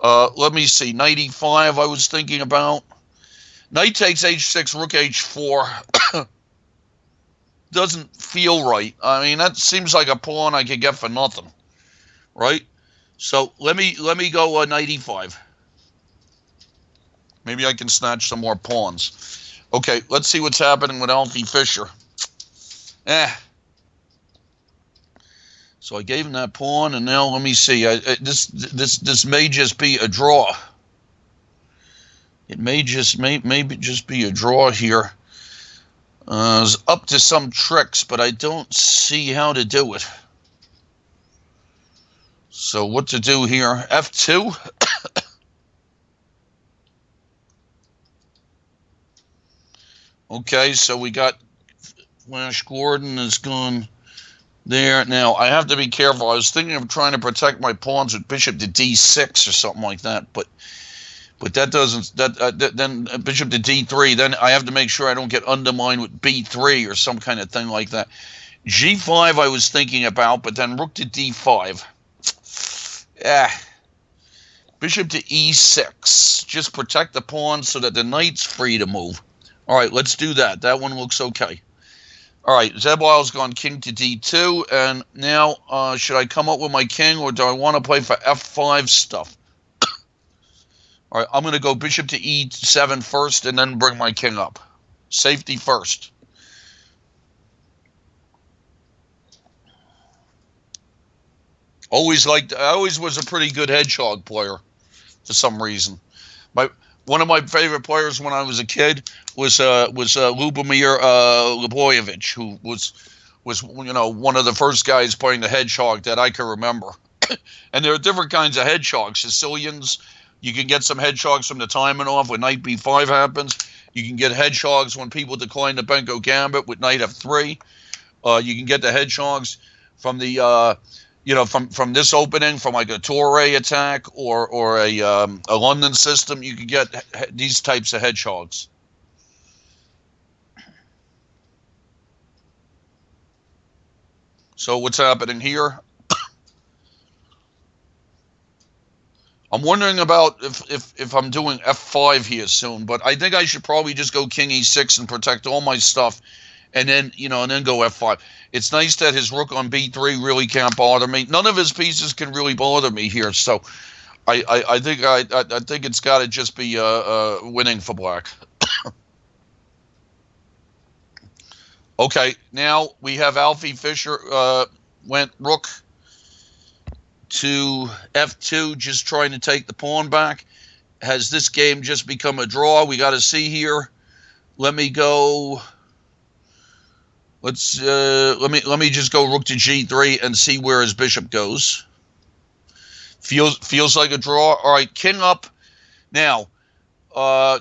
Let me see. Knight e5 I was thinking about. Knight takes h6, rook h4. Doesn't feel right. I mean, that seems like a pawn I could get for nothing. Right? So let me go knight e5. Maybe I can snatch some more pawns. Okay, let's see what's happening with Alfie Fisher. So I gave him that pawn, and now let me see. This may just be a draw. It may maybe just be a draw here. It's up to some tricks, but I don't see how to do it. So what to do here? F2. Okay, so we got Flash Gordon has gone there. Now, I have to be careful. I was thinking of trying to protect my pawns with bishop to d6 or something like that, but that doesn't, then bishop to d3, then I have to make sure I don't get undermined with b3 or some kind of thing like that. g5 I was thinking about, but then rook to d5. Bishop to e6. Just protect the pawn so that the knight's free to move. All right, let's do that. That one looks okay. All right, Zebile's gone king to d2, and now should I come up with my king, or do I want to play for f5 stuff? All right, I'm going to go bishop to e7 first, and then bring my king up. Safety first. I always was a pretty good hedgehog player, for some reason. One of my favorite players when I was a kid was Lubomir Lebojevic, who was one of the first guys playing the hedgehog that I can remember. And there are different kinds of hedgehogs. Sicilians, you can get some hedgehogs from the timing off when knight b5 happens. You can get hedgehogs when people decline the Benko gambit with knight f3. You can get the hedgehogs from the from this opening, from like a Torre attack or a London system. You can get these types of hedgehogs. So what's happening here? I'm wondering about if I'm doing f5 here soon, but I think I should probably just go king e6 and protect all my stuff, and then go f5. It's nice that his rook on b3 really can't bother me. None of his pieces can really bother me here, so I think it's got to just be winning for black. Okay, now we have Alfie Fisher went rook to f2, just trying to take the pawn back. Has this game just become a draw? We got to see here. Let me go. Let me just go rook to g3 and see where his bishop goes. Feels like a draw. All right, king up. Now,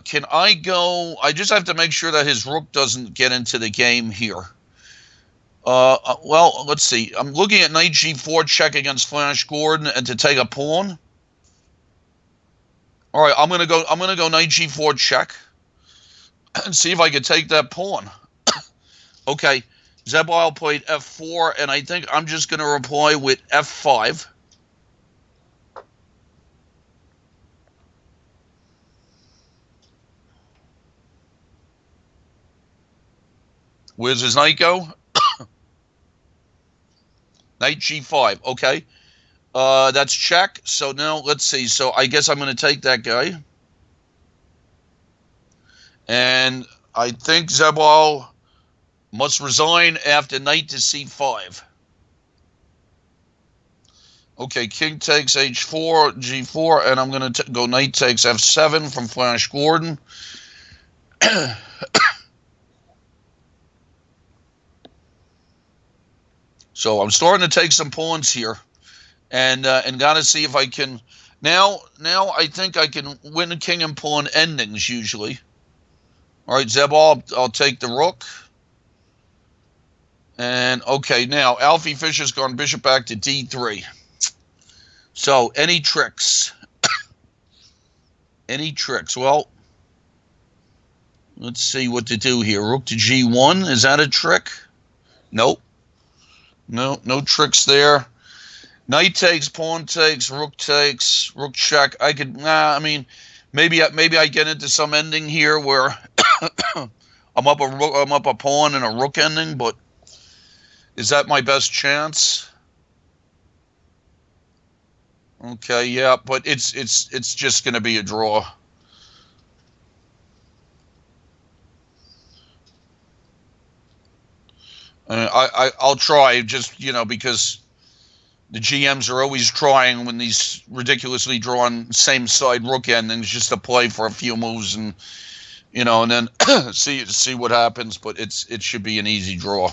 can I go? I just have to make sure that his rook doesn't get into the game here. Well, let's see. I'm looking at knight g4 check against Flash Gordon and to take a pawn. All right, I'm gonna go knight g4 check and see if I can take that pawn. Okay, Zebile played f4, and I think I'm just gonna reply with f5. Where's his knight go? Knight g5. Okay. That's check. So now let's see. So I guess I'm going to take that guy. And I think Zebal must resign after knight to c5. Okay, king takes h4, g4, and I'm going to go knight takes f7 from Flash Gordon. So I'm starting to take some pawns here, and got to see if I can. Now I think I can win king and pawn endings usually. All right, Zebal, I'll take the rook. And okay, now Alfie Fisher's gone bishop back to d3. So any tricks? Any tricks? Well, let's see what to do here. Rook to g1. Is that a trick? Nope. No tricks there. Knight takes, pawn takes, rook check. I could. I mean, maybe I get into some ending here where I'm up a pawn and a rook ending, but is that my best chance? Okay, yeah, but it's just going to be a draw. I'll try, just, because the GMs are always trying when these ridiculously drawn same side rook endings just to play for a few moves and and then see what happens. But it should be an easy draw.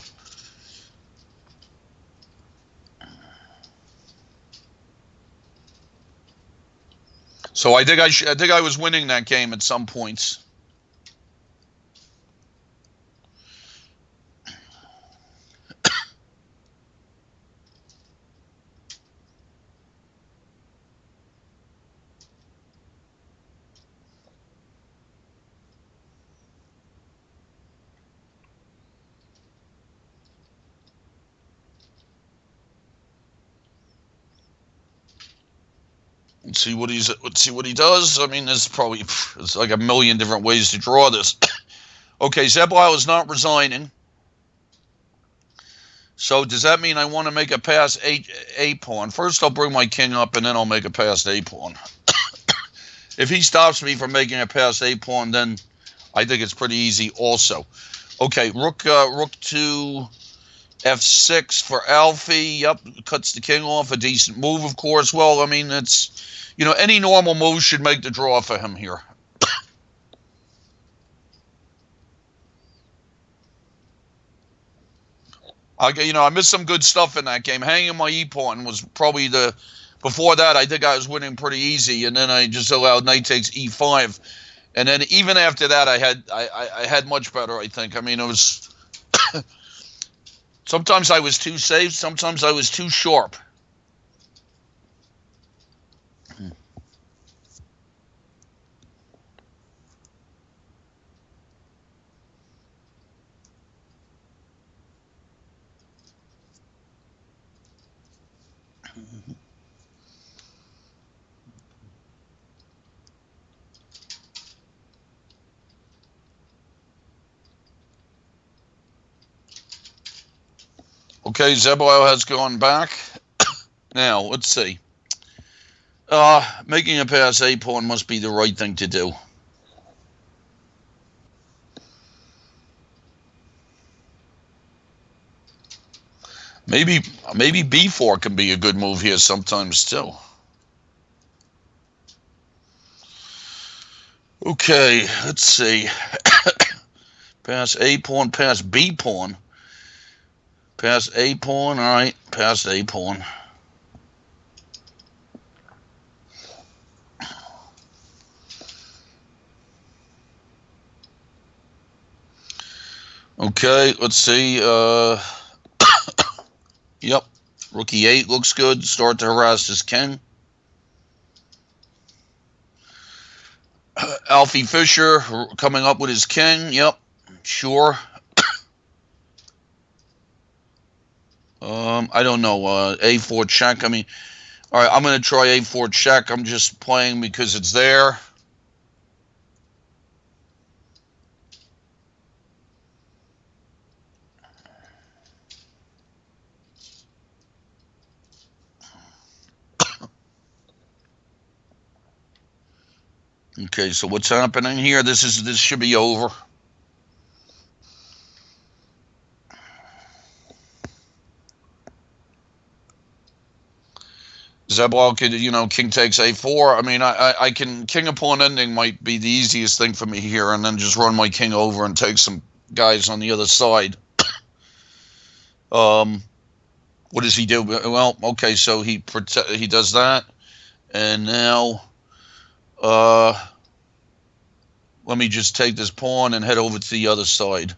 So I think I was winning that game at some points. Let's see what he does. I mean, there's like a million different ways to draw this. Okay, Zebile is not resigning. So does that mean I want to make a pass a pawn? First, I'll bring my king up, and then I'll make a pass a pawn. If he stops me from making a pass a pawn, then I think it's pretty easy also. Okay, rook to f6 for Alfie. Yep, cuts the king off. A decent move, of course. Well, I mean, it's, any normal move should make the draw for him here. I missed some good stuff in that game. Hanging my e-pawn was probably before that, I think I was winning pretty easy, and then I just allowed knight takes e5. And then even after that, I had much better, I think. I mean, it was... Sometimes I was too safe. Sometimes I was too sharp. Okay, Zebile has gone back. Now, let's see. Making a pass a pawn must be the right thing to do. Maybe b4 can be a good move here sometimes too. Okay, let's see. Pass a pawn, pass b pawn. Pass a pawn, all right, pass a pawn. Okay, let's see. Yep, rook e8 looks good. Start to harass this king. Alfie Fisher coming up with his king. Yep, sure. I don't know. A4 check. I mean, all right, I'm going to try A4 check. I'm just playing because it's there. Okay, so what's happening here? This should be over. Zebwal could, king takes A4. I mean, I can, king of pawn ending might be the easiest thing for me here, and then just run my king over and take some guys on the other side. What does he do? Well, okay, so he does that, and now, let me just take this pawn and head over to the other side.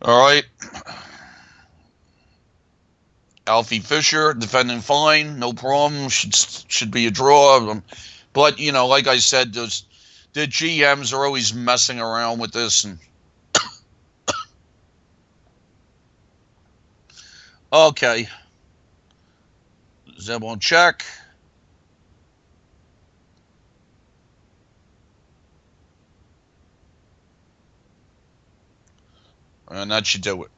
All right. Alfie Fisher defending fine, no problem. Should be a draw. But like I said, the GMs are always messing around with this. And okay, Zeb on check. And that should do it.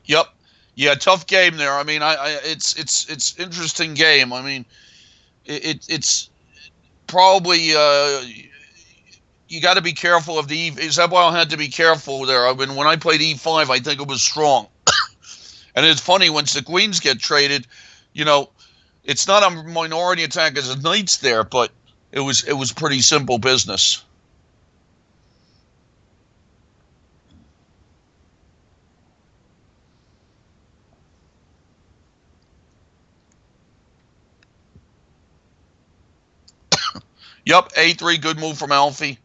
Yep. Yeah, tough game there. I mean, it's interesting game. I mean, it's probably you got to be careful of the Zebwal had to be careful there. I mean, when I played E5, I think it was strong. And it's funny, once the queens get traded, it's not a minority attack as the knight's there, but it was pretty simple business. Yep, A3, good move from Alfie.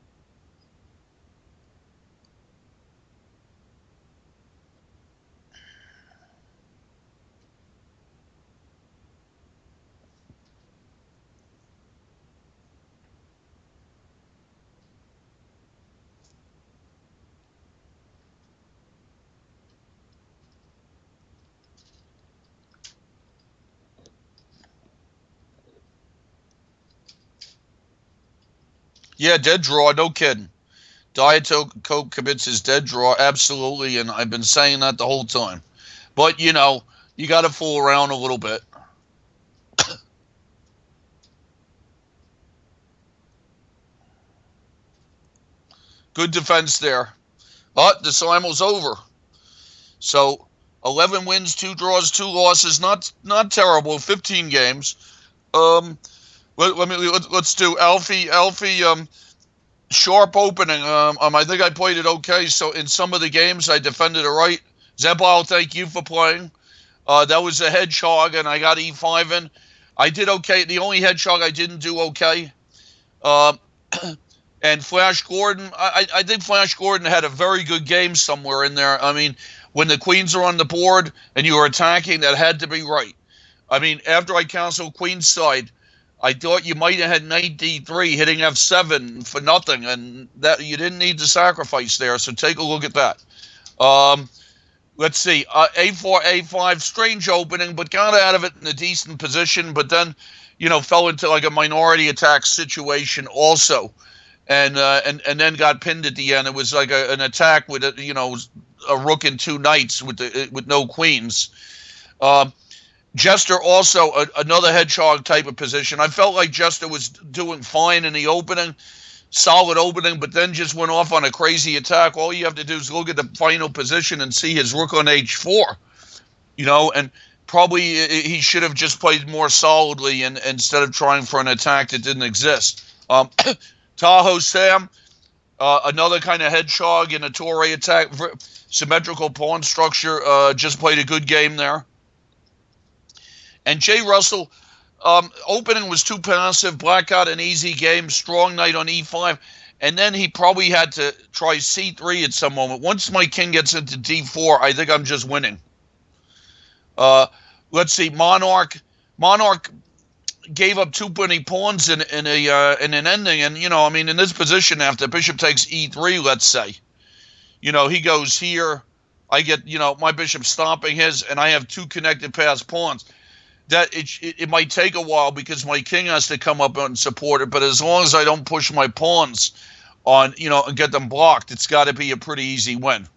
Yeah, dead draw, no kidding. Diatoke commits his dead draw, absolutely, and I've been saying that the whole time. But, you got to fool around a little bit. Good defense there. But the Simul's over. So 11 wins, 2 draws, 2 losses. Not terrible. 15 games. Let's do Alfie. Sharp opening. I think I played it okay. So in some of the games, I defended it right. Zebwal, thank you for playing. That was a hedgehog, and I got E5 in. I did okay. The only hedgehog I didn't do okay. And Flash Gordon, I think Flash Gordon had a very good game somewhere in there. I mean, when the queens are on the board and you were attacking, that had to be right. I mean, after I canceled queen's side, I thought you might have had knight D3 hitting F7 for nothing, and that you didn't need to sacrifice there, so take a look at that. Let's see, A4, A5, strange opening, but got out of it in a decent position, but then, fell into like a minority attack situation also, and then got pinned at the end. It was like an attack with a rook and 2 knights with no queens. Jester also another hedgehog type of position. I felt like Jester was doing fine in the opening, solid opening, but then just went off on a crazy attack. All you have to do is look at the final position and see his rook on H4, and probably he should have just played more solidly and instead of trying for an attack that didn't exist. Tahoe Sam, another kind of hedgehog in a Torre attack, symmetrical pawn structure, just played a good game there. And Jay Russell, opening was too passive. Black got an easy game. Strong knight on E5. and then he probably had to try c3 at some moment. Once my king gets into d4, I think I'm just winning. Let's see, Monarch gave up too many pawns in an ending, and I mean, in this position, after bishop takes e3, let's say, he goes here, I get my bishop stomping his, and I have two connected passed pawns. That it might take a while because my king has to come up and support it, but as long as I don't push my pawns on, and get them blocked, it's got to be a pretty easy win.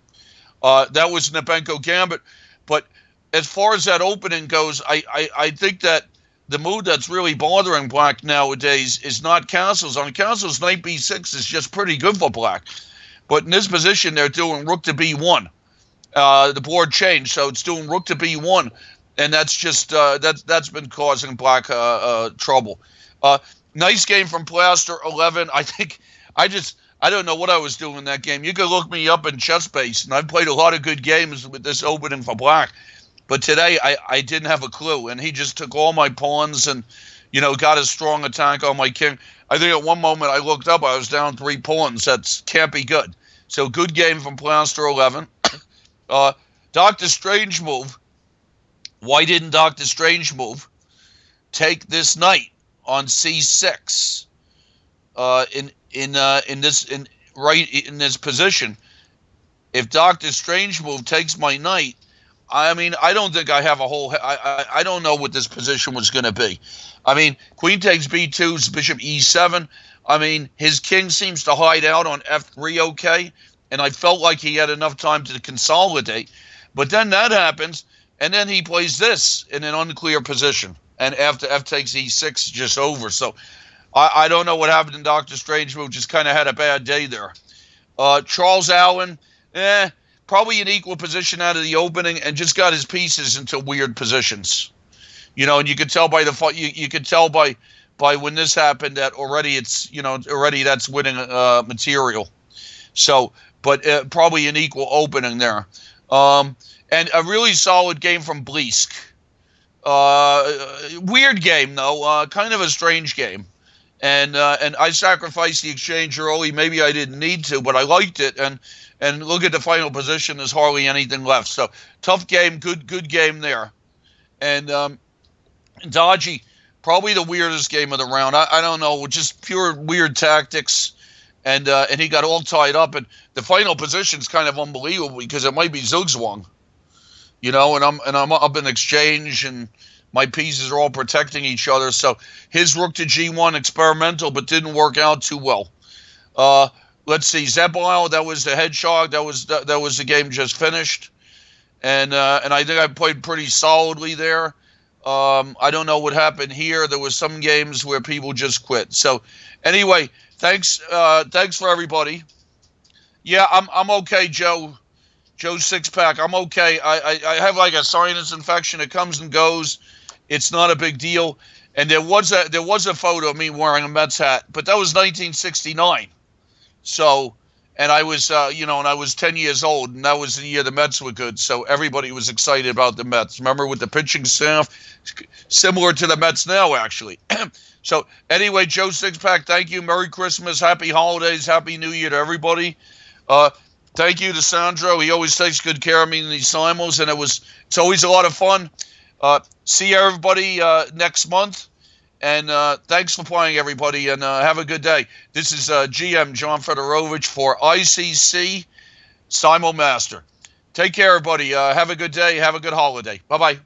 That was Nebenko Gambit, but as far as that opening goes, I think that the move that's really bothering black nowadays is not castles. On castles, knight b6 is just pretty good for black, but in this position, they're doing rook to b1. The board changed, so it's doing rook to b1. And that's just that's been causing black trouble. Nice game from Plaster 11. I think I don't know what I was doing in that game. You could look me up in ChessBase, and I've played a lot of good games with this opening for black. But today I didn't have a clue, and he just took all my pawns and got a strong attack on my king. I think at one moment I looked up, I was down 3 pawns. That can't be good. So good game from Plaster 11. Dr. Strange move. Why didn't Dr. Strange move take this knight on c6 in this position? If Dr. Strange move takes my knight, I mean, I don't think I have a whole. I don't know what this position was going to be. I mean, queen takes b2, bishop e7. I mean, his king seems to hide out on f3, okay, and I felt like he had enough time to consolidate. But then that happens. And then he plays this in an unclear position. And after f takes e6, just over. So I don't know what happened in Dr. Strange move. Just kind of had a bad day there. Charles Allen, probably an equal position out of the opening and just got his pieces into weird positions. And you could tell by you could tell by when this happened that already it's, already that's winning material. So, but probably an equal opening there. And a really solid game from Bleesk. Weird game, though. Kind of a strange game. And I sacrificed the exchange early. Maybe I didn't need to, but I liked it. And look at the final position. There's hardly anything left. So, tough game. Good game there. And Dodgy, probably the weirdest game of the round. I don't know. Just pure weird tactics. And he got all tied up. And the final position's kind of unbelievable because it might be Zugzwang. And I'm up in exchange, and my pieces are all protecting each other. So his rook to g1, experimental, but didn't work out too well. Let's see, Zebile, that was the hedgehog. That was the game just finished, and I think I played pretty solidly there. I don't know what happened here. There was some games where people just quit. So anyway, thanks for everybody. Yeah, I'm okay, Joe. Joe's six-pack, I'm okay. I have like a sinus infection. It comes and goes. It's not a big deal. And there was a photo of me wearing a Mets hat, but that was 1969. So, and I was, and I was 10 years old, and that was the year the Mets were good. So everybody was excited about the Mets. Remember, with the pitching staff, similar to the Mets now, actually. So anyway, Joe Six-Pack, thank you. Merry Christmas, Happy Holidays, Happy New Year to everybody. Thank you to Sandro. He always takes good care of me in these simuls, and it's always a lot of fun. See everybody next month, and thanks for playing, everybody, and have a good day. This is GM John Fedorowicz for ICC SimulMaster. Take care, everybody. Have a good day. Have a good holiday. Bye-bye.